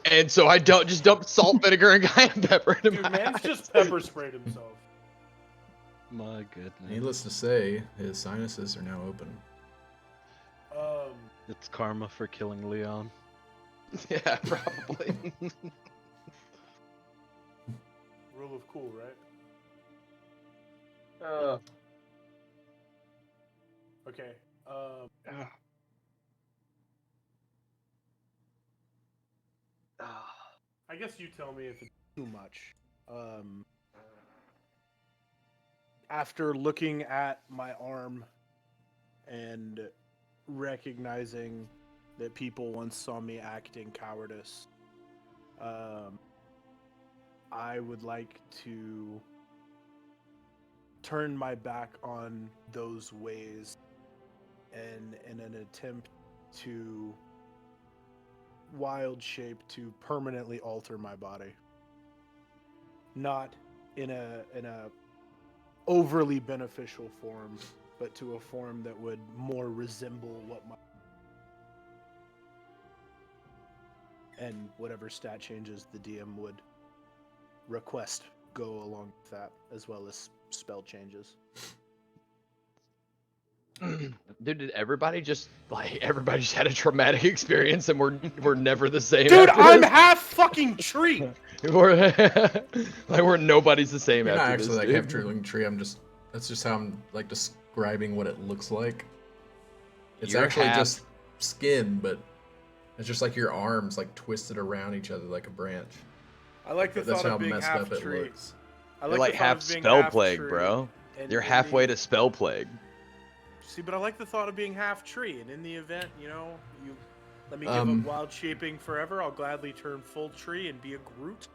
And so I just dumped salt, vinegar, and cayenne pepper into Dude, my man's eyes. just pepper sprayed himself. my goodness. Needless to say, his sinuses are now open. It's karma for killing Leon. Yeah, probably. Rule of cool, right? Okay. I guess you tell me if it's too much. After looking at my arm and recognizing that people once saw me acting cowardice, I would like to turn my back on those ways and in an attempt to wild shape to permanently alter my body. Not in a overly beneficial form, but to a form that would more resemble what my and whatever stat changes the DM would request go along with that, as well as spell changes. Dude, did everybody just had a traumatic experience and we're never the same? Dude, after I'm this? half fucking tree. we're nobody's the same You're not after actually this. like dude. half tree living tree. That's just how I'm like describing what it looks like. It's You're actually half- just skin, but it's just like your arms like twisted around each other like a branch. I like the That's thought how of being messed half up it tree. looks. I You're like like the thought half of being spell half plague, tree, bro. and You're in halfway the- to spell plague. See, but I like the thought of being half tree, and in the event, you let me give up wild shaping forever. I'll gladly turn full tree and be a Groot.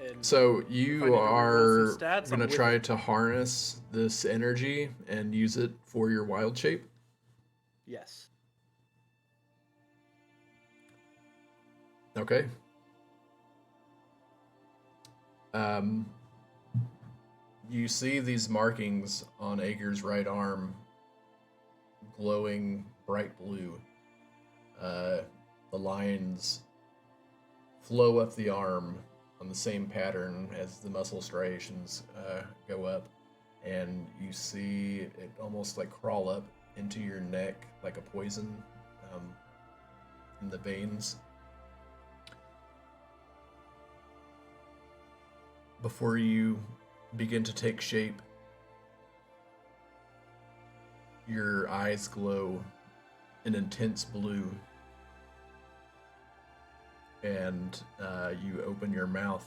And So if I you need to reroll are some stats, gonna I'm with try it. to harness this energy and use it for your wild shape. Yes. Okay. You see these markings on Ager's right arm glowing bright blue. The lines flow up the arm on the same pattern as the muscle striations go up, and you see it almost like crawl up into your neck like a poison in the veins. Before you begin to take shape, your eyes glow an intense blue, and you open your mouth,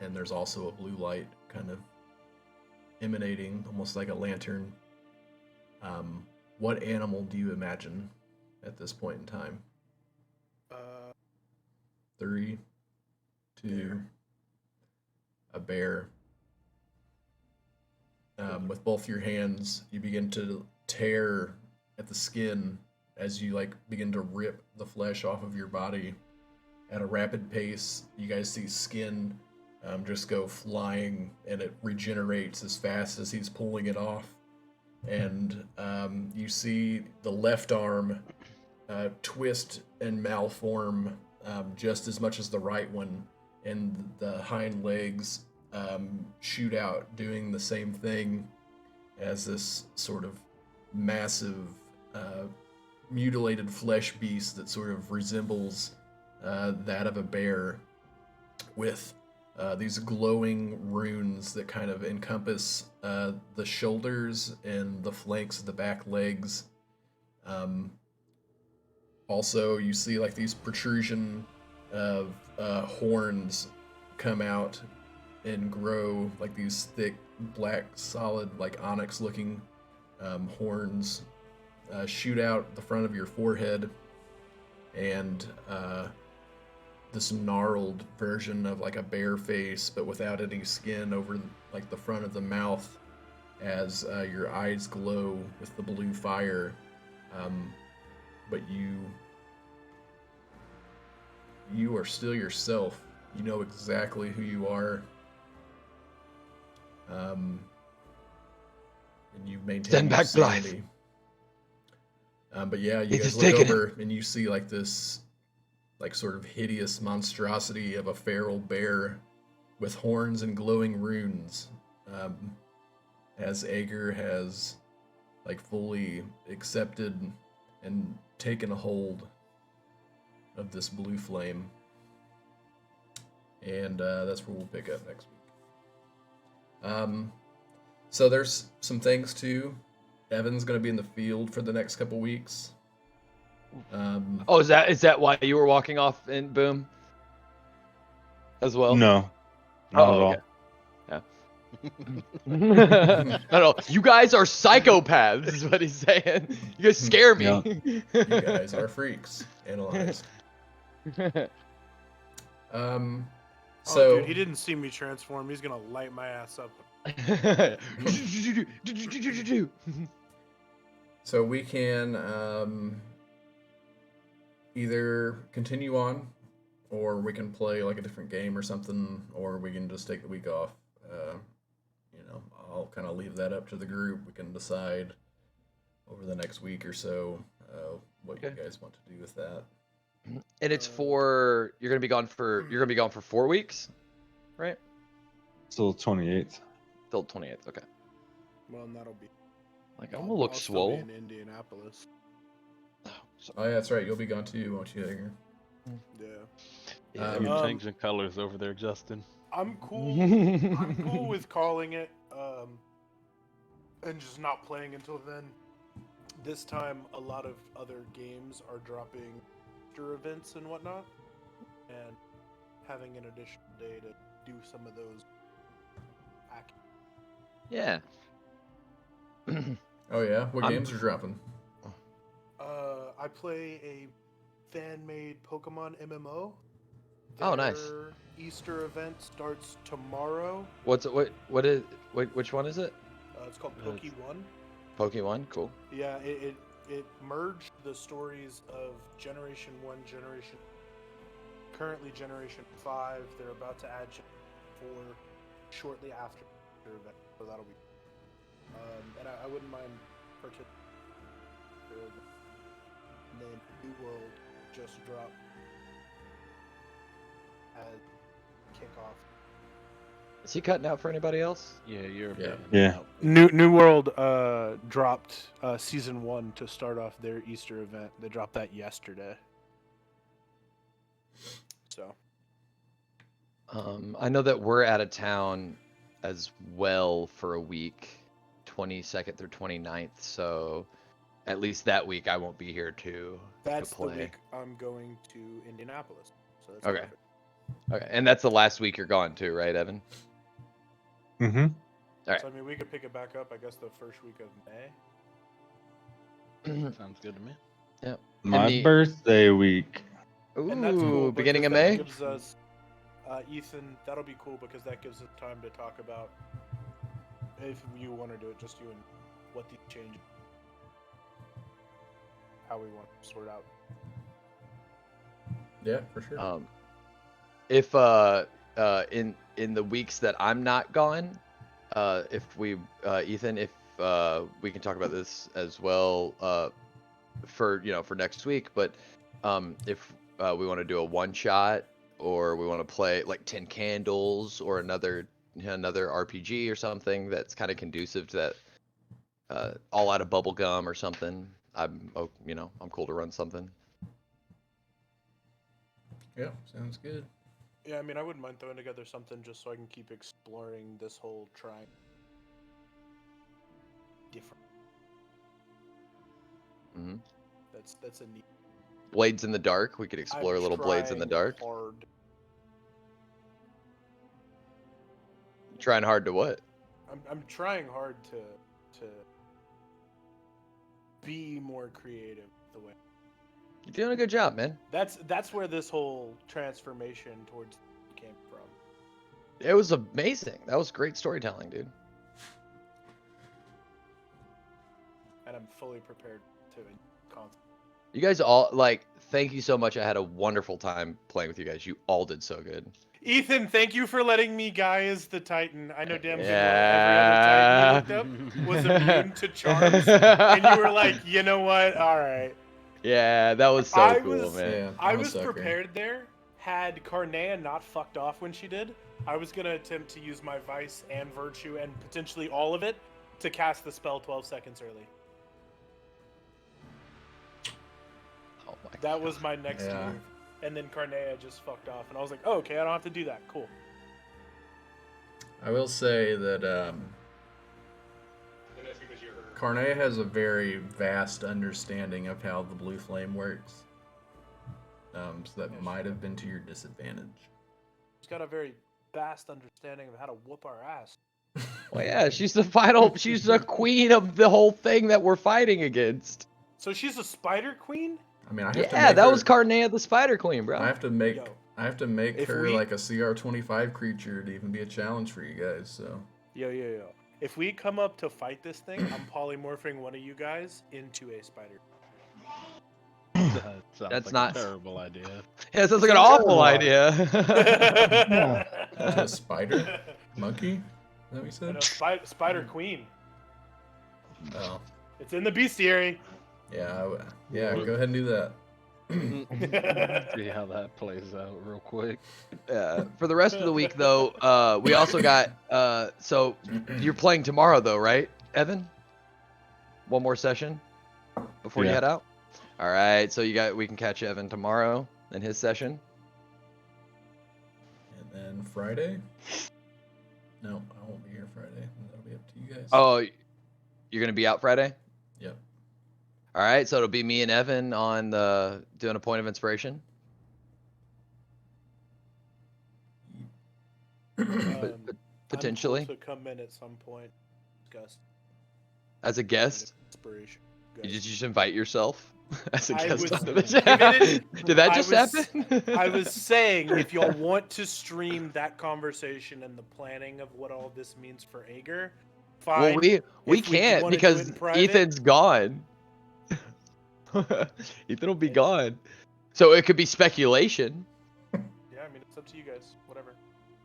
and there's also a blue light kind of emanating, almost like a lantern. What animal do you imagine at this point in time? 3, 2, a bear. With both your hands, you begin to tear at the skin as you begin to rip the flesh off of your body at a rapid pace. You guys see skin just go flying, and it regenerates as fast as he's pulling it off. And you see the left arm twist and malform just as much as the right one, and the hind legs shoot out, doing the same thing as this sort of massive mutilated flesh beast that sort of resembles that of a bear with these glowing runes that kind of encompass the shoulders and the flanks of the back legs. Also, you see like these protrusion of horns come out and grow, like these thick, black, solid, like onyx-looking horns shoot out the front of your forehead, and this gnarled version of like a bear face, but without any skin over like the front of the mouth, as your eyes glow with the blue fire. But you are still yourself. You know exactly who you are. And you've maintained Send your back Blythe. sanity. But yeah, you It guys is look taken over and you see like this, like sort of hideous monstrosity of a feral bear with horns and glowing runes. As Ager has like fully accepted and taken a hold of this blue flame. And that's where we'll pick up next week. So there's some things too. Evan's going to be in the field for the next couple weeks. Oh, is that why you were walking off in Boom? As well? No, not at Oh, all. okay. Yeah. No, you guys are psychopaths, is what he's saying. You guys scare me. Yeah. You guys are freaks. Analyze. Oh, So dude, he didn't see me transform. He's gonna light my ass up. So we can either continue on, or we can play like a different game or something, or we can just take the week off. I'll kind of leave that up to the group. We can decide over the next week or so what you guys want to do with that. And it's for you're gonna be gone for 4 weeks, right? Still 28th. Till 28th. Okay. Well, and that'll be. Like I'm gonna look I'll swole. Still be in Indianapolis. Oh yeah, that's right. You'll be gone too, won't you, Edgar? Yeah. Yeah, you're changing colors over there, Justin. I'm cool. I'm cool with calling it, and just not playing until then. This time, a lot of other games are dropping Easter events and whatnot, and having an additional day to do some of those. Yeah. Oh yeah, what games are dropping? I play a fan-made Pokemon MMO. Oh, nice. Their Easter event starts tomorrow. Which one is it? It's called Poke1. Pokemon, cool. Yeah, it merged the stories of Generation 1, currently Generation 5. They're about to add Generation 4 shortly after their event, so that'll be. And I wouldn't mind participating. And then New World just dropped as kickoff. Is he cutting out for anybody else? Yeah, you're Yeah. Yeah. New World dropped season 1 to start off their Easter event. They dropped that yesterday. So I know that we're out of town as well for a week, 22nd through 29th. So at least that week I won't be here to that's the play. week I'm going to Indianapolis. So that's Okay. perfect. Okay, and that's the last week you're gone too, right, Evan? Mm-hmm. All right. So I mean, we could pick it back up. I guess the first week of May. Sounds good to me. Yeah. My birthday week. And that's cool. Ooh, beginning of because May. that gives us, Ethan, that'll be cool because that gives us time to talk about if you want to do it, just you and what the change, how we want to sort out. Yeah, for sure. If in the weeks that I'm not gone, if we Ethan, if we can talk about this as well for next week, but if we want to do a one shot or we want to play like 10 Candles or another RPG or something that's kind of conducive to that, all out of bubblegum or something, I'm cool to run something. Yeah, sounds good. Yeah, I mean, I wouldn't mind throwing together something just so I can keep exploring this whole trying different. Mhm. That's a neat. Blades in the dark. We could explore I'm little blades in the trying dark. Hard. Trying hard to what? I'm trying hard to be more creative the way. You're doing a good job, man. That's where this whole transformation towards came from. It was amazing. That was great storytelling, dude. And I'm fully prepared to constantly. You guys all like. Thank you so much. I had a wonderful time playing with you guys. You all did so good. Ethan, thank you for letting me guy as the Titan. I know damn good well every other Titan you looked up was immune to charms, and you were like, you know what? All right. Yeah, that was so cool, man. Yeah, I I'm a was sucker. prepared there. Had Carnea not fucked off when she did, I was gonna attempt to use my Vice and Virtue and potentially all of it to cast the spell 12 seconds early. Oh my That was my next Yeah. move. And then Carnea just fucked off, and I was like, oh, okay, I don't have to do that. Cool. I will say that Carnea has a very vast understanding of how the blue flame works. So that might have been to your disadvantage. She's got a very vast understanding of how to whoop our ass. Well, yeah, she's the queen of the whole thing that we're fighting against. So she's a spider queen? I mean, I have to Yeah, make that her, was Carnea the Spider Queen, bro. I have to make Yo. If her we- like a CR25 creature to even be a challenge for you guys. So Yo. If we come up to fight this thing, I'm polymorphing one of you guys into a spider. That sounds That's like not- a terrible idea. Yeah, it sounds like an awful idea. into a spider monkey. Is that what you said? Spider queen. Oh, It's in the bestiary. yeah, yeah. Go ahead and do that. See how that plays out real quick. For the rest of the week, though, we also got. So you're playing tomorrow, though, right, Evan? One more session before you Yeah. head out. All right, so we can catch Evan tomorrow in his session. And then Friday. No, I won't be here Friday. That'll be up to you guys. Oh, you're gonna be out Friday. Yep. All right, so it'll be me and Evan on doing a point of inspiration. Potentially I'm cool to come in at some point. Discuss as a guest. inspiration. You just invite yourself as a I guest was on the given Did that I just was- happen? I was saying, if y'all want to stream that conversation and the planning of what all this means for Ager, fine. Well, we If we can't wanna do it because in private- Ethan's gone. Ethan will be gone. So it could be speculation. Yeah, I mean, it's up to you guys. Whatever.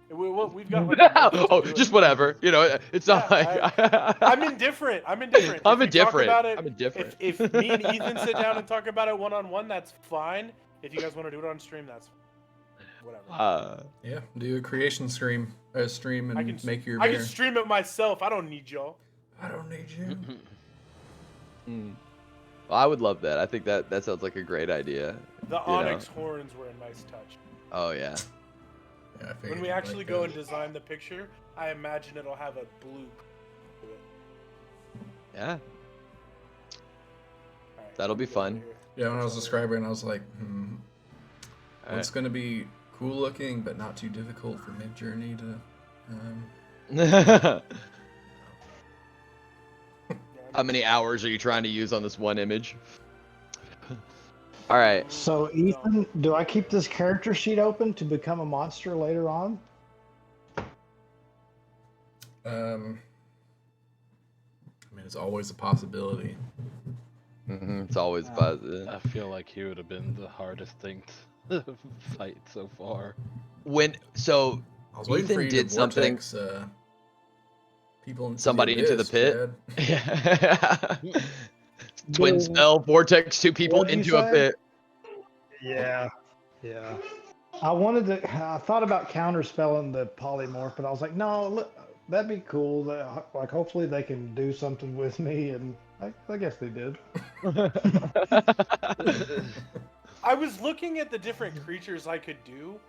We've got. Like, a month to Oh, do just it. whatever. You know, it's not Yeah, like I'm indifferent. I'm indifferent. I'm If we talk indifferent. about it- I'm indifferent. If me and Ethan sit down and talk about it one-on-one, that's fine. If you guys want to do it on stream, that's whatever. Yeah, do a creation stream and I can make your I bear. can stream it myself. I don't need y'all. I don't need you. Well, I would love that. I think that sounds like a great idea. The You onyx know. horns were a nice touch. Oh yeah. Yeah, I figured When we you'd actually like go that. and design the picture, I imagine it'll have a blue to it. Yeah. All right, That'll be get out of fun. here. Yeah, when I was That's all describing, I was like, All what's gonna be cool looking but not too difficult for mid journey to. right. Yeah, How many hours are you trying to use on this one image? All right. So, Ethan, do I keep this character sheet open to become a monster later on? I mean, it's always a possibility. It's always positive. I feel like he would have been the hardest thing to fight so far. So I was waiting for Ethan you did to something. vortex, somebody into Somebody into the abyss, pit. Chad. Yeah. Twin Well, spell, vortex, two people what'd you into a say? pit. Yeah. Yeah. I thought about counterspelling the polymorph, but I was like, no, look, that'd be cool. Like, hopefully they can do something with me, and I guess they did. I was looking at the different creatures I could do,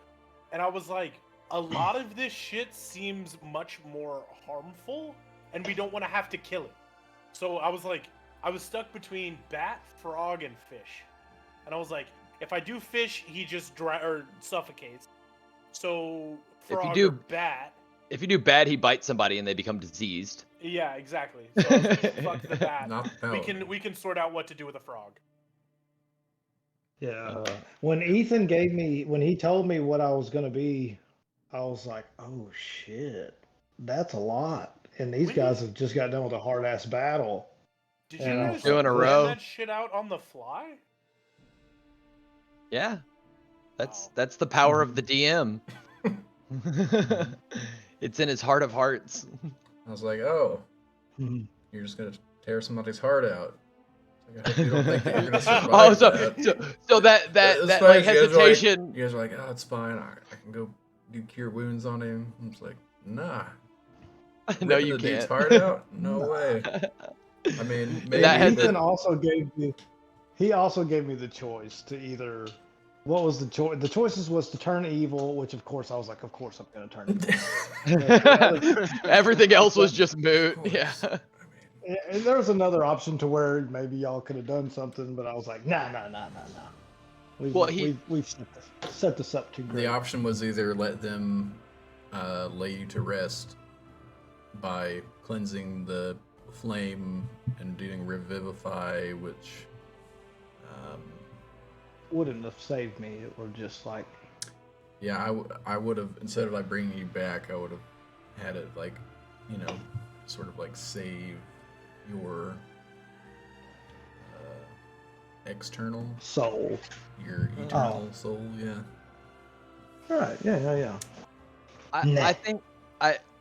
and I was like, a lot of this shit seems much more harmful, and we don't want to have to kill it. So I was like, I was stuck between bat, frog, and fish, and I was like, if I do fish, he just suffocates. So frog or bat. If you do bad, he bites somebody and they become diseased. Yeah, exactly. So I was like, fuck the bat. Not the paladin. We can sort out what to do with a frog. Yeah. When he told me what I was gonna be, I was like, oh shit, that's a lot. And these guys have just got done with a hard ass battle. Did you And I guys was Two in a plan row. that shit out on the fly? Yeah, Wow. that's the power of the DM. It's in his heart of hearts. I was like, oh, Mhm. you're just gonna tear somebody's heart out. Like, I hope you don't think that you're gonna survive Oh, that. so that It's like funny, you guys are hesitation. You guys are like, oh, it's fine. I can go do cure wounds on him. I'm just like, nah. No, Ripping you the dude's can't. heart out? No way. I mean, maybe. That has Ethan also gave me the choice to either. What was the choice? The choices was to turn evil, which of course I was like, of course I'm gonna turn evil. Everything else was just moot. Of course. Yeah. I mean, And there was another option to where maybe y'all could have done something, but I was like, nah. We've set this up too great. the option was either let them lay you to rest by cleansing the flame and doing revivify, which Wouldn't have saved me. It were just like, yeah, I would have, instead of like bringing you back, I would have had it like, you know, sort of like save your external, soul. your eternal soul, yeah. All right. Yeah. I think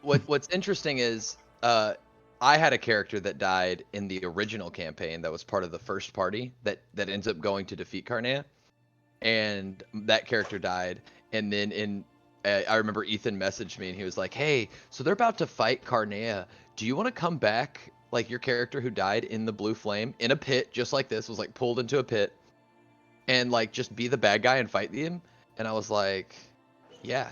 what's interesting is I had a character that died in the original campaign that was part of the first party that ends up going to defeat Carnea, and that character died. And then I remember Ethan messaged me and he was like, "Hey, so they're about to fight Carnea. Do you want to come back? Like your character who died in the blue flame in a pit just like this was like pulled into a pit, and like just be the bad guy and fight him?" And I was like, "Yeah,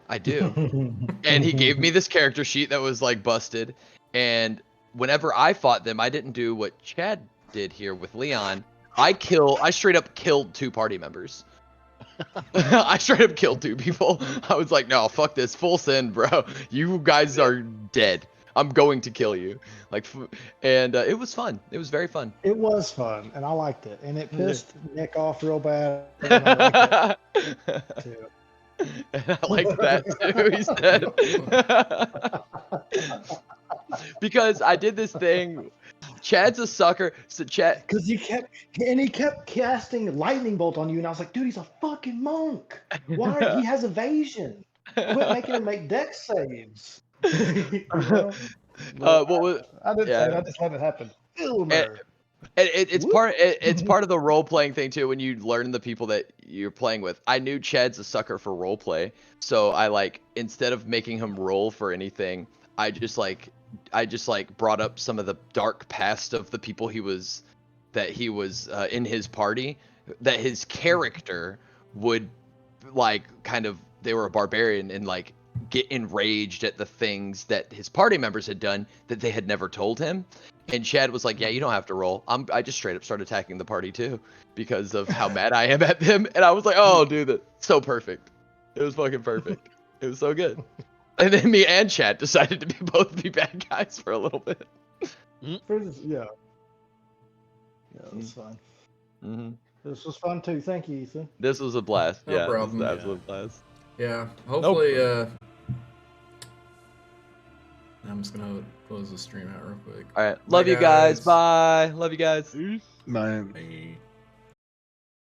I do." And he gave me this character sheet that was like busted. And whenever I fought them, I didn't do what Chad did here with Leon. I straight up killed 2 party members. I straight up killed 2 people. I was like, no, fuck this, full send, bro. You guys are dead. I'm going to kill you. And it was fun. It was very fun. It was fun, and I liked it, and it pissed Nick off real bad. And I liked it too. And I like that too, he said. Because I did this thing. Chad's a sucker. So Chad, Because he kept casting lightning bolt on you, and I was like, dude, he's a fucking monk. Why? He has evasion. Quit making him make dex saves. You know? what was? I didn't yeah. say that. I just had it happen. Ilmer. It's part of the role playing thing too. When you learn the people that you're playing with, I knew Chad's a sucker for role play, so I like instead of making him roll for anything, I just brought up some of the dark past of the people he was in his party, that his character would like kind of, they were a barbarian and like get enraged at the things that his party members had done that they had never told him. And Chad was like, yeah, you don't have to roll. I just straight up started attacking the party too because of how mad I am at them. And I was like, oh, dude, that's so perfect. It was fucking perfect. It was so good. And then me and Chad decided to both be bad guys for a little bit. Yeah, it was fun. Mm-hmm. This was fun too. Thank you, Ethan. This was a blast. No Yeah, problem. This was an absolute blast. Yeah, hopefully, I'm just gonna close the stream out real quick. All right. Love you guys. Bye. Love you guys. Bye. Bye.